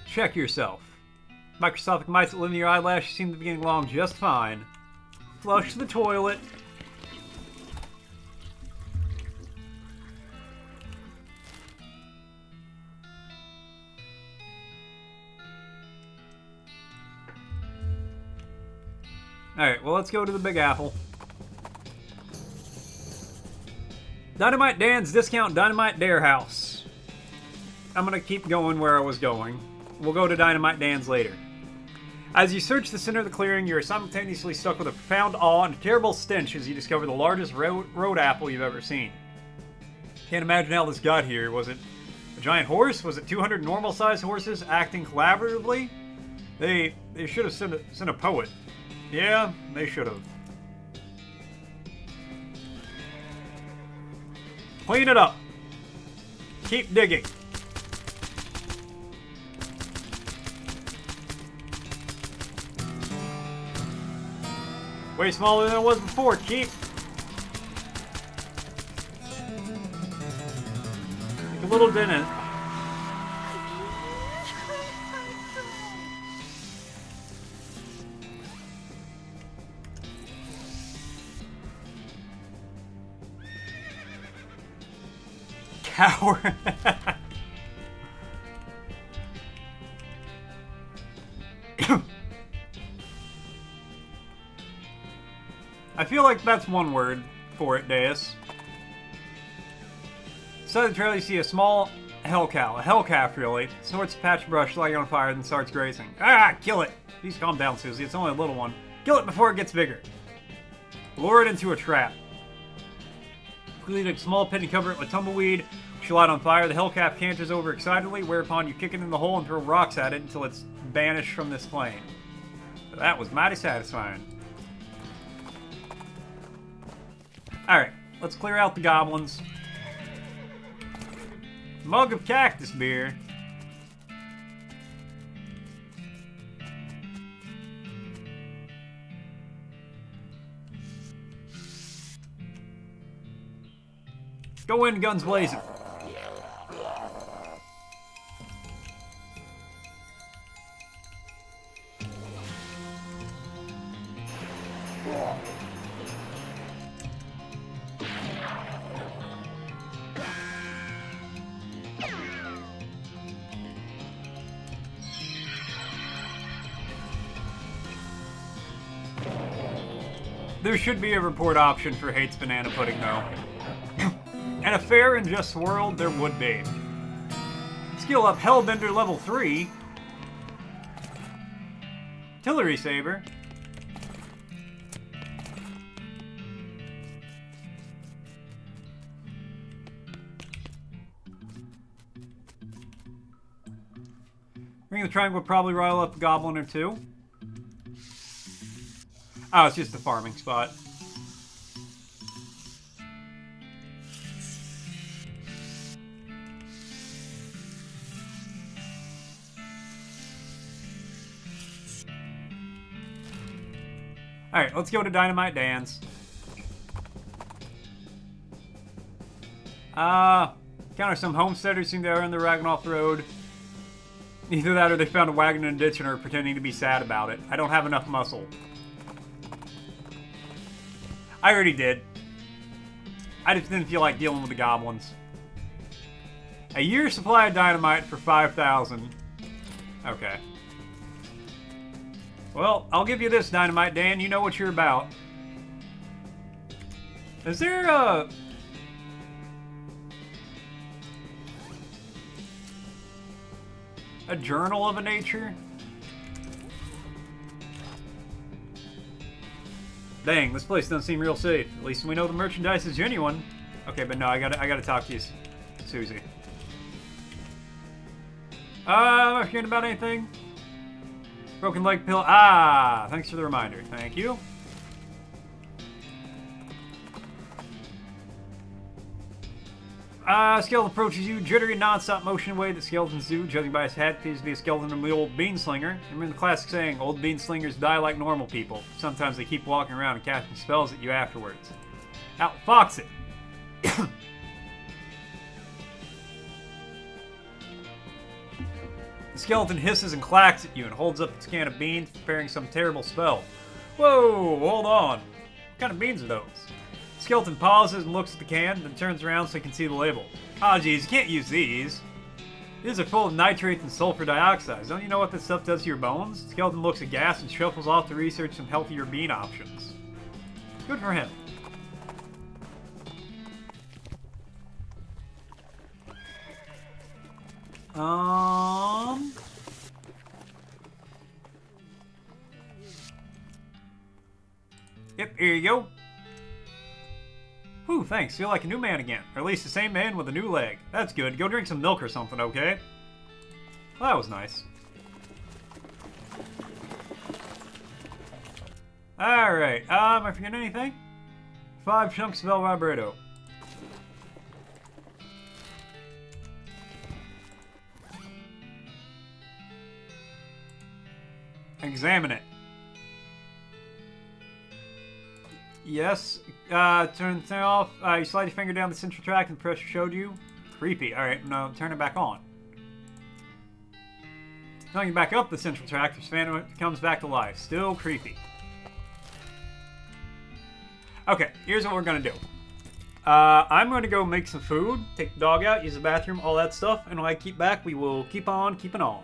Check yourself. Microscopic mites that live in your eyelashes seem to be getting along just fine. Flush the toilet. Alright, well, let's go to the Big Apple. Dynamite Dan's Discount Dynamite Dare House. I'm gonna keep going where I was going. We'll go to Dynamite Dan's later. As you search the center of the clearing, you are simultaneously struck with a profound awe and a terrible stench as you discover the largest road apple you've ever seen. Can't imagine how this got here. Was it a giant horse? Was it 200 normal-sized horses acting collaboratively? They should have sent a poet. Yeah, they should have. Clean it up. Keep digging. Way smaller than it was before, Keep. Take a little dent in it. Coward. I feel like that's one word for it, Deus. Inside the trail, you see a small hell cow. A hell calf, really. Snorts a patch of brush, lighting on fire, then starts grazing. Ah, kill it! Please calm down, Susie. It's only a little one. Kill it before it gets bigger. Lure it into a trap. Quickly take a small pit and cover it with tumbleweed, which you light on fire. The hell calf canters over excitedly, whereupon you kick it in the hole and throw rocks at it until it's banished from this plane. That was mighty satisfying. Alright, let's clear out the goblins. Mug of cactus beer. Go in, guns blazing. There should be a report option for hates banana pudding, though. In a fair and just world, there would be. Skill up Hellbender level 3. Artillery saber. Ring of the Triangle would probably rile up a goblin or two. Oh, it's just a farming spot. Alright, let's go to Dynamite Dan's. Encounter some homesteaders seem to are on the wagon off the road. Either that or they found a wagon in a ditch and are pretending to be sad about it. I don't have enough muscle. I already did. I just didn't feel like dealing with the goblins. A year's supply of dynamite for 5,000. Okay. Well, I'll give you this, Dynamite Dan. You know what you're about. Is there a journal of a nature? Dang, this place doesn't seem real safe. At least we know the merchandise is genuine. Okay, but no, I gotta talk to you, Susie. Am I forgetting about anything? Broken leg pill. Ah, thanks for the reminder. Thank you. Skeleton approaches you, jittery non-stop motion way that skeletons do. Judging by his hat, appears to be a skeleton from the old bean slinger. Remember the classic saying, old bean slingers die like normal people. Sometimes they keep walking around and casting spells at you afterwards. Outfox it. The skeleton hisses and clacks at you and holds up its can of beans, preparing some terrible spell. Whoa, hold on. What kind of beans are those? The skeleton pauses and looks at the can, then turns around so he can see the label. Ah, geez, you can't use these. These are full of nitrates and sulfur dioxide. Don't you know what this stuff does to your bones? The skeleton looks aghast and shuffles off to research some healthier bean options. Good for him. Yep, here you go. Whew, thanks. Feel like a new man again. Or at least the same man with a new leg. That's good. Go drink some milk or something, okay? Well, that was nice. Alright, am I forgetting anything? 5 chunks of El Vibrato. Examine it. Yes. Turn the thing off. You slide your finger down the central tract and the pressure showed you. Creepy. Alright, no, turn it back on. Telling you back up the central tract, the fan comes back to life. Still creepy. Okay, here's what we're gonna do. I'm gonna go make some food, take the dog out, use the bathroom, all that stuff, and when I keep back, we will keep on keeping on.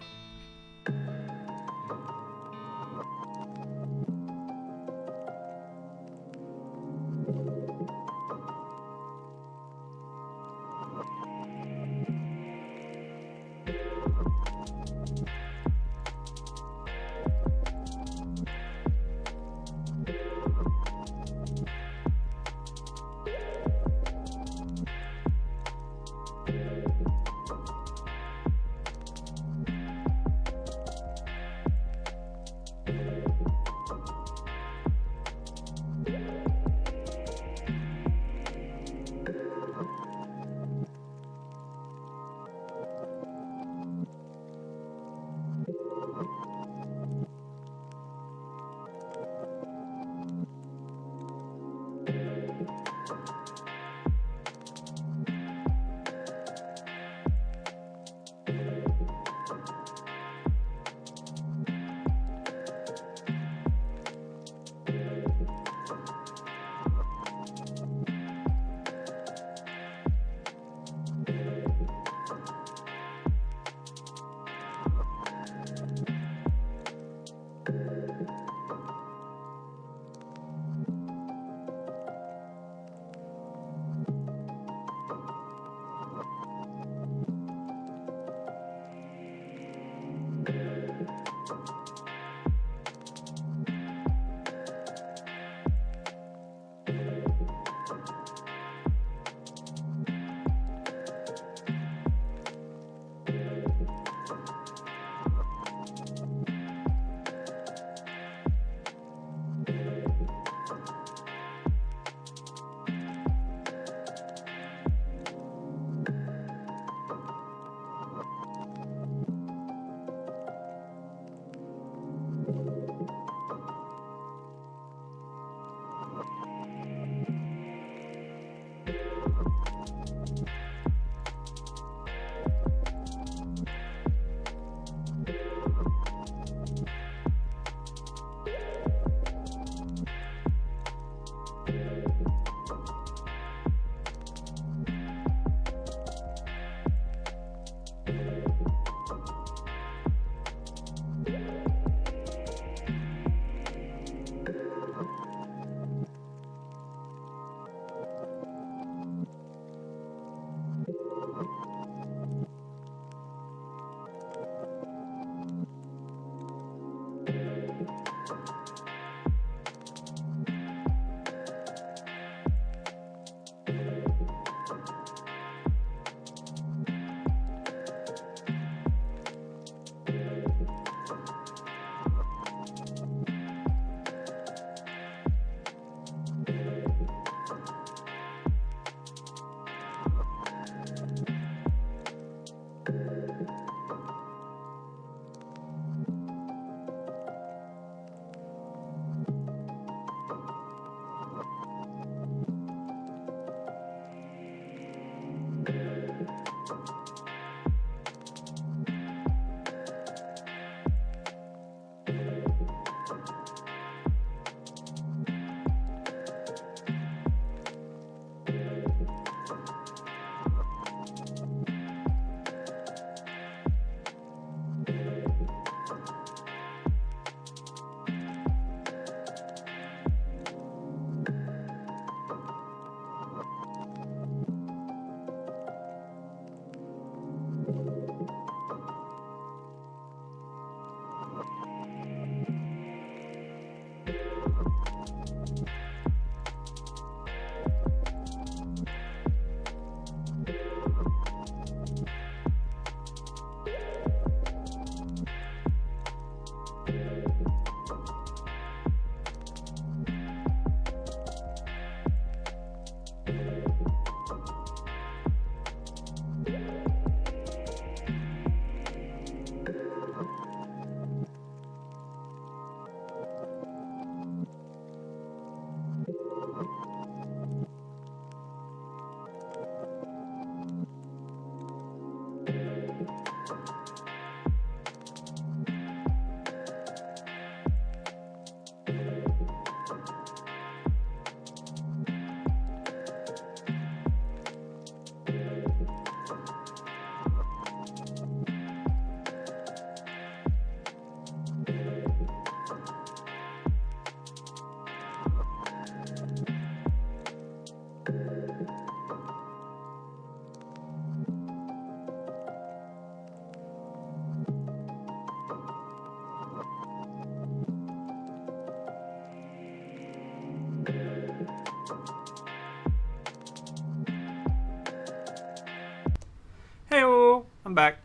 I'm back.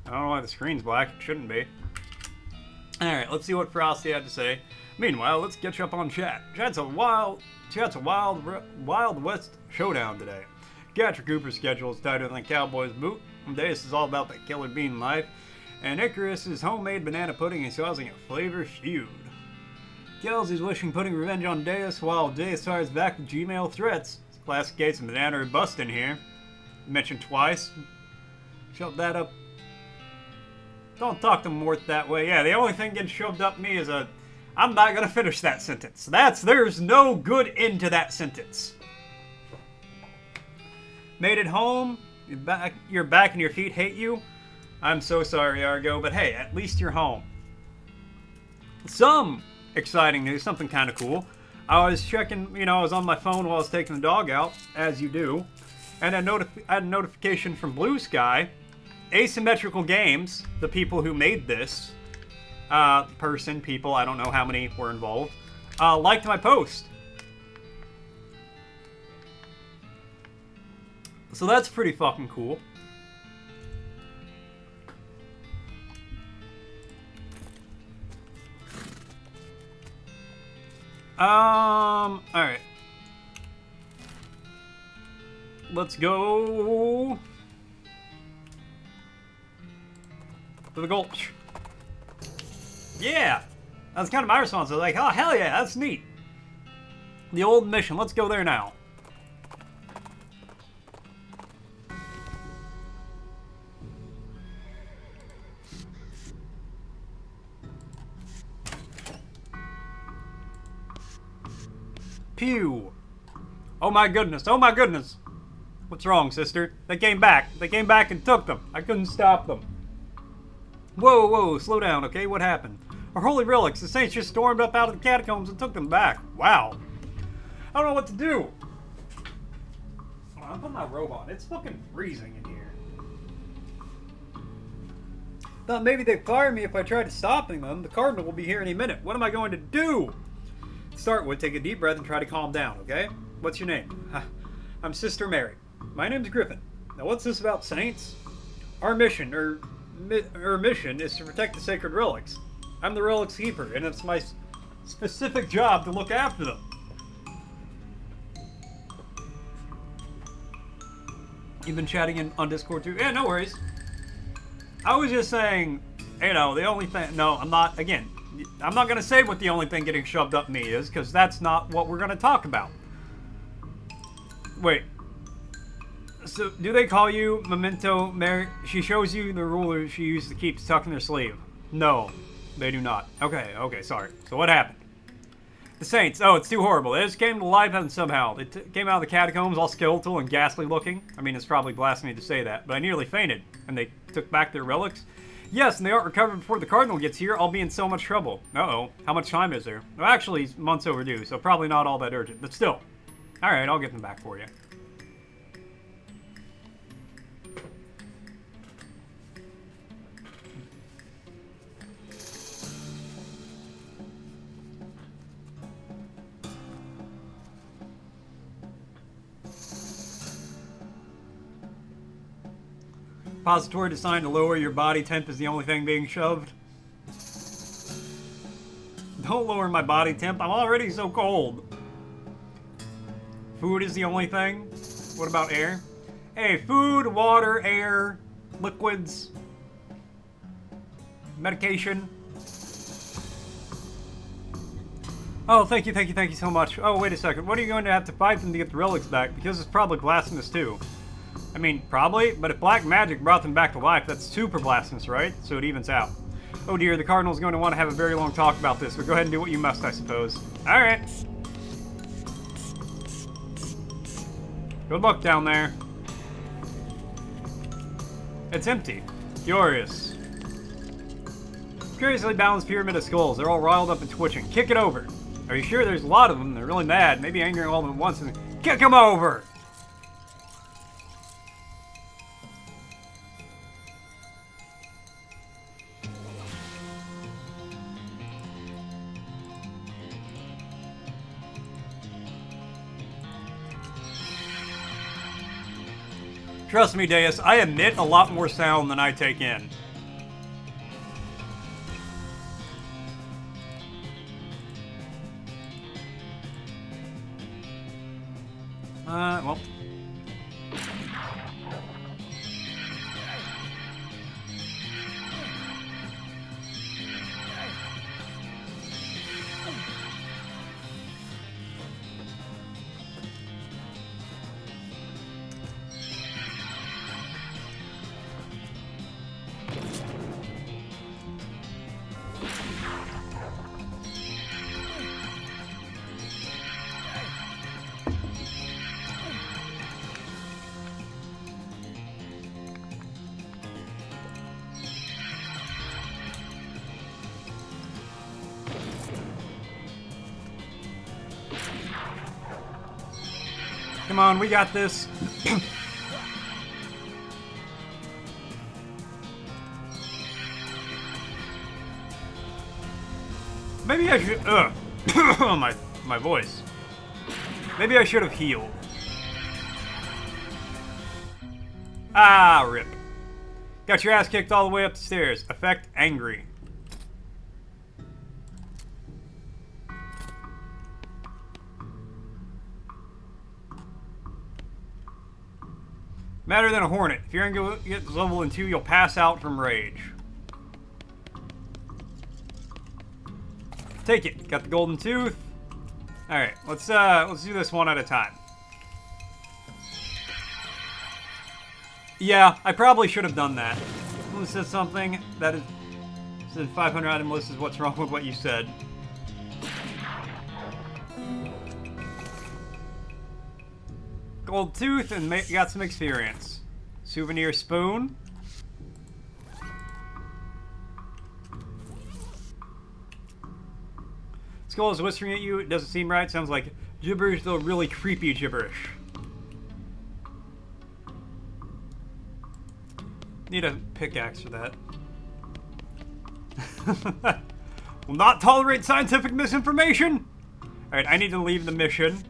I don't know why the screen's black. It shouldn't be. Alright, let's see what Frosty had to say. Meanwhile, let's catch up on chat. Chat's a wild West showdown today. Gatra Cooper's schedule is tighter than Cowboy's boot. Deus is all about that killer bean life. And Icarus' homemade banana pudding is causing a flavor feud. Kelsey's wishing putting revenge on Deus while Deus fires back with Gmail threats. It's classic case of banana or bust in here. Mentioned twice. Shove that up. Don't talk to Mort that way. Yeah, the only thing getting shoved up me is a... I'm not gonna finish that sentence. There's no good end to that sentence. Made it home. Your back and your feet hate you. I'm so sorry, Argo, but hey, at least you're home. Some exciting news, something kind of cool. I was checking, I was on my phone while I was taking the dog out, as you do, and I had a notification from Blue Sky. Asymmetrical Games, the people who made this, people, I don't know how many were involved, liked my post. So that's pretty fucking cool. Alright. Let's go to the Gulch. Yeah! That's kind of my response. I was like, oh, hell yeah, that's neat. The old mission. Let's go there now. Pew! Oh my goodness, oh my goodness! What's wrong, sister? They came back. They came back and took them. I couldn't stop them. Whoa, whoa, slow down, okay? What happened? Our holy relics. The saints just stormed up out of the catacombs and took them back. Wow. I don't know what to do. I'm putting my robe on. It's fucking freezing in here. Thought maybe they'd fire me if I tried stopping them. The cardinal will be here any minute. What am I going to do? To start with, take a deep breath and try to calm down, okay? What's your name? I'm Sister Mary. My name's Griffin. Now what's this about saints? Our mission, mission is to protect the sacred relics. I'm the relics keeper, and it's my specific job to look after them. You've been chatting on Discord too? Yeah, no worries. I was just saying, the only thing... No, I'm not... Again, I'm not going to say what the only thing getting shoved up me is, because that's not what we're going to talk about. Wait. So, do they call you Memento Mary? She shows you the ruler she used to keep stuck in their sleeve. No, they do not. Okay, sorry. So what happened? The saints. Oh, it's too horrible. They just came to life and somehow. They came out of the catacombs all skeletal and ghastly looking. I mean, it's probably blasphemy to say that, but I nearly fainted. And they took back their relics. Yes, and they aren't recovered before the cardinal gets here. I'll be in so much trouble. Uh-oh. How much time is there? Well, actually, it's months overdue, so probably not all that urgent. But still. Alright, I'll get them back for you. Repository designed to lower your body temp is the only thing being shoved. Don't lower my body temp. I'm already so cold. Food is the only thing. What about air? Hey, food, water, air, liquids, medication. Oh, thank you so much. Oh, wait a second. What are you going to have to fight them to get the relics back? Because it's probably blasphemous too. I mean, probably, but if black magic brought them back to life, that's super blasphemous, right? So it evens out. Oh dear, the cardinal's going to want to have a very long talk about this, but go ahead and do what you must, I suppose. Alright. Good luck down there. It's empty. Furious. Curiously balanced pyramid of skulls. They're all riled up and twitching. Kick it over. Are you sure there's a lot of them? They're really mad. Maybe angering all of them at once and kick them over! Trust me, Deus, I emit a lot more sound than I take in. Well. Come on, we got this. Maybe I should. My voice. Maybe I should have healed. Ah, rip. Got your ass kicked all the way up the stairs. Effect angry. Madder than a hornet. If you're gonna get to level in 2, you'll pass out from rage. Take it. Got the golden tooth. All right, let's do this one at a time. Yeah, I probably should have done that. Who said something that is said 500 item list is what's wrong with what you said. Gold tooth and got some experience. Souvenir spoon. Skull is whispering at you. It doesn't seem right. Sounds like gibberish, though really creepy gibberish. Need a pickaxe for that. Will not tolerate scientific misinformation. Alright, I need to leave the mission.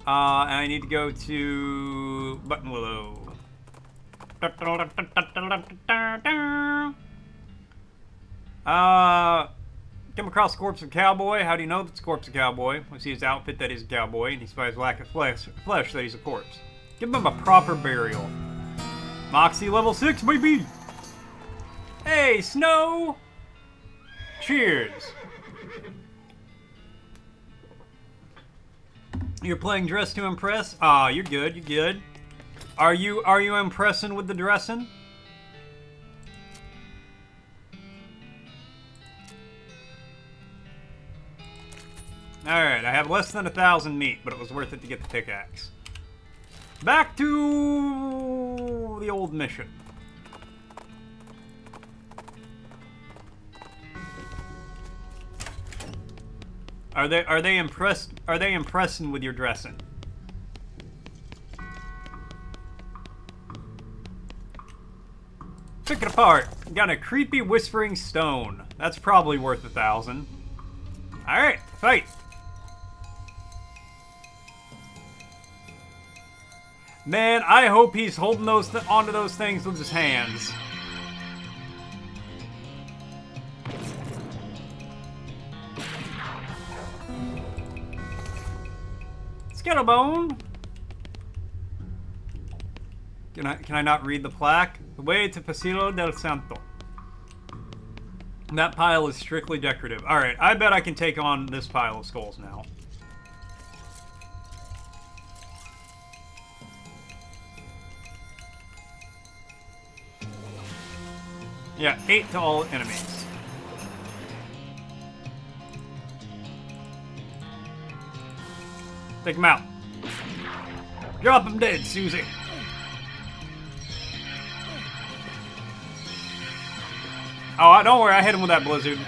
And I need to go to Button Willow. Come across the corpse of a cowboy. How do you know that's a corpse of a cowboy? We see his outfit that he's a cowboy, and he spies lack of flesh that he's a corpse. Give him a proper burial. Moxie level 6, baby! Hey, Snow! Cheers! You're playing Dress to Impress? Ah, you're good, you're good. Are you impressing with the dressing? Alright, I have less than 1,000 meat, but it was worth it to get the pickaxe. Back to the old mission. Are they impressed? Are they impressing with your dressing? Pick it apart. Got a creepy whispering stone. That's probably worth 1,000. All right, fight. Man, I hope he's holding those onto those things with his hands. Skittlebone. Can I not read the plaque? The way to Pasillo del Santo. That pile is strictly decorative. Alright, I bet I can take on this pile of skulls now. Yeah, 8 to all enemies. Take him out. Drop him dead, Susie. Oh, don't worry, I hit him with that blizzard.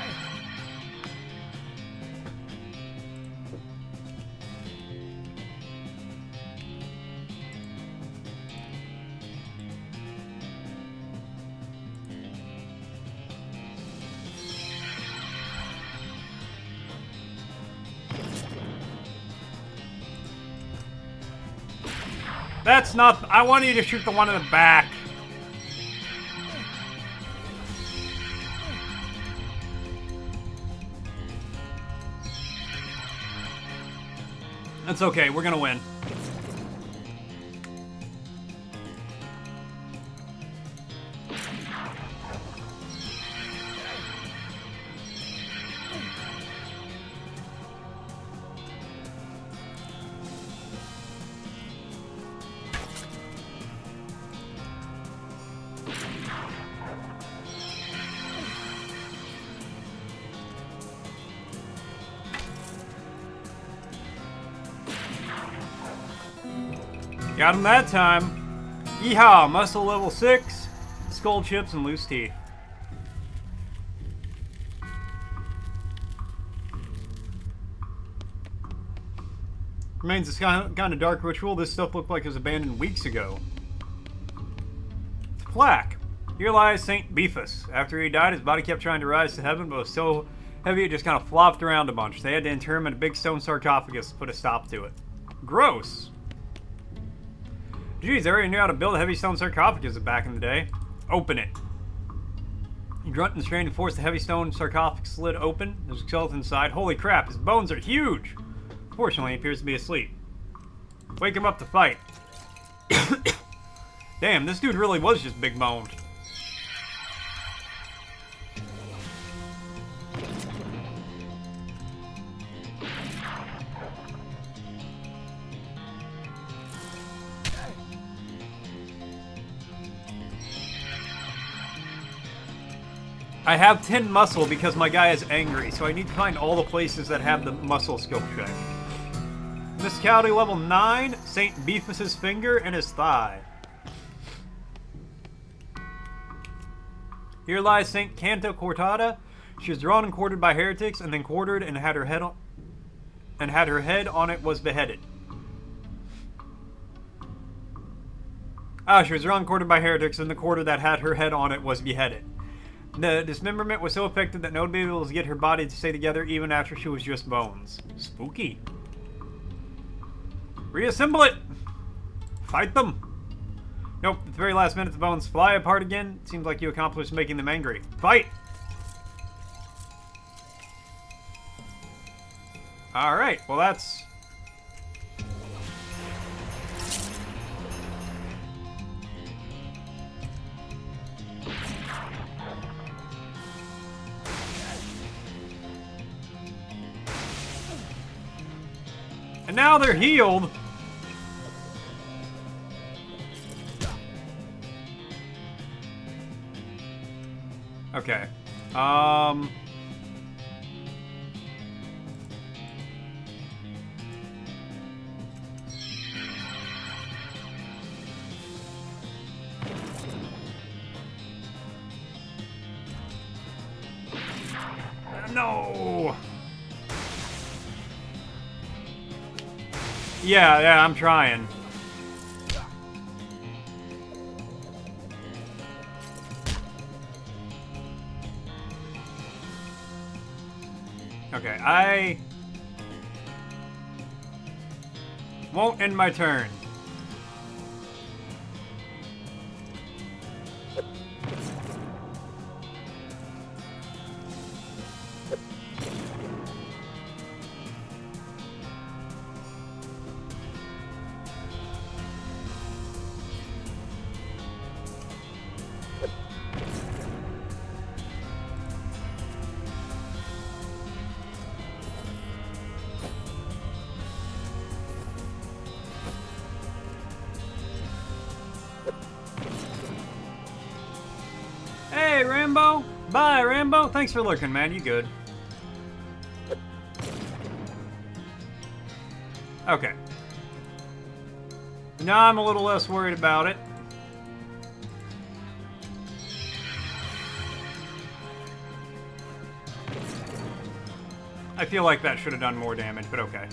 That's not... I want you to shoot the one in the back. That's okay. We're gonna win. Got him that time. Yeehaw, muscle level 6, skull chips, and loose teeth. Remains this kind of dark ritual. This stuff looked like it was abandoned weeks ago. It's a plaque. Here lies Saint Beefus. After he died, his body kept trying to rise to heaven, but was so heavy it just kind of flopped around a bunch. They had to inter him in a big stone sarcophagus to put a stop to it. Gross. Geez, I already knew how to build a heavy stone sarcophagus back in the day. Open it. You grunt and strain to force the heavy stone sarcophagus lid open. There's a skeleton inside. Holy crap, his bones are huge! Fortunately, he appears to be asleep. Wake him up to fight. Damn, this dude really was just big boned. I have 10 muscle because my guy is angry, so I need to find all the places that have the muscle skill check. Mysticality level 9, Saint Beefus's finger and his thigh. Here lies Saint Canta Cortada. She was drawn and quartered by heretics, and then quartered and had her head on it was beheaded. She was drawn and quartered by heretics, and the quarter that had her head on it was beheaded. The dismemberment was so effective that no one would be able to get her body to stay together even after she was just bones. Spooky. Reassemble it! Fight them! Nope, at the very last minute the bones fly apart again. It seems like you accomplished making them angry. Fight! Alright, well that's... And now they're healed. Okay. No. Yeah, I'm trying. Okay, I won't end my turn. Hey, Rambo! Bye, Rambo! Thanks for looking, man. You good. Okay. Now I'm a little less worried about it. I feel like that should have done more damage, but okay.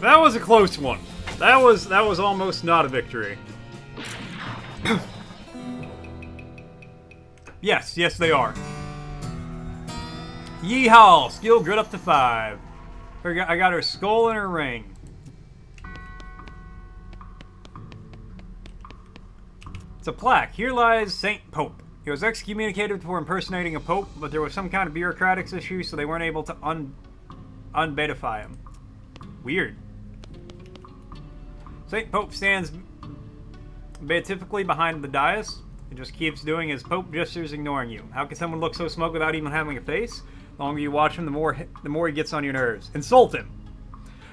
That was a close one. That was almost not a victory. Yes, they are. Yeehaw! Skill grit up to 5. I got her skull and her ring. It's a plaque. Here lies Saint Pope. He was excommunicated for impersonating a pope, but there was some kind of bureaucratic issue, so they weren't able to unbeatify him. Weird. Saint Pope stands beatifically behind the dais. He just keeps doing his Pope gestures, ignoring you. How can someone look so smug without even having a face? The longer you watch him, the more he gets on your nerves. Insult him!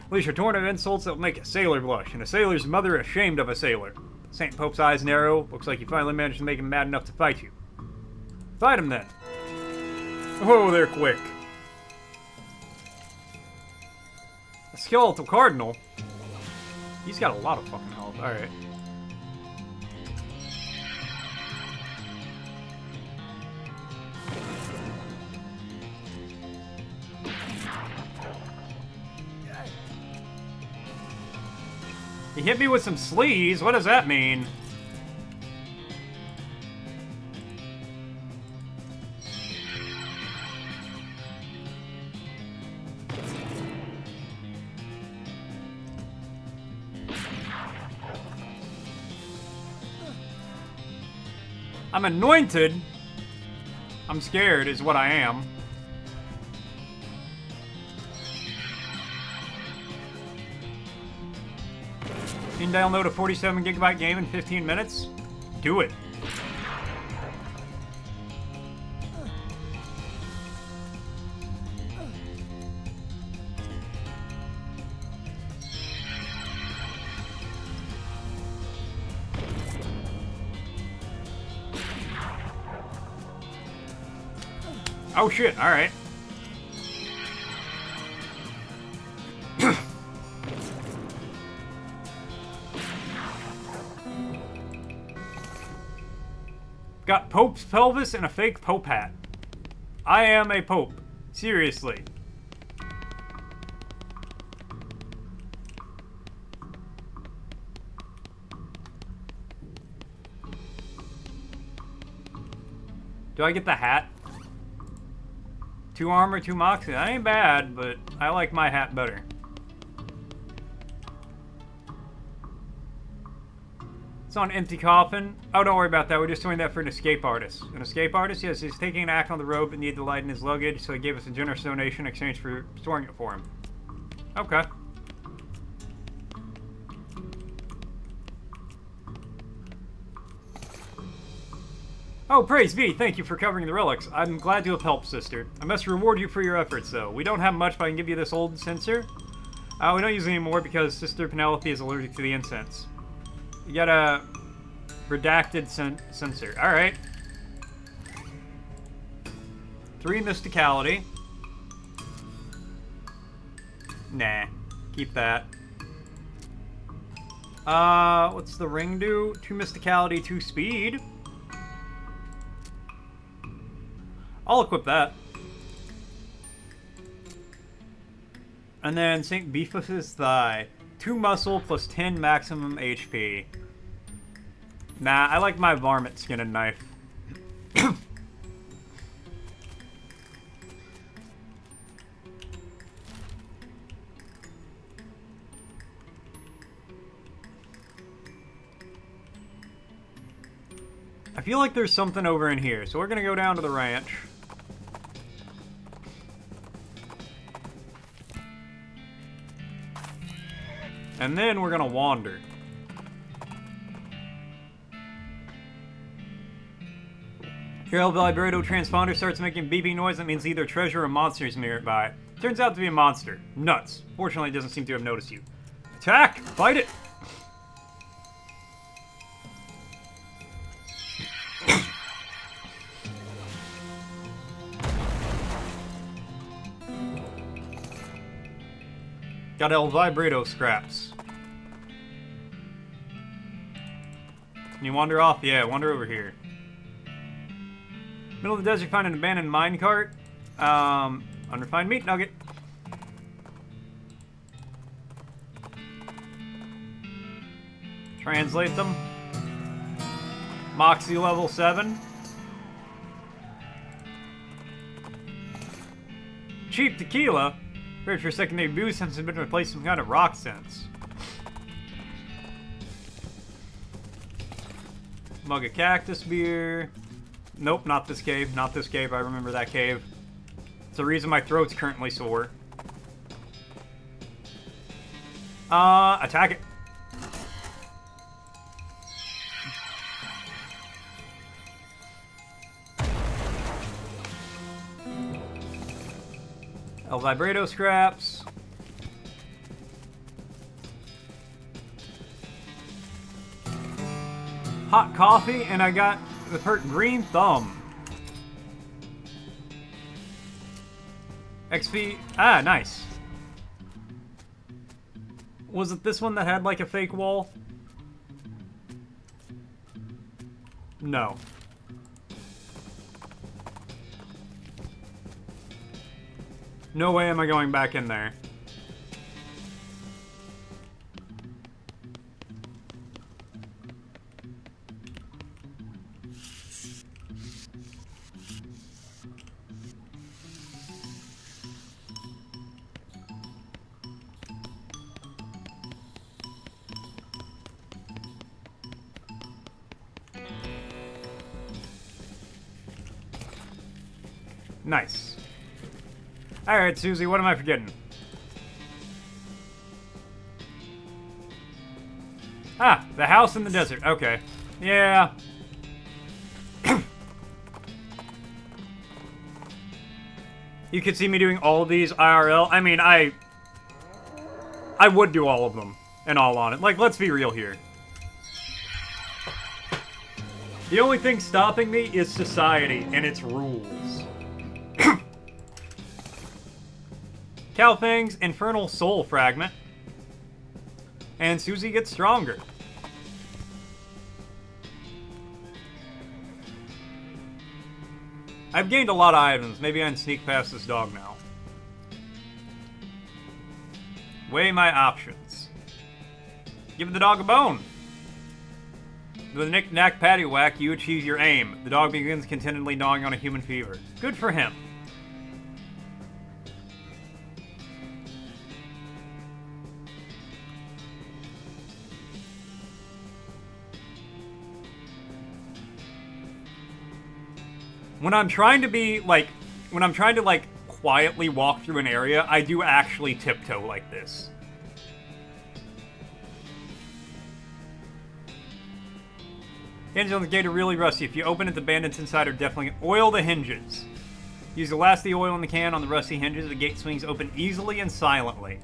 Unleash a torrent of insults that will make a sailor blush, and a sailor's mother ashamed of a sailor. Saint Pope's eyes narrow. Looks like you finally managed to make him mad enough to fight you. Fight him then. Whoa, they're quick. A skeletal cardinal? He's got a lot of fucking health. Alright. He hit me with some sleeves. What does that mean? I'm anointed. I'm scared is what I am. You can download a 47 gigabyte game in 15 minutes? Do it. Oh shit, alright. Got Pope's pelvis and a fake Pope hat. I am a Pope. Seriously. Do I get the hat? 2 armor, 2 moxie. That ain't bad, but I like my hat better. It's on empty coffin. Oh, don't worry about that. We're just doing that for an escape artist. An escape artist? Yes, he's taking an act on the road but needed to lighten his luggage, so he gave us a generous donation in exchange for storing it for him. Okay. Oh, praise be. Thank you for covering the relics. I'm glad to have helped, sister. I must reward you for your efforts, though. We don't have much, but I can give you this old censer. We don't use it anymore because Sister Penelope is allergic to the incense. You got a redacted censer. Alright. 3 mysticality. Nah. Keep that. What's the ring do? 2 mysticality, 2 speed. I'll equip that. And then St. Beefus's thigh. 2 muscle plus 10 maximum HP. Nah, I like my varmint skin and knife. I feel like there's something over in here, so we're gonna go down to the ranch. And then we're gonna wander. Your El Vibrato transponder starts making a beeping noise that means either treasure or monsters nearby. Turns out to be a monster. Nuts. Fortunately, it doesn't seem to have noticed you. Attack! Fight it! Got El Vibrato scraps. Can you wander off? Yeah, wander over here. Middle of the desert, find an abandoned minecart. Unrefined meat nugget. Translate them. Moxie level 7. Cheap tequila. Heard for a secondary booze since it's been replaced with some kind of rock sense. Mug of cactus beer. Nope, not this cave. Not this cave. I remember that cave. It's the reason my throat's currently sore. Attack it. El Vibrato scraps. Hot coffee, and I got the perk Green Thumb. XP. Ah, nice. Was it this one that had like a fake wall? No. No way am I going back in there. Nice. Alright, Susie, what am I forgetting? Ah, the house in the desert. Okay. Yeah. You could see me doing all of these IRL. I mean, I would do all of them, in all honesty. Like, let's be real here. The only thing stopping me is society and its rules. Calfang's Infernal Soul Fragment. And Susie gets stronger. I've gained a lot of items. Maybe I can sneak past this dog now. Weigh my options. Give the dog a bone. With a knick-knack paddywhack, you achieve your aim. The dog begins contentedly gnawing on a human fever. Good for him. When I'm trying to like quietly walk through an area, I do actually tiptoe like this. Hinges on the gate are really rusty. If you open it, the bandits inside are definitely... Oil the hinges. Use the last of the oil in the can on the rusty hinges. The gate swings open easily and silently.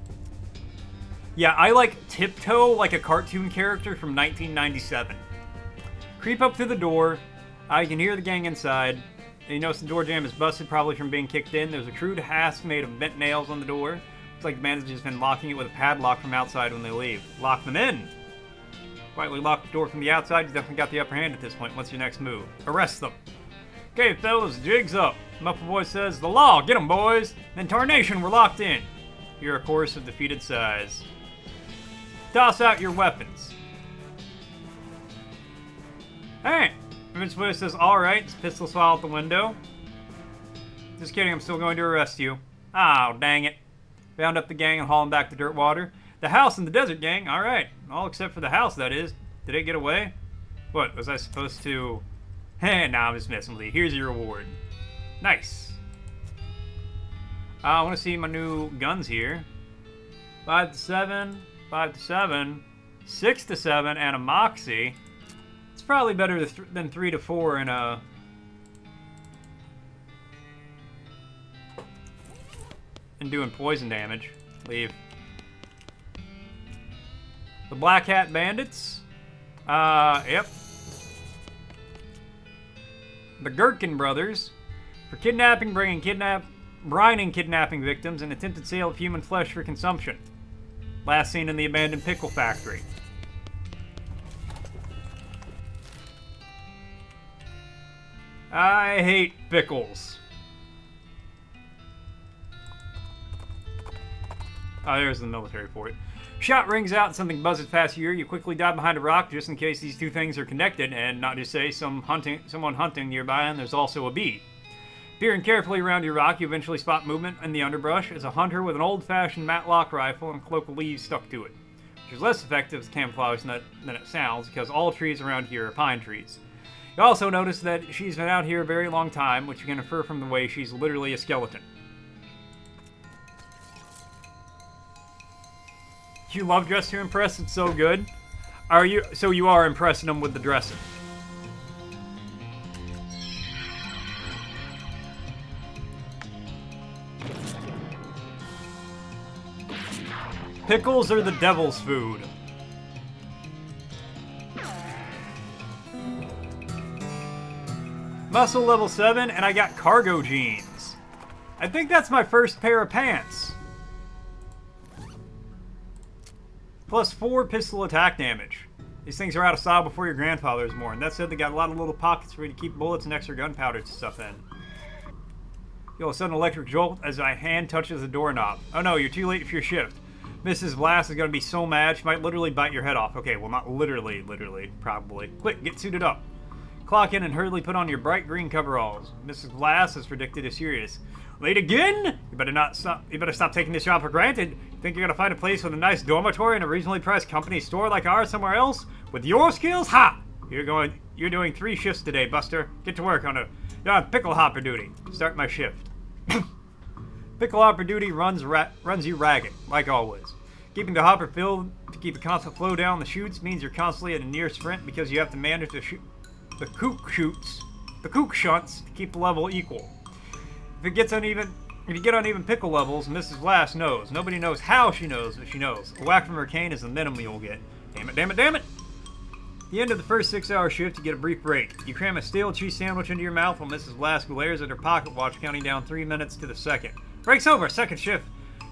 Yeah, I like tiptoe like a cartoon character from 1997. Creep up to the door. You can hear the gang inside. You notice the door jamb is busted, probably from being kicked in. There's a crude hasp made of bent nails on the door. Looks like the bandits have just been locking it with a padlock from outside when they leave. Lock them in! Quietly lock the door from the outside. You definitely got the upper hand at this point. What's your next move? Arrest them. Okay, fellas, jig's up. Muffled voice says, the law, get 'em, boys! Then tarnation, we're locked in. You're a chorus of defeated sighs. Toss out your weapons. Hey! Vince Voice says, alright, pistol swat out the window. Just kidding, I'm still going to arrest you. Oh, dang it. Bound up the gang and haul them back to Dirtwater. The house in the desert, gang, alright. All except for the house, that is. Did it get away? What, was I supposed to... Nah, I'm just messing with you. Here's your reward. Nice. I want to see my new guns here. 5 to 7, 5 to 7, 6 to 7, and a Moxie. It's probably better than 3 to 4 and doing poison damage. Leave. The Black Hat Bandits. Yep. The Gherkin Brothers. For kidnapping, brining kidnapping victims, and attempted sale of human flesh for consumption. Last seen in the abandoned pickle factory. I hate pickles. Oh, there's the military fort. Shot rings out and something buzzes past your ear. You quickly dive behind a rock just in case these two things are connected, and not just say someone hunting nearby, and there's also a bee. Peering carefully around your rock, you eventually spot movement in the underbrush as a hunter with an old-fashioned matlock rifle and a cloak of leaves stuck to it, which is less effective as camouflage than it sounds because all trees around here are pine trees. You also notice that she's been out here a very long time, which you can infer from the way she's literally a skeleton. You love Dress to Impress? It's so good. So you are impressing them with the dressing. Pickles are the devil's food. Muscle level 7, and I got cargo jeans. I think that's my first pair of pants. Plus 4 pistol attack damage. These things are out of style before your grandfather is born. That said, they got a lot of little pockets for you to keep bullets and extra gunpowder and stuff in. You'll a sudden electric jolt as my hand touches the doorknob. Oh no, you're too late for your shift. Mrs. Glass is going to be so mad, she might literally bite your head off. Okay, well, not literally, probably. Quick, get suited up. Clock in and hurriedly put on your bright green coveralls. Mrs. Glass, as predicted, is serious. Late again? You better stop taking this job for granted. You think you're going to find a place with a nice dormitory and a reasonably priced company store like ours somewhere else? With your skills? Ha! You're doing 3 shifts today, Buster. Get to work you're on pickle hopper duty. Start my shift. Pickle hopper duty runs you ragged, like always. Keeping the hopper filled to keep a constant flow down the chutes means you're constantly at a near sprint because you have to manage the kook shunts to keep the level equal. If you get uneven pickle levels, Mrs. Glass knows. Nobody knows how she knows, but she knows. A whack from her cane is the minimum you'll get. Damn it, damn it, damn it! At the end of the first 6-hour shift, you get a brief break. You cram a stale cheese sandwich into your mouth while Mrs. Glass glares at her pocket watch, counting down 3 minutes to the second. Break's over, second shift.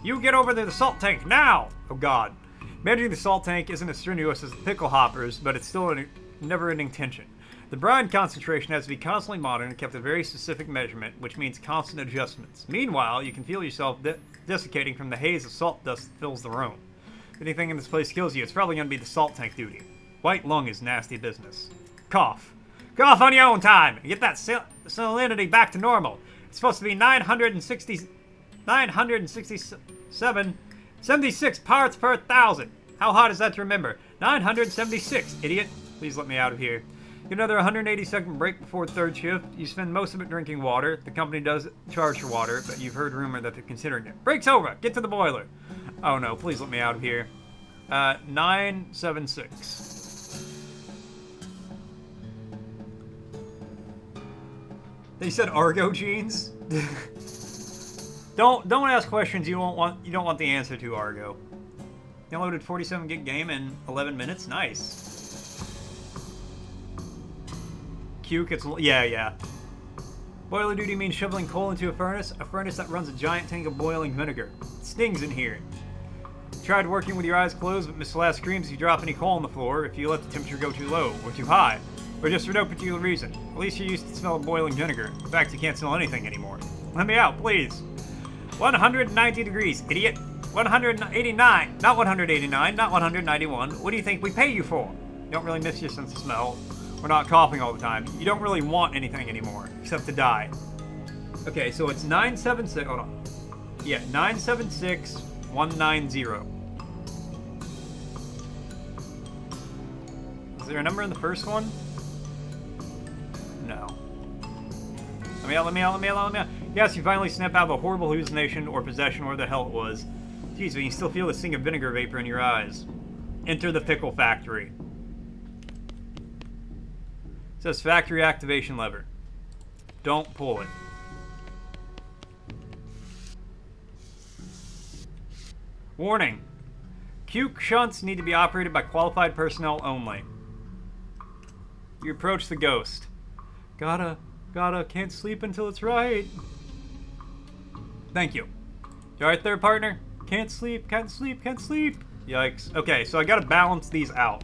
You get over to the salt tank, now! Oh god. Managing the salt tank isn't as strenuous as the pickle hoppers, but it's still a never-ending tension. The brine concentration has to be constantly monitored and kept at a very specific measurement, which means constant adjustments. Meanwhile, you can feel yourself desiccating from the haze of salt dust that fills the room. If anything in this place kills you, it's probably going to be the salt tank duty. White lung is nasty business. Cough. Cough on your own time and get that salinity back to normal. It's supposed to be 76 parts per thousand. How hard is that to remember? 976, idiot. Please let me out of here. Get another 180-second break before third shift. You spend most of it drinking water. The company does charge for water, but you've heard rumor that they're considering it. Break's over. Get to the boiler. Oh no, please let me out of here. 976. They said Argo jeans? Don't ask questions you don't want the answer to, Argo. Downloaded 47 gig game in 11 minutes. Nice. Cuke, yeah. Boiler duty means shoveling coal into a furnace that runs a giant tank of boiling vinegar. It stings in here. Tried working with your eyes closed, but Miss Lass screams if you drop any coal on the floor, if you let the temperature go too low, or too high, or just for no particular reason. At least you're used to the smell of boiling vinegar. In fact, you can't smell anything anymore. Let me out, please. 190 degrees, idiot. 189, not 189, not 191. What do you think we pay you for? You don't really miss your sense of smell. We're not coughing all the time. You don't really want anything anymore, except to die. Okay, so it's 976, hold on. Yeah, 976190. Is there a number in the first one? No. Let me out. Yes, you finally snap out of a horrible hallucination or possession, or the hell it was. Jeez, but you still feel the sting of vinegar vapor in your eyes. Enter the pickle factory. It says factory activation lever. Don't pull it. Warning. Cuke shunts need to be operated by qualified personnel only. You approach the ghost. Gotta, can't sleep until it's right. Thank you. You alright there, partner? Can't sleep. Yikes. Okay, so I gotta balance these out.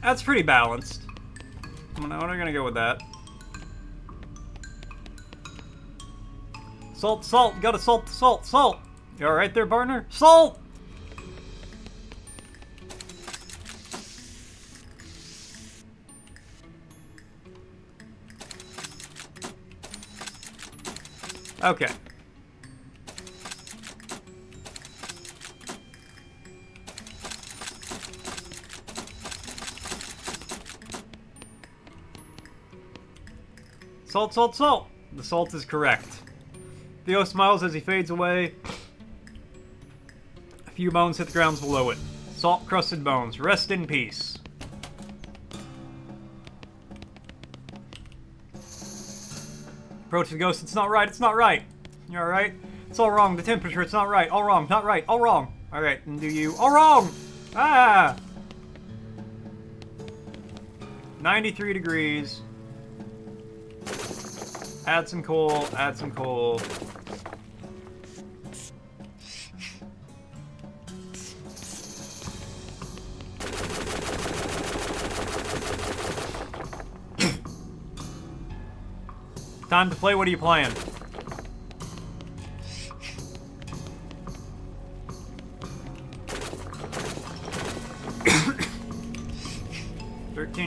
That's pretty balanced. What are we gonna go with that? Salt, salt, gotta salt, salt, salt. You alright there, partner? Salt! Okay. Salt, salt, salt! The salt is correct. Theo smiles as he fades away. A few bones hit the ground below it. Salt-crusted bones. Rest in peace. Approach the ghost. It's not right. It's not right. You alright? It's all wrong. The temperature. It's not right. All wrong. Not right. All wrong. Alright. And do you... All wrong! Ah! 93 degrees. Add some coal. Add some coal. Time to play. What are you playing?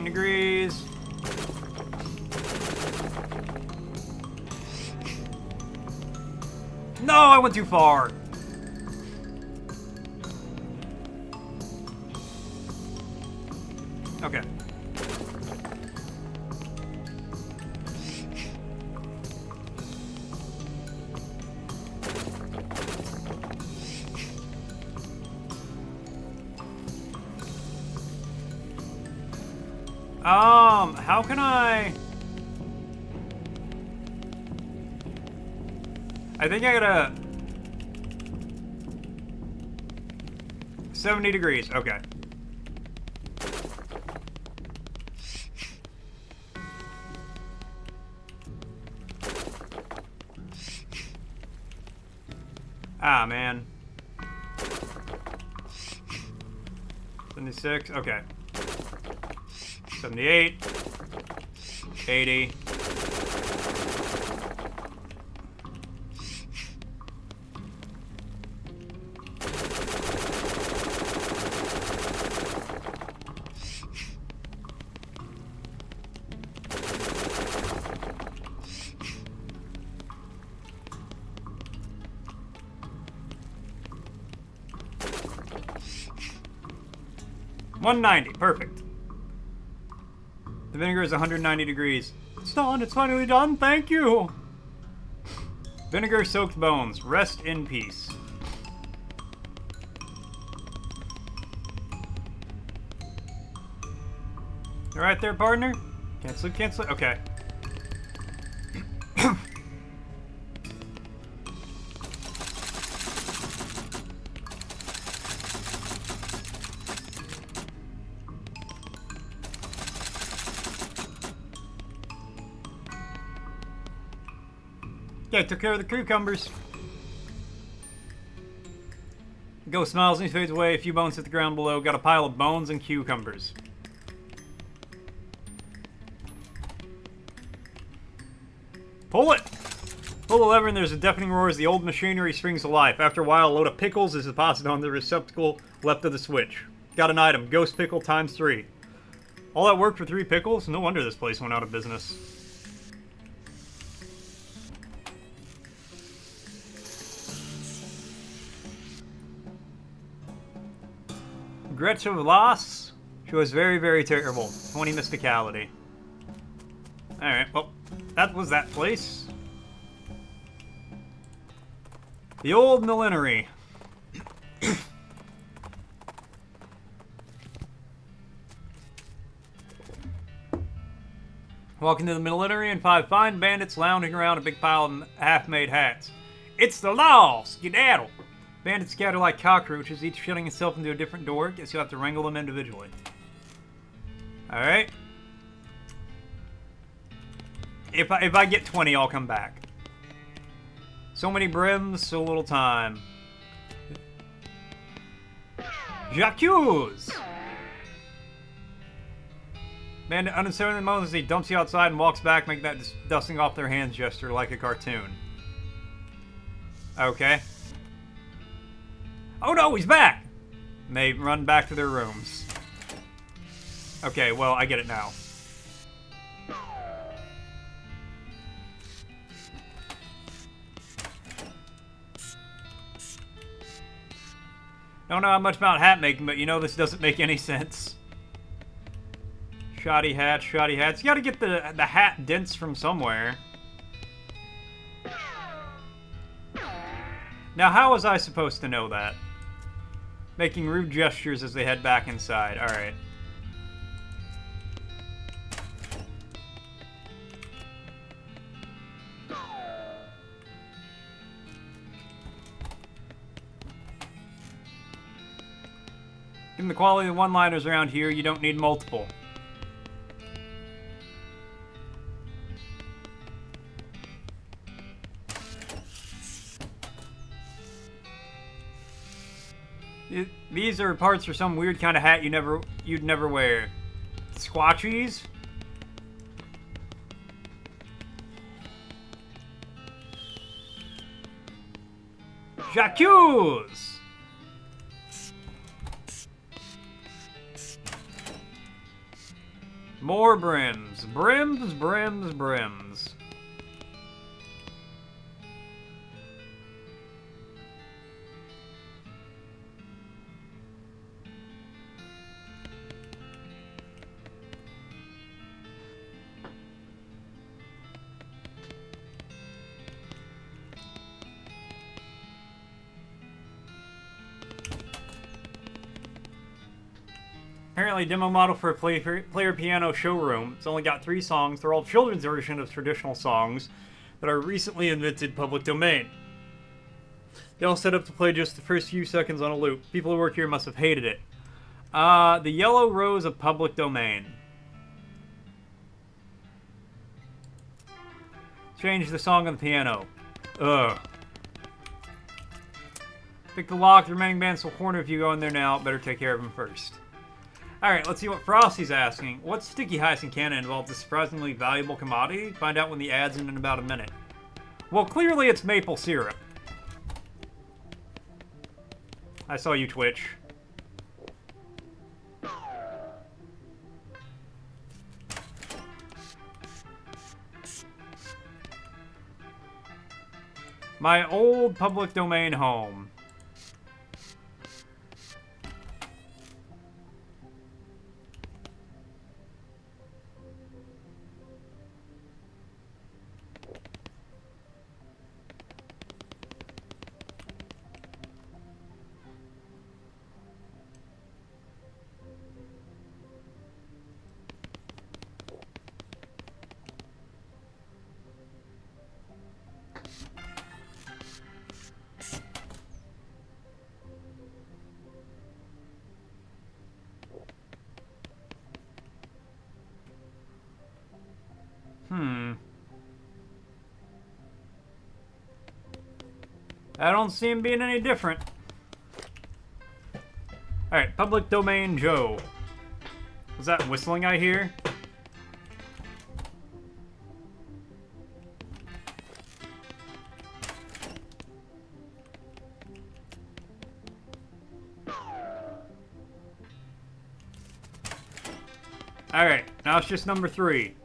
Degrees. No, I went too far. Okay. How can I think I gotta... 70 degrees, okay. Ah, man. 76, okay. 78. 80. $190, perfect. The vinegar is 190 degrees. It's done, it's finally done, thank you! Vinegar-soaked bones, rest in peace. You right there, partner? Can't sleep, can't sleep, okay. Okay, took care of the cucumbers. Ghost smiles and he fades away. A few bones hit the ground below. Got a pile of bones and cucumbers. Pull it! Pull the lever and there's a deafening roar as the old machinery springs to life. After a while, a load of pickles is deposited on the receptacle left of the switch. Got an item. Ghost pickle times 3. All that work for 3 pickles? No wonder this place went out of business. Regrets of loss. She was very, very terrible. 20 mysticality. Alright, well, that was that place. The old millinery. Walk into the millinery and 5 fine bandits lounging around a big pile of half-made hats. It's the law! Skedaddle! Bandits scatter like cockroaches, each shutting itself into a different door. Guess you'll have to wrangle them individually. Alright. If I get 20, I'll come back. So many brims, so little time. Jacques! Man, uncertain moments, he dumps you outside and walks back, making that dusting off their hands gesture like a cartoon. Okay. Oh no, he's back! And they run back to their rooms. Okay, well, I get it now. Don't know how much about hat making, but you know this doesn't make any sense. Shoddy hats, shoddy hats. You gotta get the hat dents from somewhere. Now, how was I supposed to know that? Making rude gestures as they head back inside. Alright. Given the quality of the one-liners around here, you don't need multiple. These are parts for some weird kind of hat you'd never wear. Squatchies? Jacques! More brims. Brims, brims, brims. Apparently, demo model for a player piano showroom. It's only got 3 songs. They're all children's versions of traditional songs that are recently invented public domain. They all set up to play just the first few seconds on a loop. People who work here must have hated it. The Yellow Rose of public domain. Change the song on the piano. Ugh. Pick the lock. The remaining band's will corner if you go in there now. Better take care of them first. Alright, let's see what Frosty's asking. What sticky hyacinth can involve this surprisingly valuable commodity? Find out when the ad's in about a minute. Well, clearly it's maple syrup. I saw you twitch. My old public domain home. I don't see him being any different. Alright, public domain Joe. Was that whistling I hear? Alright, now it's just number 3.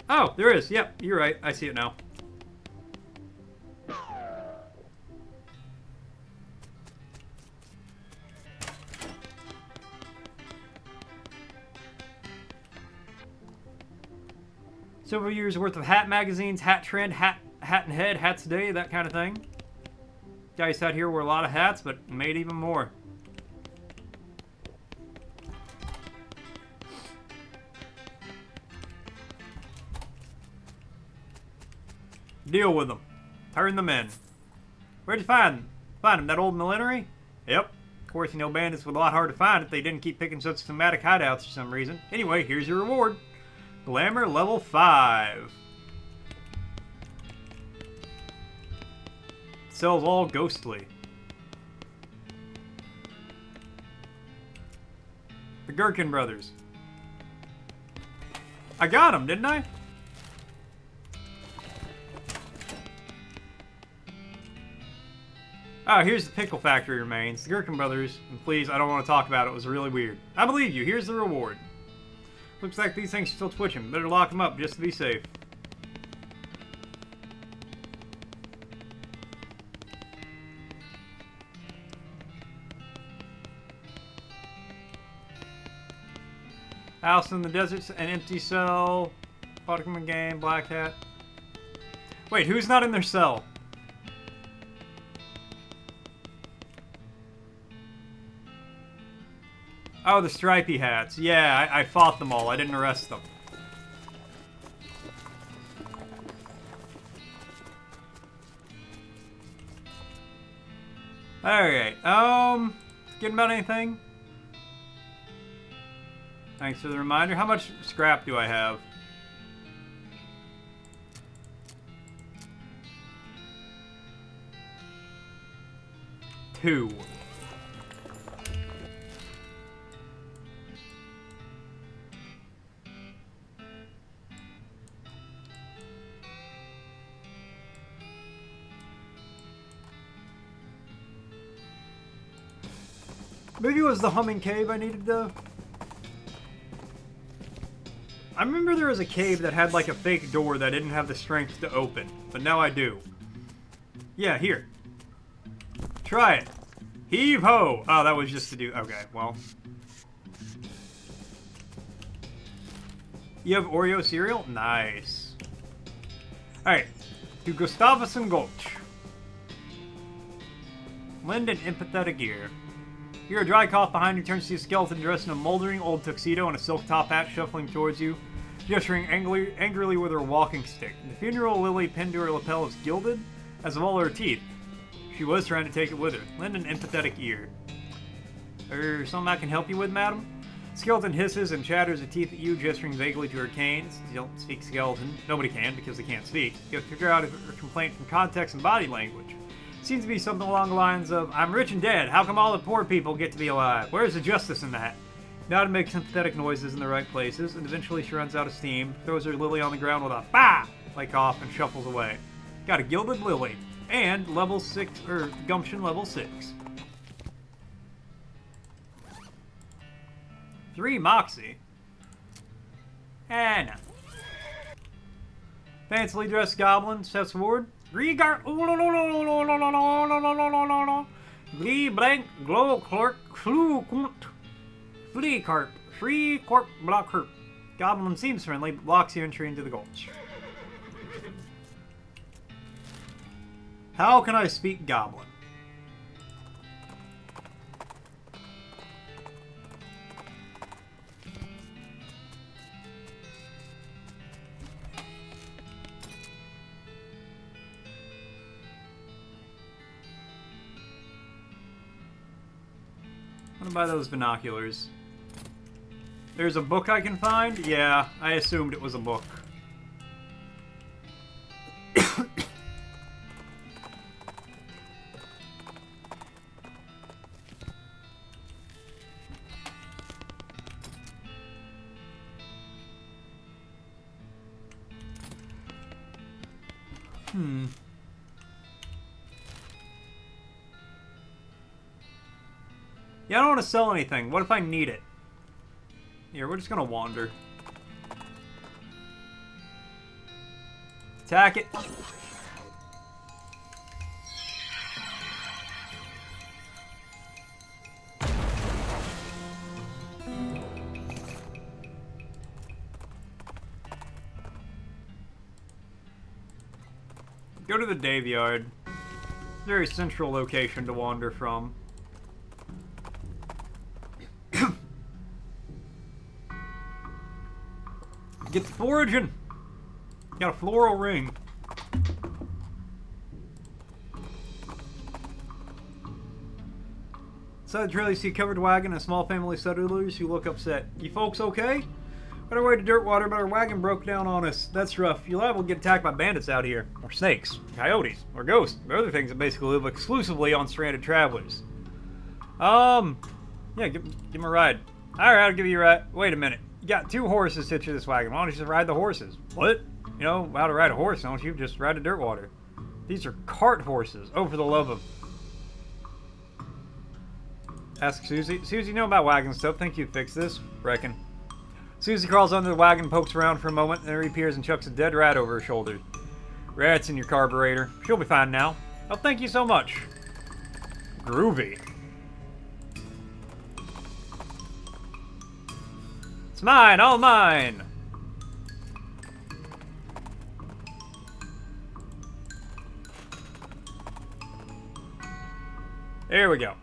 Oh, there is. Yep, you're right. I see it now. Several years worth of hat magazines, hat trend, hat and head, hats today, that kind of thing. Guys out here wore a lot of hats, but made even more. Deal with them. Turn them in. Where'd you find him? That old millinery? Yep. course, you know, bandits would a lot harder to find if they didn't keep picking such thematic hideouts for some reason. Anyway, here's your reward. Glamour level 5. Sells all ghostly. The Gherkin Brothers. I got them, didn't I? Oh, here's the Pickle Factory remains. The Gherkin Brothers, and please, I don't want to talk about it. It was really weird. I believe you. Here's the reward. Looks like these things are still twitching. Better lock them up just to be safe. House in the Desert, an empty cell. Pokemon game, Black Hat. Wait, who's not in their cell? Oh, the stripy hats. Yeah, I fought them all. I didn't arrest them. Alright, getting about anything? Thanks for the reminder. How much scrap do I have? Two. Maybe it was the humming cave I needed to... I remember there was a cave that had like a fake door that I didn't have the strength to open, but now I do. Yeah, here. Try it. Heave ho! Oh, that was just to do... Okay, well. You have Oreo cereal? Nice. Alright. To Gustavusson Gulch. Lend an empathetic ear. You hear a dry cough behind you, turns to see a skeleton dressed in a moldering old tuxedo and a silk top hat shuffling towards you, gesturing angrily with her walking stick. The funeral lily pinned to her lapel is gilded, as of all her teeth. She was trying to take it with her. Lend an empathetic ear. Something I can help you with, madam? Skeleton hisses and chatters her teeth at you, gesturing vaguely to her canes. You don't speak skeleton. Nobody can, because they can't speak. You have to figure out her complaint from context and body language. Seems to be something along the lines of, I'm rich and dead, how come all the poor people get to be alive? Where's the justice in that? Now to make sympathetic noises in the right places, and eventually she runs out of steam, throws her lily on the ground with a bah! Like cough, and shuffles away. Got a gilded lily. And level 6, or gumption level 6. 3 moxie. No. Fancily dressed goblin steps forward. Glee blank glow clerk clue flea carp free corp block herp. Goblin seems friendly, but blocks your entry into the gulch. How can I speak goblin? I'm gonna buy those binoculars. There's a book I can find? Yeah, I assumed it was a book. Yeah, I don't want to sell anything. What if I need it? Here, we're just gonna wander. Attack it. Go to the Dave Yard. Very central location to wander from. Get the foraging! Got a floral ring. Outside the trailer, you see a covered wagon and a small family of settlers who look upset. You folks okay? On our way to Dirtwater, but our wagon broke down on us. That's rough. You're liable to get attacked by bandits out here. Or snakes. Coyotes. Or ghosts. Or other things that basically live exclusively on stranded travelers. Yeah, give him a ride. Alright, I'll give you a ride. Wait a minute. You got 2 horses hitched to this wagon. Why don't you just ride the horses? What? You know how to ride a horse, don't you? Just ride a Dirtwater. These are cart horses. Oh, for the love of... Ask Susie. Susie, you know about wagon stuff. Think you'd fix this? Reckon. Susie crawls under the wagon, pokes around for a moment, then reappears and chucks a dead rat over her shoulder. Rat's in your carburetor. She'll be fine now. Oh, thank you so much. Groovy. It's mine, all mine. There we go.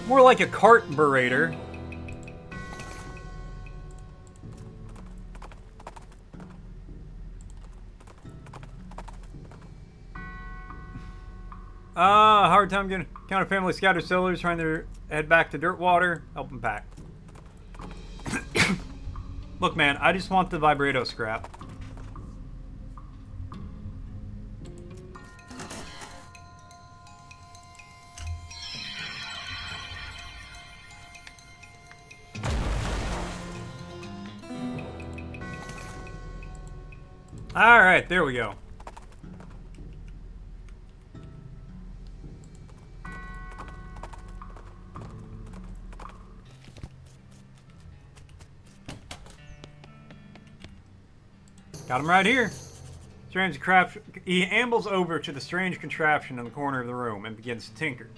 More like a carburetor. Hard time getting count of family scattered settlers trying to head back to Dirtwater. Help them pack. Look, man, I just want the vibrato scrap. Alright, there we go. Got him right here. Strange contraption. He ambles over to the strange contraption in the corner of the room and begins to tinker.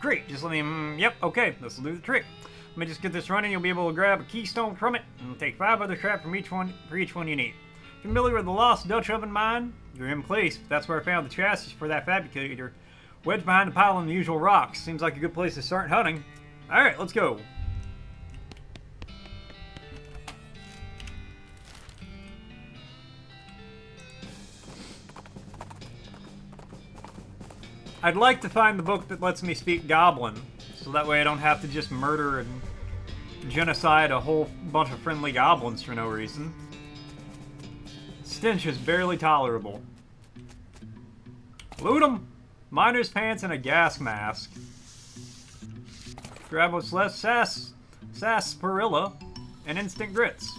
Great, just let me, yep, okay, this will do the trick. Let me just get this running, you'll be able to grab a keystone from it and take 5 other scrap from each one you need. Familiar with the lost Dutch oven mine? You're in place. That's where I found the chassis for that fabricator. Wedged behind a pile of unusual rocks. Seems like a good place to start hunting. Alright, let's go. I'd like to find the book that lets me speak Goblin, so that way I don't have to just murder and genocide a whole bunch of friendly goblins for no reason. Stench is barely tolerable. Loot 'em! Miner's pants and a gas mask. Grab what's left, sarsaparilla, and instant grits.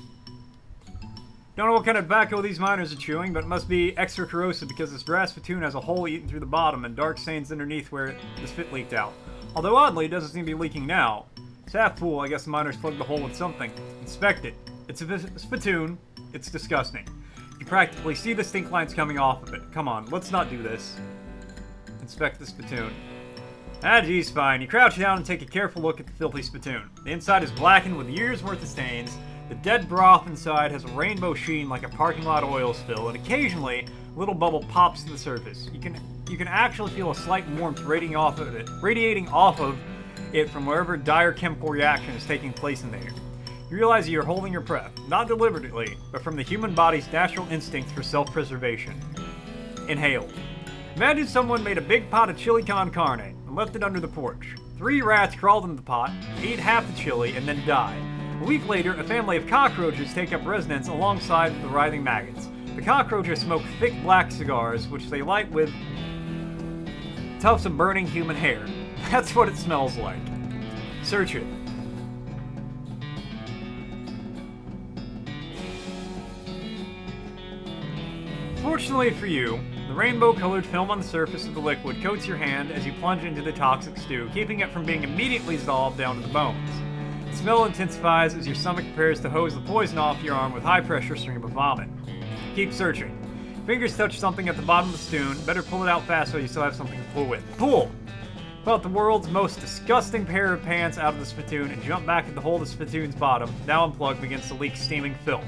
Don't know what kind of tobacco these miners are chewing, but it must be extra corrosive because this brass spittoon has a hole eaten through the bottom and dark stains underneath where the spit leaked out. Although oddly, it doesn't seem to be leaking now. It's half full. I guess the miners plugged the hole with something. Inspect it. It's a spittoon. It's disgusting. You practically see the stink lines coming off of it. Come on, let's not do this. Inspect the spittoon. Ah, geez, fine. You crouch down and take a careful look at the filthy spittoon. The inside is blackened with years' worth of stains. The dead broth inside has a rainbow sheen like a parking lot oil spill, and occasionally a little bubble pops to the surface. You can actually feel a slight warmth radiating off of it from wherever dire chemical reaction is taking place in there. You realize that you're holding your breath, not deliberately, but from the human body's natural instinct for self-preservation. Inhale. Imagine someone made a big pot of chili con carne and left it under the porch. 3 rats crawled into the pot, ate half the chili, and then died. A week later, a family of cockroaches take up residence alongside the writhing maggots. The cockroaches smoke thick black cigars, which they light with tufts of burning human hair. That's what it smells like. Search it. Fortunately for you, the rainbow-colored film on the surface of the liquid coats your hand as you plunge into the toxic stew, keeping it from being immediately dissolved down to the bones. The smell intensifies as your stomach prepares to hose the poison off your arm with high-pressure stream of vomit. Keep searching. Fingers touch something at the bottom of the spoon. Better pull it out fast so you still have something to pull with. Pull! Pull out the world's most disgusting pair of pants out of the spittoon and jump back at the hole of the spittoon's bottom, now unplugged, begins to leak steaming filth.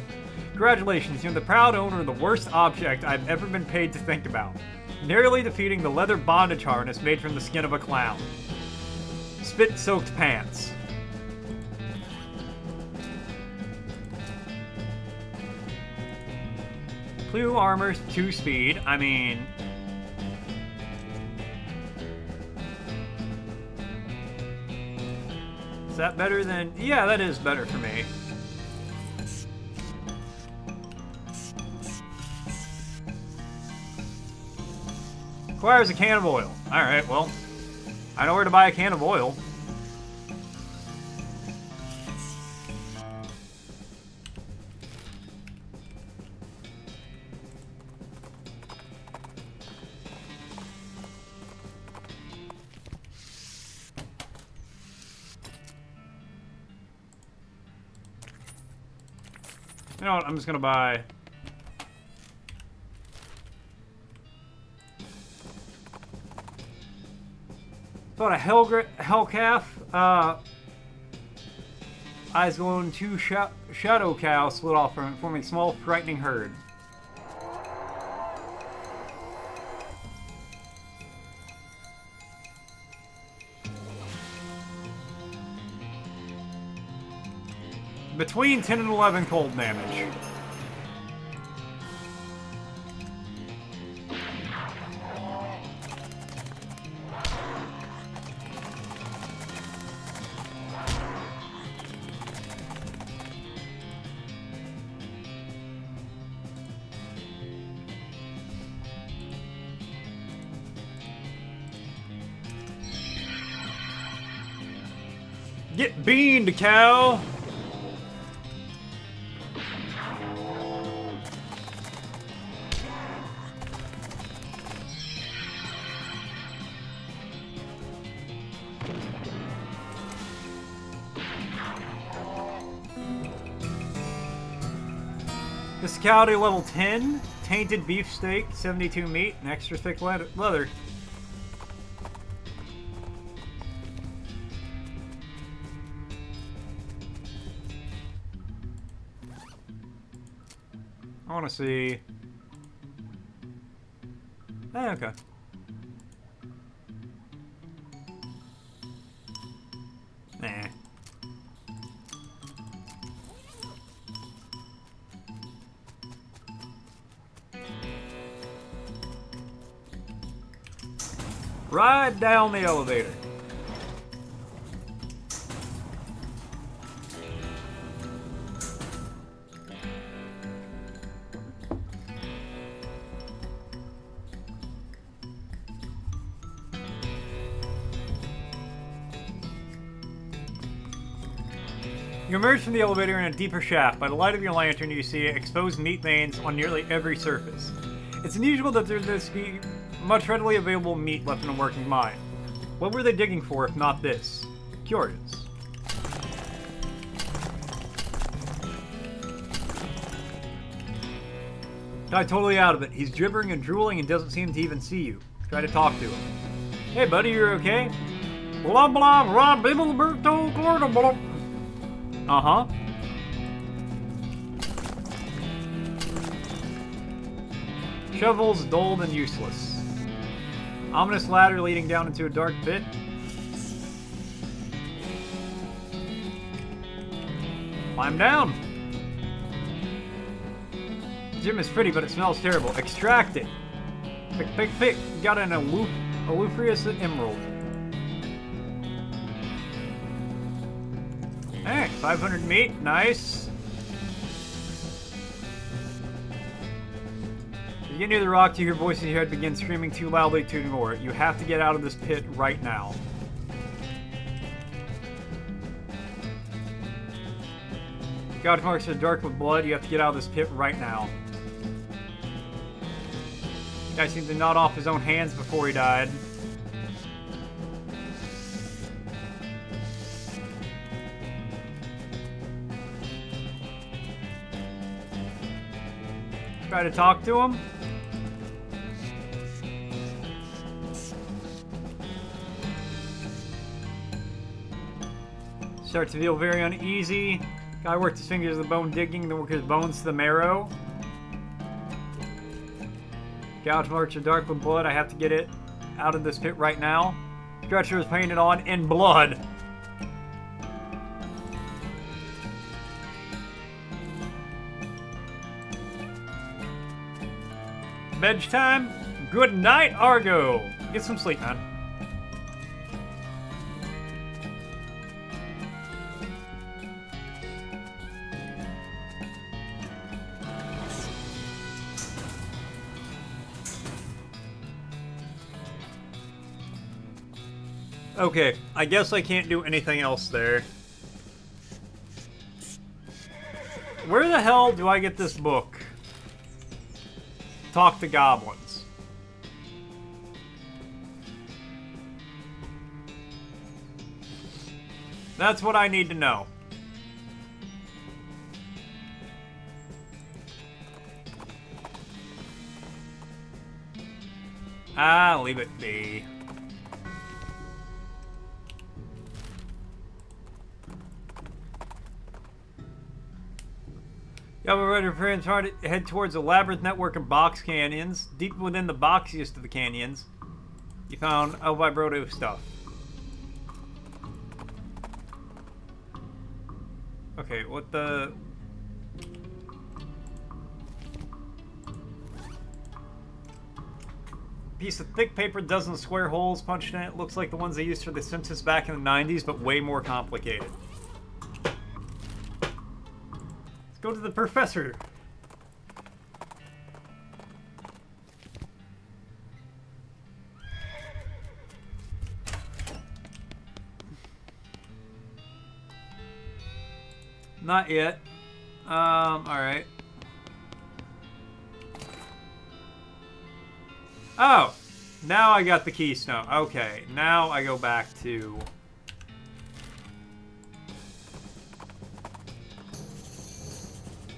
Congratulations, you're the proud owner of the worst object I've ever been paid to think about. Narrowly defeating the leather bondage harness made from the skin of a clown. Spit-soaked pants. 2 armor, 2 speed. I mean... Is that better than... Yeah, that is better for me. Requires a can of oil. Alright, well, I know where to buy a can of oil. You know what, I'm just gonna buy... Bought a Hellcalf, eyes glowing, 2 shadow cows split off from it, forming a small, frightening herd. Between 10 and 11 cold damage. Get beaned, cow! Physicality level 10, tainted beefsteak, 72 meat, and extra thick leather. I want to see... okay. Nah. Ride down the elevator. You emerge from the elevator in a deeper shaft. By the light of your lantern, you see exposed meat veins on nearly every surface. It's unusual that there's be much readily available meat left in a working mine. What were they digging for if not this? Curious. Guy totally out of it. He's gibbering and drooling and doesn't seem to even see you. Try to talk to him. Hey buddy, you're okay? Blah blah blah blah. Uh-huh. Shovels dulled and useless. Ominous ladder leading down into a dark pit. Climb down. Gym is pretty, but it smells terrible. Extract it. Pick, pick, pick. Got an Alufrius emerald. Hey, 500 meat. Nice. You get near the rock, you hear voices in your head begin screaming too loudly to ignore it. You have to get out of this pit right now. God marks are dark with blood. You have to get out of this pit right now. The guy seemed to nod off his own hands before he died. Try to talk to him. Starts to feel very uneasy. Guy worked his fingers to the bone digging, then worked his bones to the marrow. Gouge marks are dark with blood. I have to get it out of this pit right now. Stretcher is painted on in blood. bedtime? Good night, Argo. Get some sleep, man. Okay, I guess I can't do anything else there. Where the hell do I get this book? Talk to goblins. That's what I need to know. Ah, leave it be. Yellow Rider friends head towards a labyrinth network of box canyons. Deep within the boxiest of the canyons, you found El Vibroto stuff. Okay, what the... Piece of thick paper, dozen square holes punched in it. Looks like the ones they used for the census back in the 90s, but way more complicated. Go to the professor. Not yet. Alright. Oh! Now I got the keystone. Okay, now I go back to...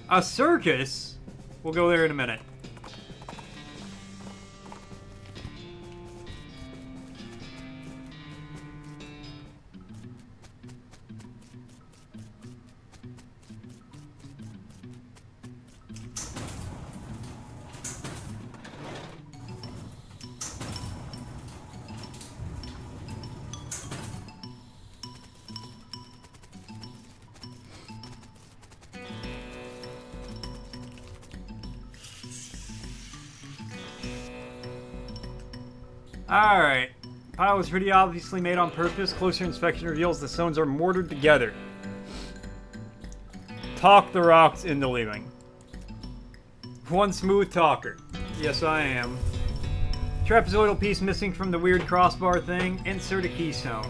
A circus? We'll go there in a minute. Alright. Pile was pretty obviously made on purpose. Closer inspection reveals the stones are mortared together. Talk the rocks into leaving. One smooth talker. Yes, I am. Trapezoidal piece missing from the weird crossbar thing. Insert a keystone.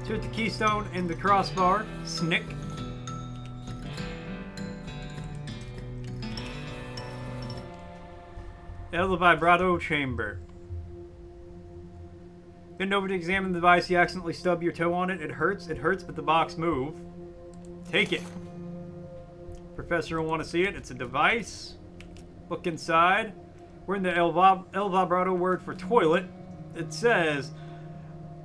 Insert the keystone in the crossbar. Snick. El Vibrato Chamber. Bend over to examine the device. You accidentally stub your toe on it. It hurts, but the box move. Take it. Professor will want to see it. It's a device. Look inside. We're in the El Vibrato word for toilet. It says,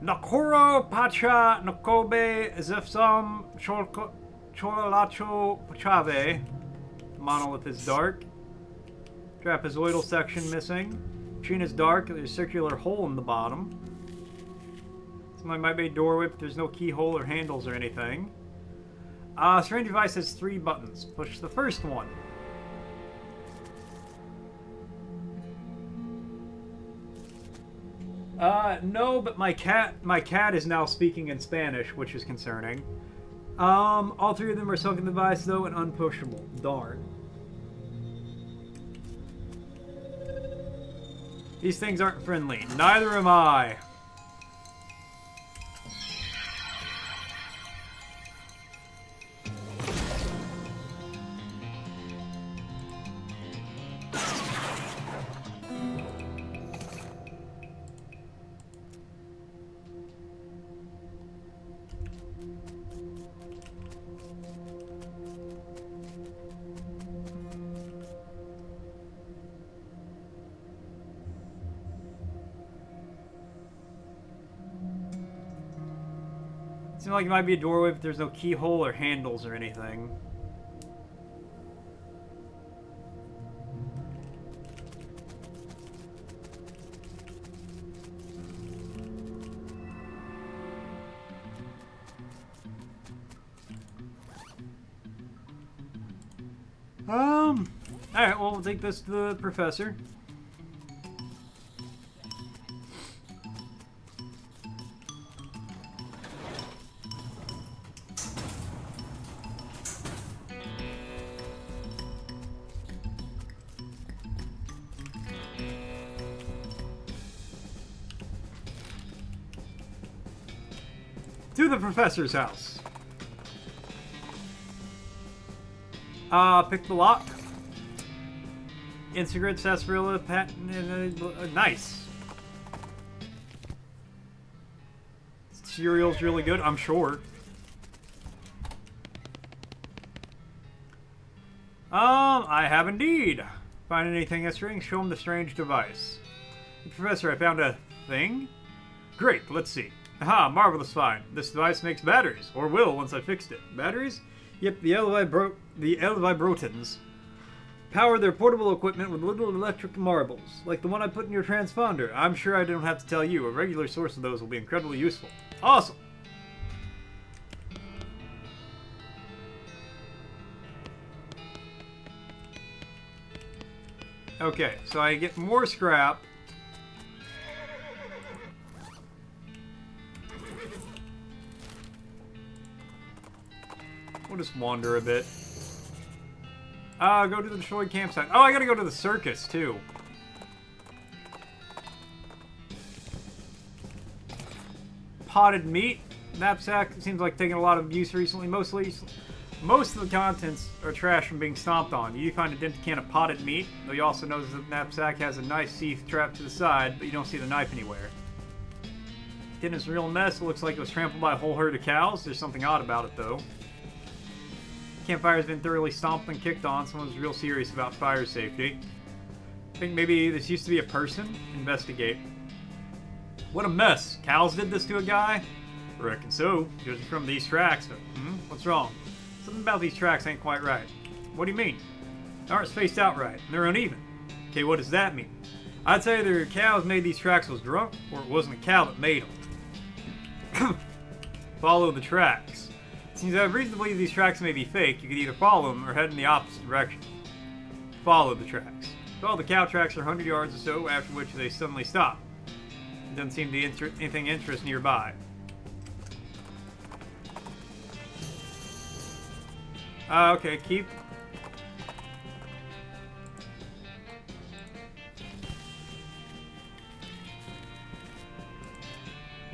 Nakoro Pacha Nakobe Zefsam Cholalacho Pachave. The monolith is dark. Trapezoidal section missing. Machine is dark. There's a circular hole in the bottom. Somebody might be a doorway, but there's no keyhole or handles or anything. Strange device has 3 buttons. Push the first one. No, but my cat is now speaking in Spanish, which is concerning. All 3 of them are stuck in the device though and unpushable. Darn. These things aren't friendly. Neither am I. Seems like it might be a doorway, but there's no keyhole or handles or anything. Alright, well, we'll take this to the professor. To the professor's house. Pick the lock. Cigarette, sarsaparilla, patent, nice. Cereal's really good, I'm sure. I have indeed. Find anything that's strange, show him the strange device. Professor, I found a thing? Great, let's see. Aha, marvelous find. This device makes batteries, or will once I fixed it. Batteries? Yep, the L-Vibrotons power their portable equipment with little electric marbles, like the one I put in your transponder. I'm sure I don't have to tell you. A regular source of those will be incredibly useful. Awesome! Okay, so I get more scrap. We'll just wander a bit. Go to the destroyed campsite. Oh, I gotta go to the circus, too. Potted meat. Knapsack seems like taking a lot of use recently. Most of the contents are trash from being stomped on. You find a dented can of potted meat, though you also notice that the knapsack has a nice sheath trapped to the side, but you don't see the knife anywhere. Dinner's a real mess. It looks like it was trampled by a whole herd of cows. There's something odd about it, though. Campfire has been thoroughly stomped and kicked on. Someone's real serious about fire safety. I think maybe this used to be a person. Investigate. What a mess. Cows did this to a guy? Reckon so. Judging from these tracks. What's wrong? Something about these tracks ain't quite right. What do you mean? They aren't spaced out right. And they're uneven. Okay, what does that mean? I'd say either the cows made these tracks was drunk, or it wasn't a cow that made them. Follow the tracks. Since I have reason to believe these tracks may be fake, you could either follow them or head in the opposite direction. Follow the tracks. Well, the cow tracks are 100 yards or so, after which they suddenly stop. There doesn't seem to be anything interest nearby. Okay, keep.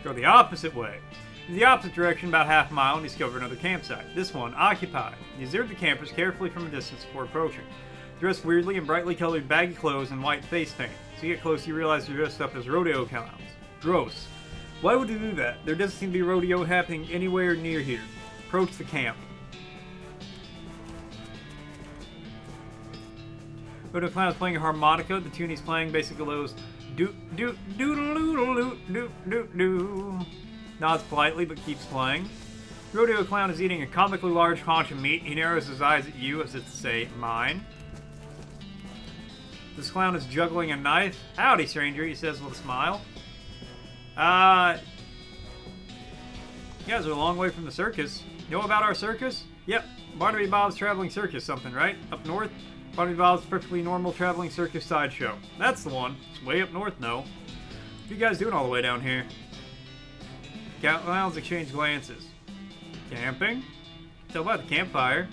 Go the opposite way. In the opposite direction, about half a mile, and discover another campsite. This one, occupied. You observe the campers carefully from a distance before approaching. Dressed weirdly in brightly colored baggy clothes and white face paint. So you get close, you realize they're dressed up as rodeo clowns. Gross. Why would you do that? There doesn't seem to be rodeo happening anywhere near here. Approach the camp. Rodeo clown is playing a harmonica. The tune he's playing basically goes do do do do do do do do. Nods politely, but keeps playing. Rodeo Clown is eating a comically large haunch of meat. He narrows his eyes at you, as if to say, mine. This clown is juggling a knife. Howdy, stranger, he says with a smile. You guys are a long way from the circus. You know about our circus? Yep, Barnaby Bob's Traveling Circus something, right? Up north? Barnaby Bob's perfectly normal traveling circus sideshow. That's the one. It's way up north, no. What are you guys doing all the way down here? Clowns exchange glances. Camping? Tell about the campfire.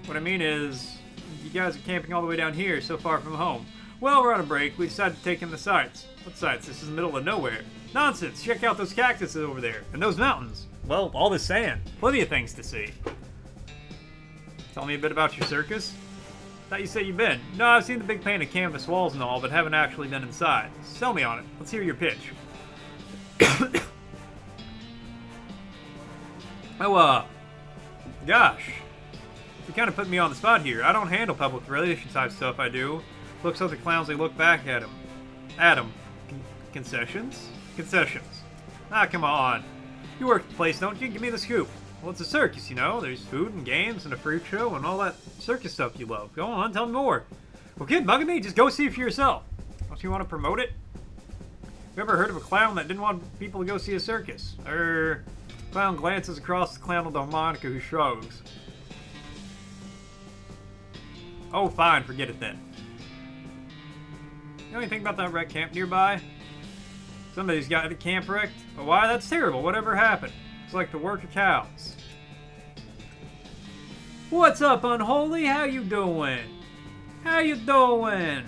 What I mean is, you guys are camping all the way down here, so far from home. Well, we're on a break. We decided to take in the sights. What sights? This is the middle of nowhere. Nonsense! Check out those cactuses over there. And those mountains. Well, all this sand. Plenty of things to see. Tell me a bit about your circus? Thought you said you've been. No, I've seen the big painted canvas walls and all, but haven't actually been inside. Sell me on it. Let's hear your pitch. Oh, gosh. You kind of put me on the spot here. I don't handle public relations type stuff, I do. Looks like the clowns, they look back at him. Concessions? Concessions. Ah, come on. You work at the place, don't you? Give me the scoop. Well, it's a circus, you know. There's food and games and a fruit show and all that circus stuff you love. Go on, tell me more. Well, kid, bugging me. Just go see it for yourself. Don't you want to promote it? You ever heard of a clown that didn't want people to go see a circus? Clown glances across the clown with the harmonica who shrugs. Oh, fine, forget it then. You know anything about that wrecked camp nearby? Somebody's got a camp wrecked? Oh, why? That's terrible. Whatever happened? It's like the work of cows. What's up, Unholy? How you doing? How you doing?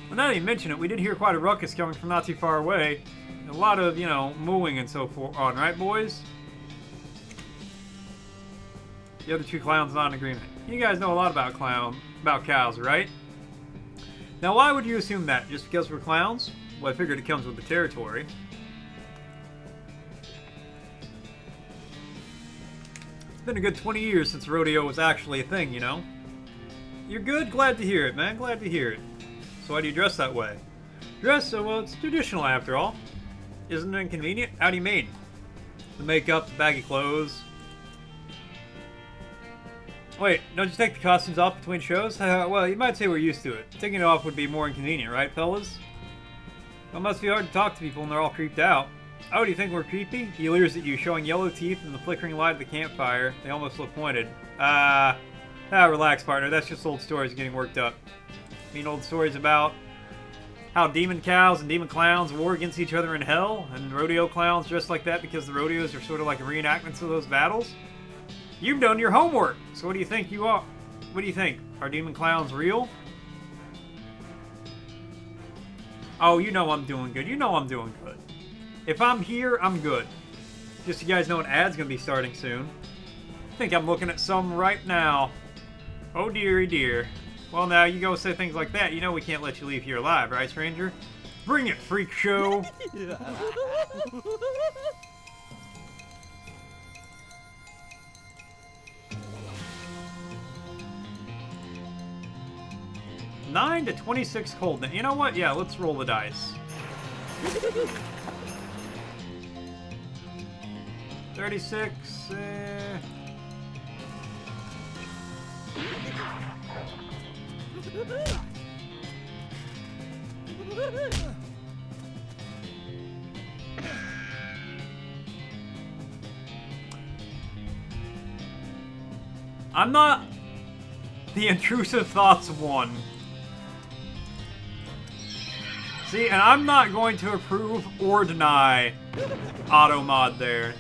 Well, now that you mention it, we did hear quite a ruckus coming from not too far away. A lot of, you know, mooing and so forth on, right, boys? The other two clowns not in agreement. You guys know a lot about cows, right? Now, why would you assume that? Just because we're clowns? Well, I figured it comes with the territory. It's been a good 20 years since rodeo was actually a thing, you know? You're good? Glad to hear it, man. Glad to hear it. So why do you dress that way? Dress? So, well, it's traditional after all. Isn't it inconvenient? How do you mean? The makeup, the baggy clothes. Wait, don't you take the costumes off between shows? Well, you might say we're used to it. Taking it off would be more inconvenient, right, fellas? Well, it must be hard to talk to people when they're all creeped out. Oh, do you think we're creepy? He leers at you, showing yellow teeth in the flickering light of the campfire. They almost look pointed. Relax, partner. That's just old stories getting worked up. I mean, old stories about how demon cows and demon clowns war against each other in hell, and rodeo clowns dressed like that because the rodeos are sort of like reenactments of those battles? You've done your homework! So what do you think you are? What do you think? Are demon clowns real? Oh, you know I'm doing good. You know I'm doing good. If I'm here, I'm good. Just so you guys know, an ad's gonna be starting soon. I think I'm looking at some right now. Oh dearie dear. Well, now you go say things like that. You know we can't let you leave here alive, right, stranger? Bring it, freak show! $9 to 26 cold. You know what? Yeah, let's roll the dice. 36. I'm not the intrusive thoughts one. See, and I'm not going to approve or deny auto mod there.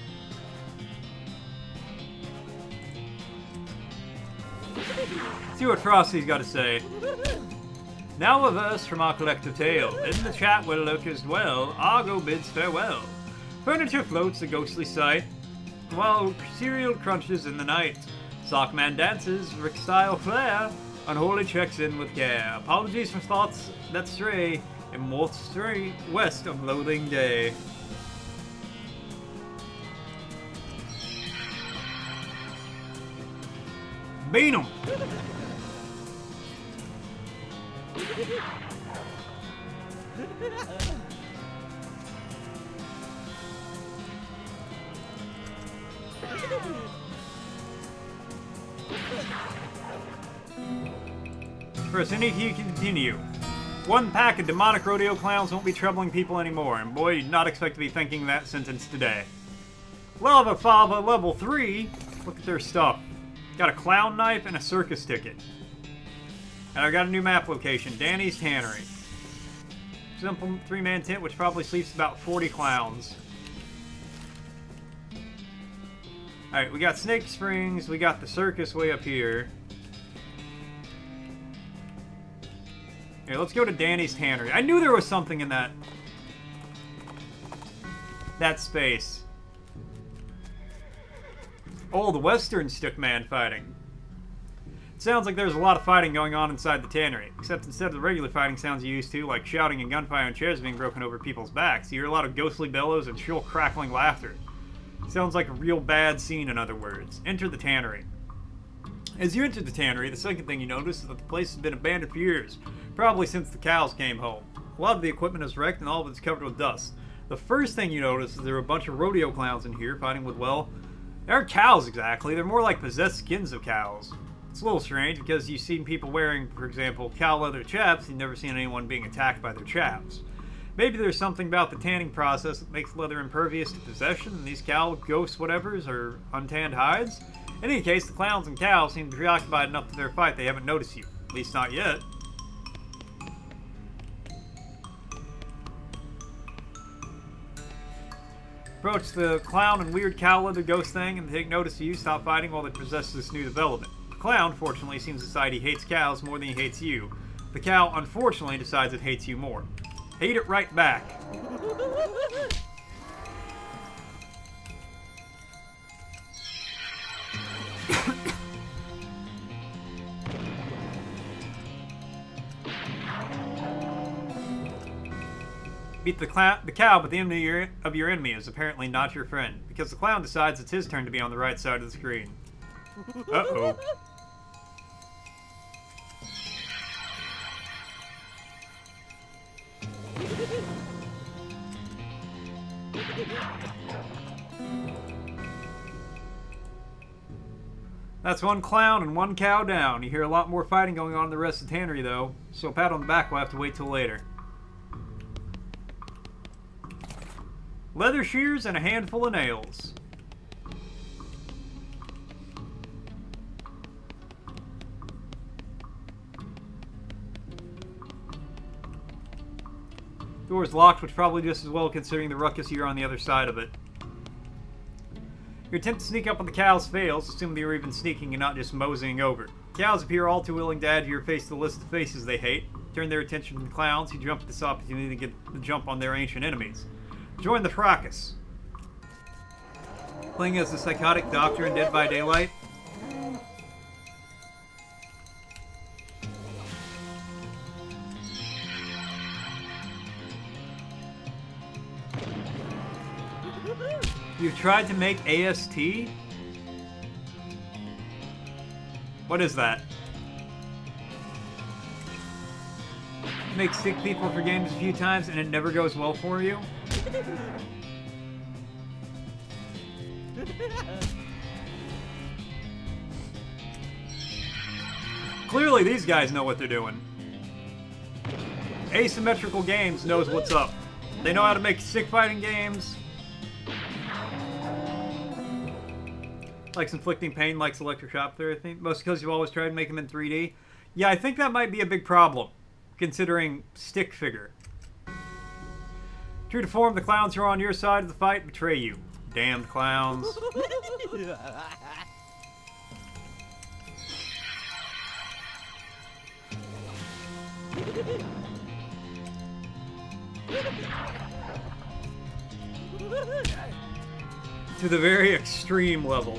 See what Frosty's got to say. Now a verse from our collective tale. In the chat where lurkers dwell, Argo bids farewell. Furniture floats a ghostly sight, while cereal crunches in the night. Sockman dances, Rick-style flair, Unholy checks in with care. Apologies for thoughts that stray, immortal stray, West of Loathing Day. Beat 'em! First, any of you can continue. One pack of demonic rodeo clowns won't be troubling people anymore, and boy, you'd not expect to be thinking that sentence today. Lava Fava level 3. Look at their stuff. Got a clown knife and a circus ticket. And I got a new map location, Danny's Tannery. Simple 3-man tent, which probably sleeps about 40 clowns. Alright, we got Snake Springs, we got the circus way up here. Here, let's go to Danny's Tannery. I knew there was something in that space. Oh, the Western Stickman fighting. It sounds like there's a lot of fighting going on inside the tannery, except instead of the regular fighting sounds you used to, like shouting and gunfire and chairs being broken over people's backs, you hear a lot of ghostly bellows and shrill crackling laughter. It sounds like a real bad scene, in other words. Enter the tannery. As you enter the tannery, the second thing you notice is that the place has been abandoned for years, probably since the cows came home. A lot of the equipment is wrecked and all of it's covered with dust. The first thing you notice is there are a bunch of rodeo clowns in here fighting with, well, they aren't cows exactly, they're more like possessed skins of cows. It's a little strange because you've seen people wearing, for example, cow leather chaps, you've never seen anyone being attacked by their chaps. Maybe there's something about the tanning process that makes leather impervious to possession, and these cow ghosts whatevers are untanned hides. In any case, the clowns and cows seem preoccupied enough with their fight they haven't noticed you. At least not yet. Approach the clown and weird cow leather ghost thing and they take notice of you, stop fighting while they possess this new development. The clown, fortunately, seems to decide he hates cows more than he hates you. The cow, unfortunately, decides it hates you more. Hate it right back. Beat the cow, but the enemy of your enemy is apparently not your friend, because the clown decides it's his turn to be on the right side of the screen. Uh-oh. That's one clown and one cow down. You hear a lot more fighting going on in the rest of the tannery, though, so a pat on the back will have to wait till later. Leather shears and a handful of nails. Door's locked, which probably just as well considering the ruckus you're on the other side of it. Your attempt to sneak up on the cows fails, assuming you're even sneaking and not just moseying over. Cows appear all too willing to add to your face to the list of faces they hate. Turn their attention to the clowns, who jump at this opportunity to get the jump on their ancient enemies. Join the fracas. Playing as the psychotic doctor in Dead by Daylight. You've tried to make AST? What is that? Make sick people for games a few times and it never goes well for you? Clearly these guys know what they're doing. Asymmetrical Games knows what's up. They know how to make sick fighting games. Likes inflicting pain, likes electric shock therapy. Most because you've always tried to make them in 3D. Yeah, I think that might be a big problem, considering stick figure. True to form, the clowns who are on your side of the fight betray you. Damned clowns. To the very extreme level.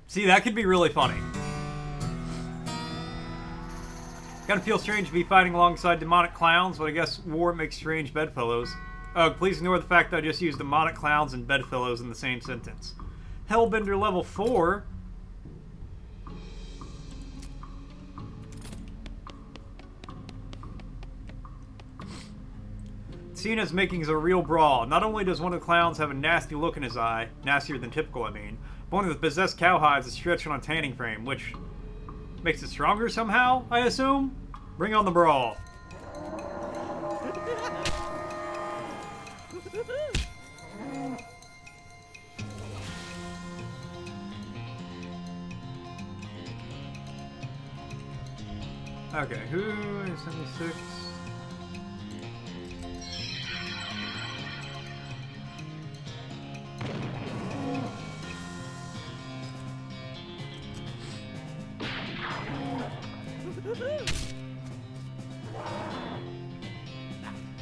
See, that could be really funny. Kinda feels strange to be fighting alongside demonic clowns, but I guess war makes strange bedfellows. Please ignore the fact that I just used demonic clowns and bedfellows in the same sentence. Hellbender level 4? Seen as making a real brawl. Not only does one of the clowns have a nasty look in his eye, nastier than typical I mean, but one of the possessed cowhides is stretched on a tanning frame, which makes it stronger somehow, I assume? Bring on the brawl. Okay, who is 76?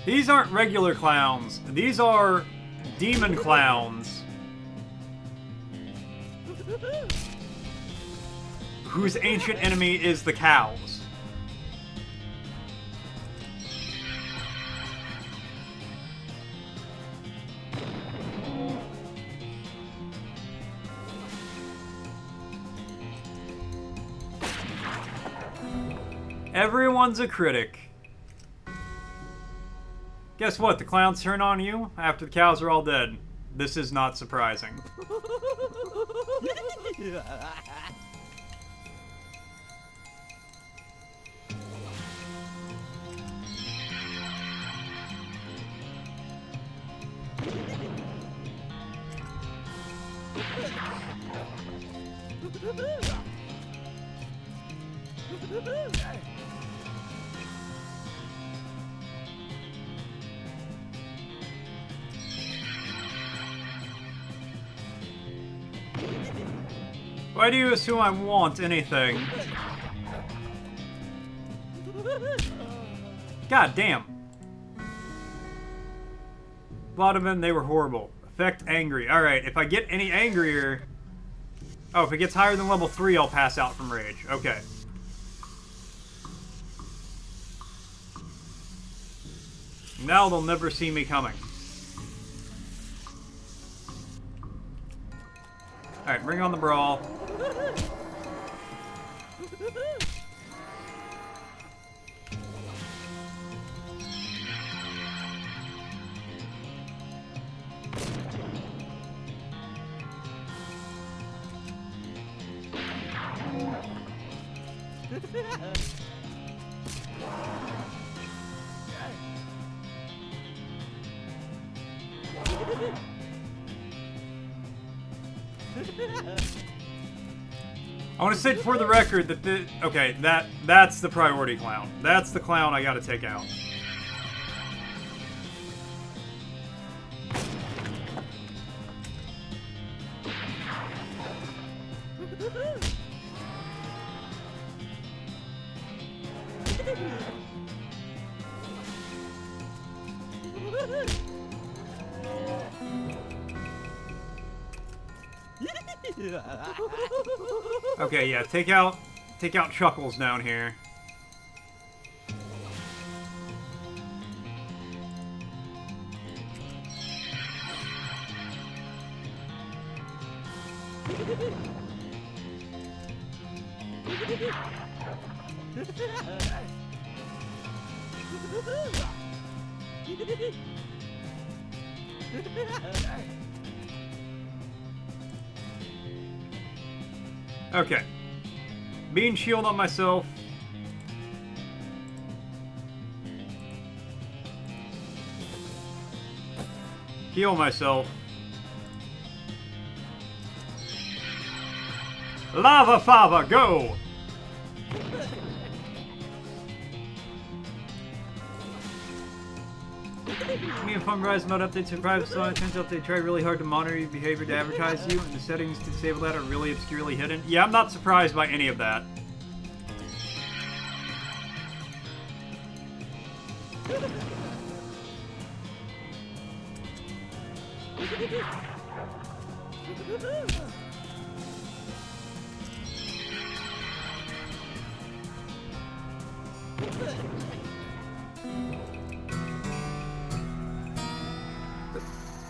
These aren't regular clowns. These are demon clowns. Whose ancient enemy is the cows. Everyone's a critic. Guess what? The clowns turn on you after the cows are all dead. This is not surprising. Why do you assume I want anything? God damn. A lot of them, they were horrible. Effect angry. Alright, if I get any angrier... Oh, if it gets higher than level 3, I'll pass out from rage. Okay. Now they'll never see me coming. Alright, bring on the brawl. I want to say for the record that okay, that's the priority clown. That's the clown I gotta take out. Okay, yeah, take out Chuckles down here. Okay. Being shield on myself. Heal myself. Lava Fava, go! Me and Funrise mode updates to private, so it turns out they try really hard to monitor your behavior to advertise you, and the settings to disable that are really obscurely hidden. Yeah, I'm not surprised by any of that.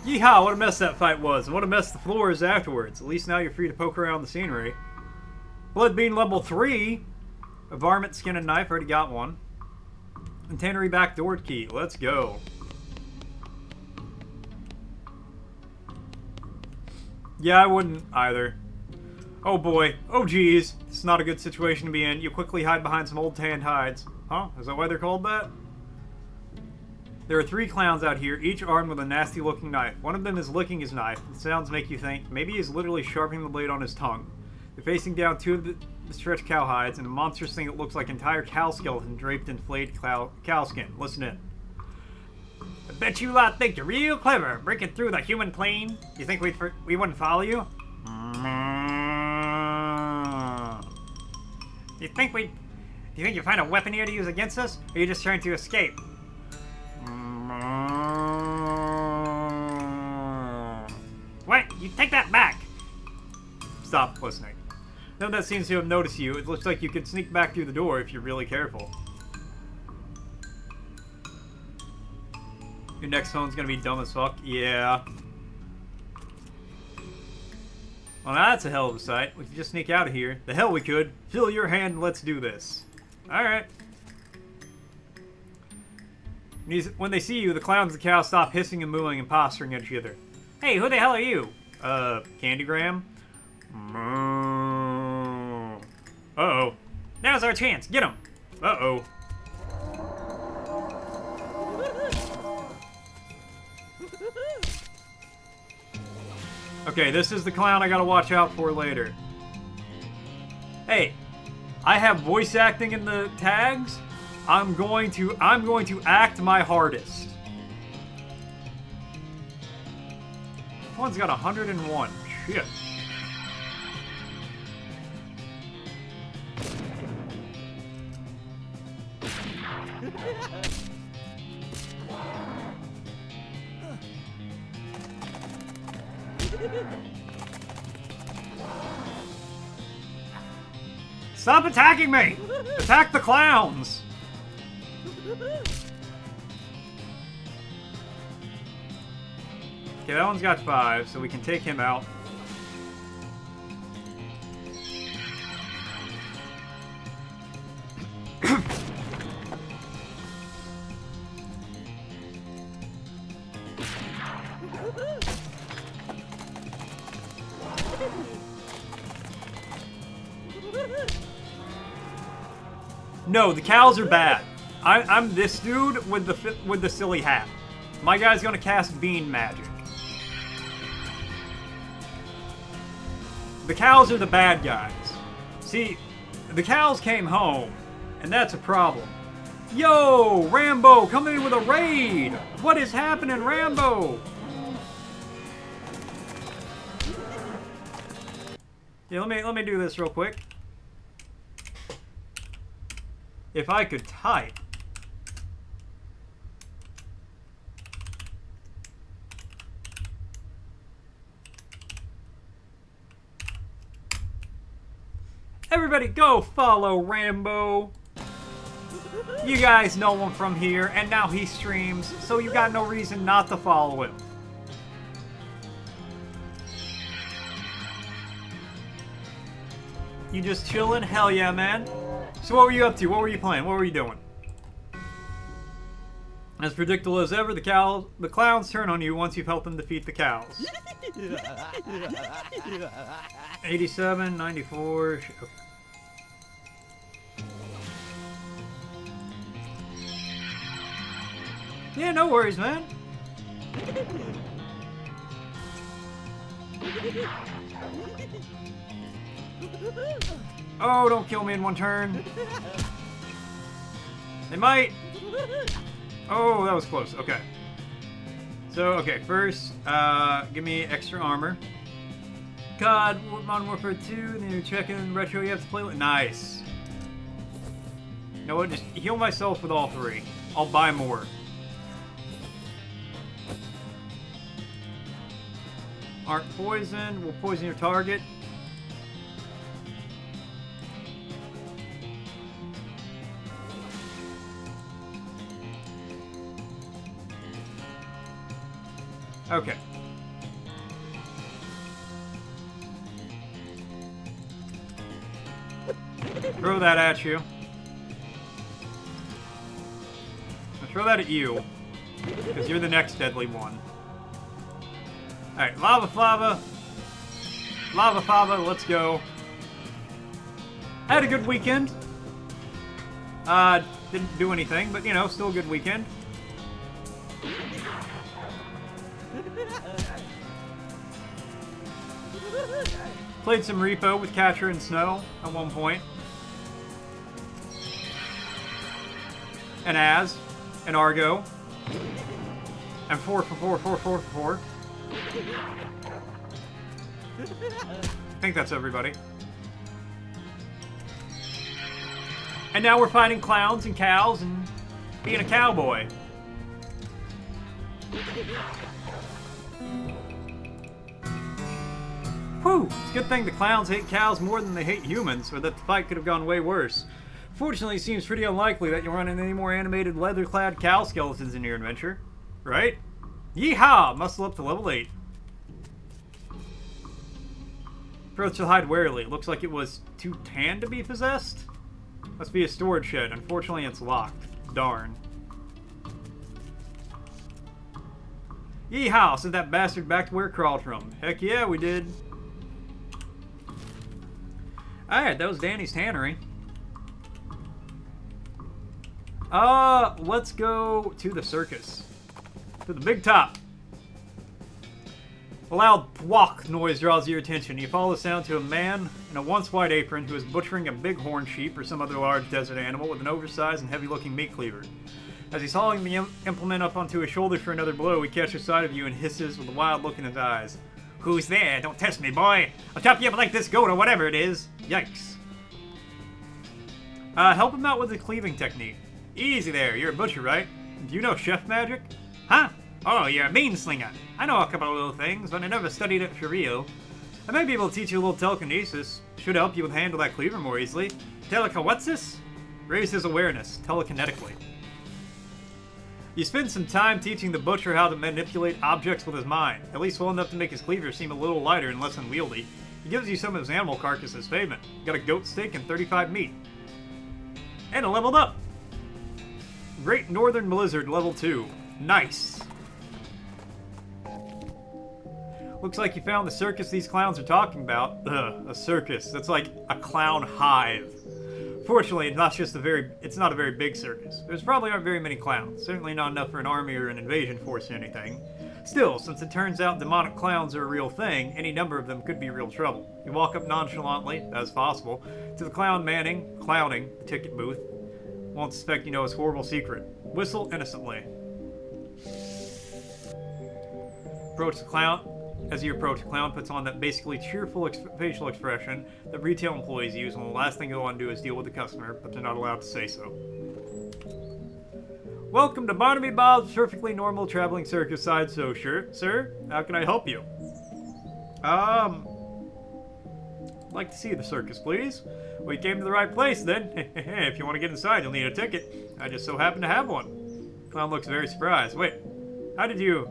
Yeehaw, what a mess that fight was, and what a mess the floor is afterwards. At least now you're free to poke around the scenery. Blood Bean level 3. A varmint, skin, and knife, already got one. And tannery back door key, let's go. Yeah, I wouldn't either. Oh boy, oh geez, it's not a good situation to be in. You quickly hide behind some old tanned hides. Huh? Is that why they're called that? There are 3 clowns out here, each armed with a nasty looking knife. One of them is licking his knife. The sounds make you think maybe he's literally sharpening the blade on his tongue. They're facing down 2 of the stretched cow hides and a monstrous thing that looks like an entire cow skeleton draped in flayed cow skin. Listen in. I bet you lot think you're real clever, breaking through the human plane. You think we wouldn't follow you? Do you think you find a weapon here to use against us, or are you just trying to escape? What? You take that back! Stop listening. None of that seems to have noticed you. It looks like you could sneak back through the door if you're really careful. Your next phone's gonna be dumb as fuck? Yeah. Well, that's a hell of a sight. We could just sneak out of here. The hell we could. Fill your hand and let's do this. Alright. When they see you, the clowns and the cows stop hissing and mooing and posturing at each other. Hey, who the hell are you? Candygram? Uh-oh. Now's our chance. Get him. Uh-oh. Okay, this is the clown I gotta watch out for later. Hey, I have voice acting in the tags. I'm going to act my hardest. One's got 101. Shit. Stop attacking me! Attack the clowns! Okay, that one's got 5, so we can take him out. No, the cows are bad. I'm this dude with the silly hat. My guy's gonna cast bean magic. The cows are the bad guys. See, the cows came home, and that's a problem. Yo, Rambo, coming in with a raid. What is happening, Rambo? Yeah, let me do this real quick. If I could type. Everybody go follow Rambo. You guys know him from here, and now he streams, so you got no reason not to follow him. You just chillin'? Hell yeah, man. So what were you up to? What were you playing? What were you doing? As predictable as ever, the clowns turn on you once you've helped them defeat the cows. 87, 94... Okay. Yeah, no worries, man. Oh, don't kill me in one turn. They might. Oh, that was close. Okay. So, okay, first, give me extra armor. God, Modern Warfare 2, then you're checking retro, you have to play with. Nice. You know what? Just heal myself with all 3. I'll buy more. Aren't poisoned. We'll poison your target. Okay. Throw that at you. I'll throw that at you, because you're the next deadly one. Alright, Lava Flava. Lava Flava, let's go. I had a good weekend. Didn't do anything, but, you know, still a good weekend. Played some Repo with Catcher and Snow at one point. And Az. And Argo. And 4 for 4, 4 for 4. I think that's everybody. And now we're fighting clowns and cows and being a cowboy. Whew! It's a good thing the clowns hate cows more than they hate humans, or that the fight could have gone way worse. Fortunately, it seems pretty unlikely that you'll run into any more animated leather-clad cow skeletons in your adventure. Right? Yeehaw! Muscle up to level 8. Approach to hide warily. Looks like it was too tan to be possessed? Must be a storage shed. Unfortunately, it's locked. Darn. Yeehaw! Sent that bastard back to where it crawled from. Heck yeah, we did. Alright, that was Danny's tannery. Let's go to the circus. To the big top. A loud thwack noise draws your attention. You follow the sound to a man in a once white apron who is butchering a bighorn sheep or some other large desert animal with an oversized and heavy-looking meat cleaver. As he's hauling the implement up onto his shoulder for another blow, he catches sight of you and hisses with a wild look in his eyes. Who's there? Don't test me, boy! I'll chop you up like this goat or whatever it is. Yikes. Help him out with the cleaving technique. Easy there, you're a butcher, right? Do you know chef magic? Huh? Oh, you're a bean slinger. I know a couple of little things, but I never studied it for real. I might be able to teach you a little telekinesis. Should help you with handle that cleaver more easily. What's this? Raise his awareness, telekinetically. You spend some time teaching the butcher how to manipulate objects with his mind, at least well enough to make his cleaver seem a little lighter and less unwieldy. He gives you some of his animal carcass as payment. You got a goat steak and 35 meat. And a leveled up! Great Northern Blizzard level 2. Nice! Looks like you found the circus these clowns are talking about. Ugh, a circus. That's like a clown hive. Fortunately, it's not a very big circus. There's probably aren't very many clowns. Certainly not enough for an army or an invasion force or anything. Still, since it turns out demonic clowns are a real thing, any number of them could be real trouble. You walk up nonchalantly, as possible, to the clown clowning the ticket booth. Won't suspect you know his horrible secret. Whistle innocently. Approach the clown. As you approach, the clown puts on that basically cheerful facial expression that retail employees use when the last thing they want to do is deal with the customer, but they're not allowed to say so. Welcome to Barnaby Bob's perfectly normal traveling circus sideshow, sir. How can I help you? I'd like to see the circus, please. Well, you came to the right place, then. If you want to get inside, you'll need a ticket. I just so happen to have one. Clown looks very surprised. Wait, how did you...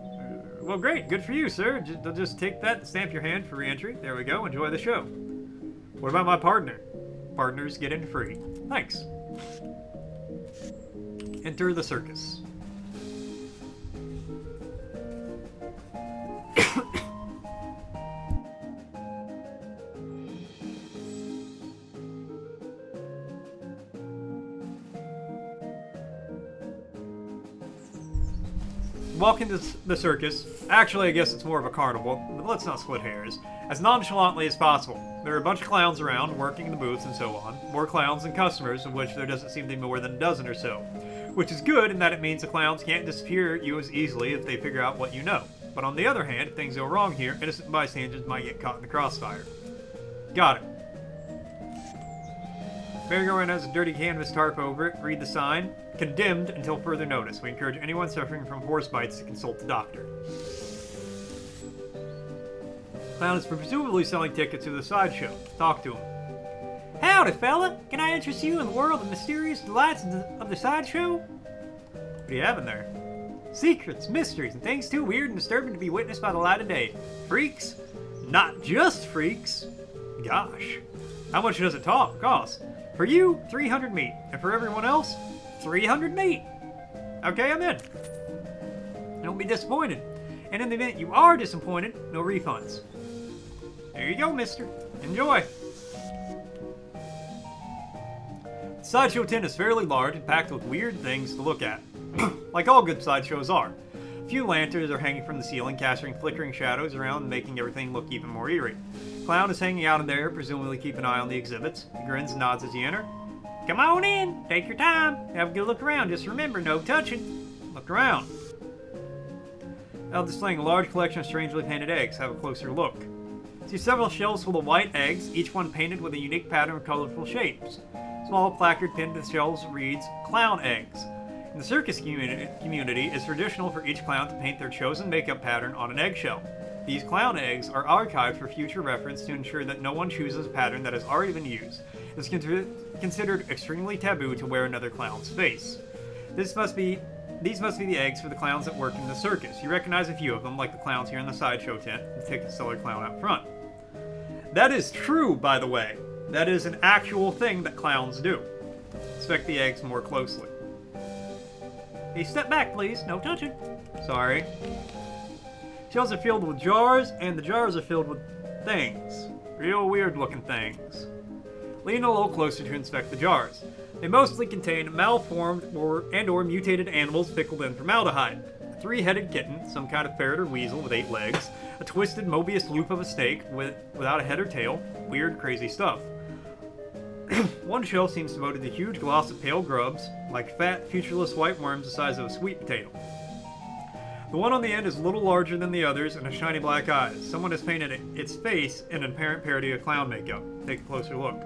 Well, great. Good for you, sir. Just take that and stamp your hand for re-entry. There we go. Enjoy the show. What about my partner? Partners get in free. Thanks. Enter the circus. Walk into the circus. Actually, I guess it's more of a carnival, but let's not split hairs. As nonchalantly as possible. There are a bunch of clowns around, working in the booths and so on. More clowns than customers, of which there doesn't seem to be more than a dozen or so. Which is good in that it means the clowns can't disappear you as easily if they figure out what you know. But on the other hand, if things go wrong here, innocent bystanders might get caught in the crossfire. Got it. Merry-go-round has a dirty canvas tarp over it. Read the sign. Condemned until further notice. We encourage anyone suffering from horse bites to consult the doctor. Clown is presumably selling tickets to the sideshow. Talk to him. Howdy, fella. Can I interest you in the world of mysterious delights of the sideshow? What do you have in there? Secrets, mysteries, and things too weird and disturbing to be witnessed by the light of day. Freaks? Not just freaks. Gosh. How much does it cost? For you, 300 meat. And for everyone else, 300 meat. Okay, I'm in. Don't be disappointed. And in the event you are disappointed, no refunds. There you go, mister. Enjoy. The sideshow tent is fairly large and packed with weird things to look at. Like all good sideshows are. A few lanterns are hanging from the ceiling, casting flickering shadows around and making everything look even more eerie. Clown is hanging out in there, presumably keep an eye on the exhibits. He grins and nods as you enter. Come on in. Take your time. Have a good look around. Just remember, no touching. Look around. Now displaying a large collection of strangely painted eggs. Have a closer look. See several shelves full of white eggs, each one painted with a unique pattern of colorful shapes. Small placard pinned to the shelves reads, Clown Eggs. In the circus community, it's traditional for each clown to paint their chosen makeup pattern on an eggshell. These clown eggs are archived for future reference to ensure that no one chooses a pattern that has already been used. It's considered extremely taboo to wear another clown's face. These must be the eggs for the clowns that work in the circus. You recognize a few of them, like the clowns here in the sideshow tent, the ticket seller clown out front. That is true, by the way. That is an actual thing that clowns do. Inspect the eggs more closely. Hey, step back, please. No touching. Sorry. Shelves are filled with jars, and the jars are filled with things. Real weird-looking things. Lean a little closer to inspect the jars. They mostly contain malformed or mutated animals pickled in formaldehyde. three-headed kitten, some kind of ferret or weasel with 8 legs, a twisted Mobius loop of a snake without a head or tail, weird, crazy stuff. One shell seems devoted to huge gloss of pale grubs, like fat, featureless white worms the size of a sweet potato. The one on the end is a little larger than the others and has shiny black eyes. Someone has painted its face in an apparent parody of clown makeup. Take a closer look.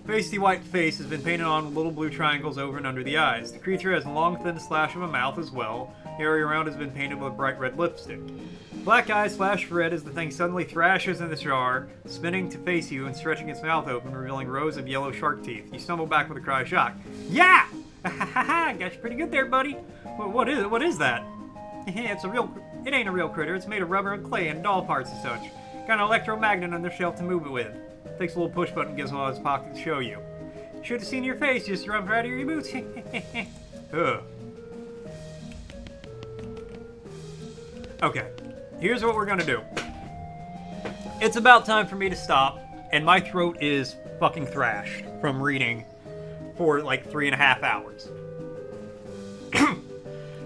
Pasty white face has been painted on with little blue triangles over and under the eyes. The creature has a long, thin slash of a mouth as well. The area around has been painted with a bright red lipstick. Black eyes flash red as the thing suddenly thrashes in the jar, spinning to face you and stretching its mouth open, revealing rows of yellow shark teeth. You stumble back with a cry of shock. Yeah! Got you pretty good there, buddy. What is that? It ain't a real critter. It's made of rubber and clay and doll parts and such. Got an electromagnet on their shelf to move it with. Takes a little push button and gives one out of his pocket to show you. Should have seen your face just jumped right out of your boots. Ugh. Okay, here's what we're gonna do. It's about time for me to stop, and my throat is fucking thrashed from reading for like 3.5 hours.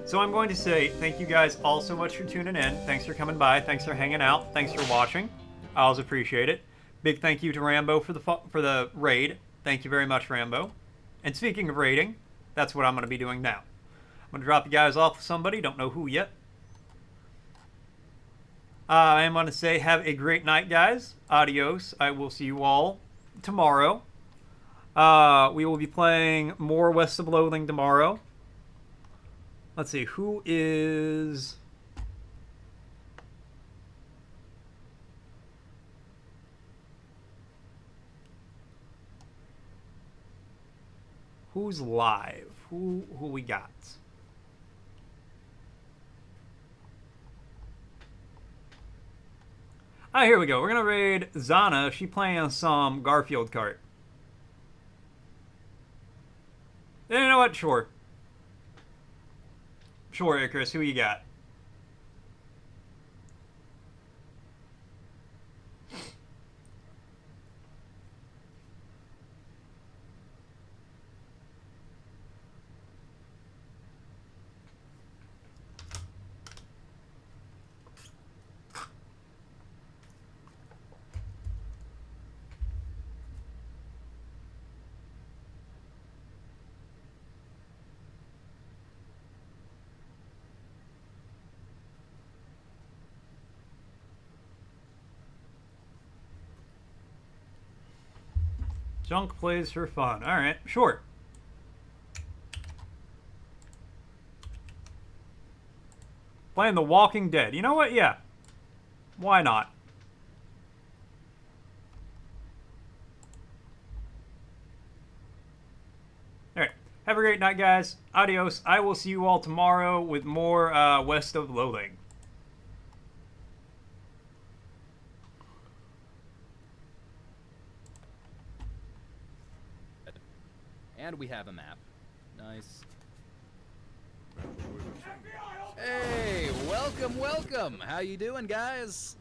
So I'm going to say thank you guys all so much for tuning in. Thanks for coming by. Thanks for hanging out. Thanks for watching. I always appreciate it. Big thank you to Rambo for the raid. Thank you very much, Rambo. And speaking of raiding, that's what I'm going to be doing now. I'm going to drop you guys off with somebody. Don't know who yet. I am going to say have a great night, guys. Adios. I will see you all tomorrow. We will be playing more West of Loathing tomorrow. Let's see, who is... Who's live? Who we got? Ah, here we go. We're gonna raid Zana. She playing some Garfield cart. You know what? Sure. Sure, Icarus. Who you got? Junk plays for fun. Alright, sure. Playing The Walking Dead. You know what? Yeah. Why not? Alright. Have a great night, guys. Adios. I will see you all tomorrow with more West of Loathing. And we have a map. Nice. Hey, welcome. How you doing, guys?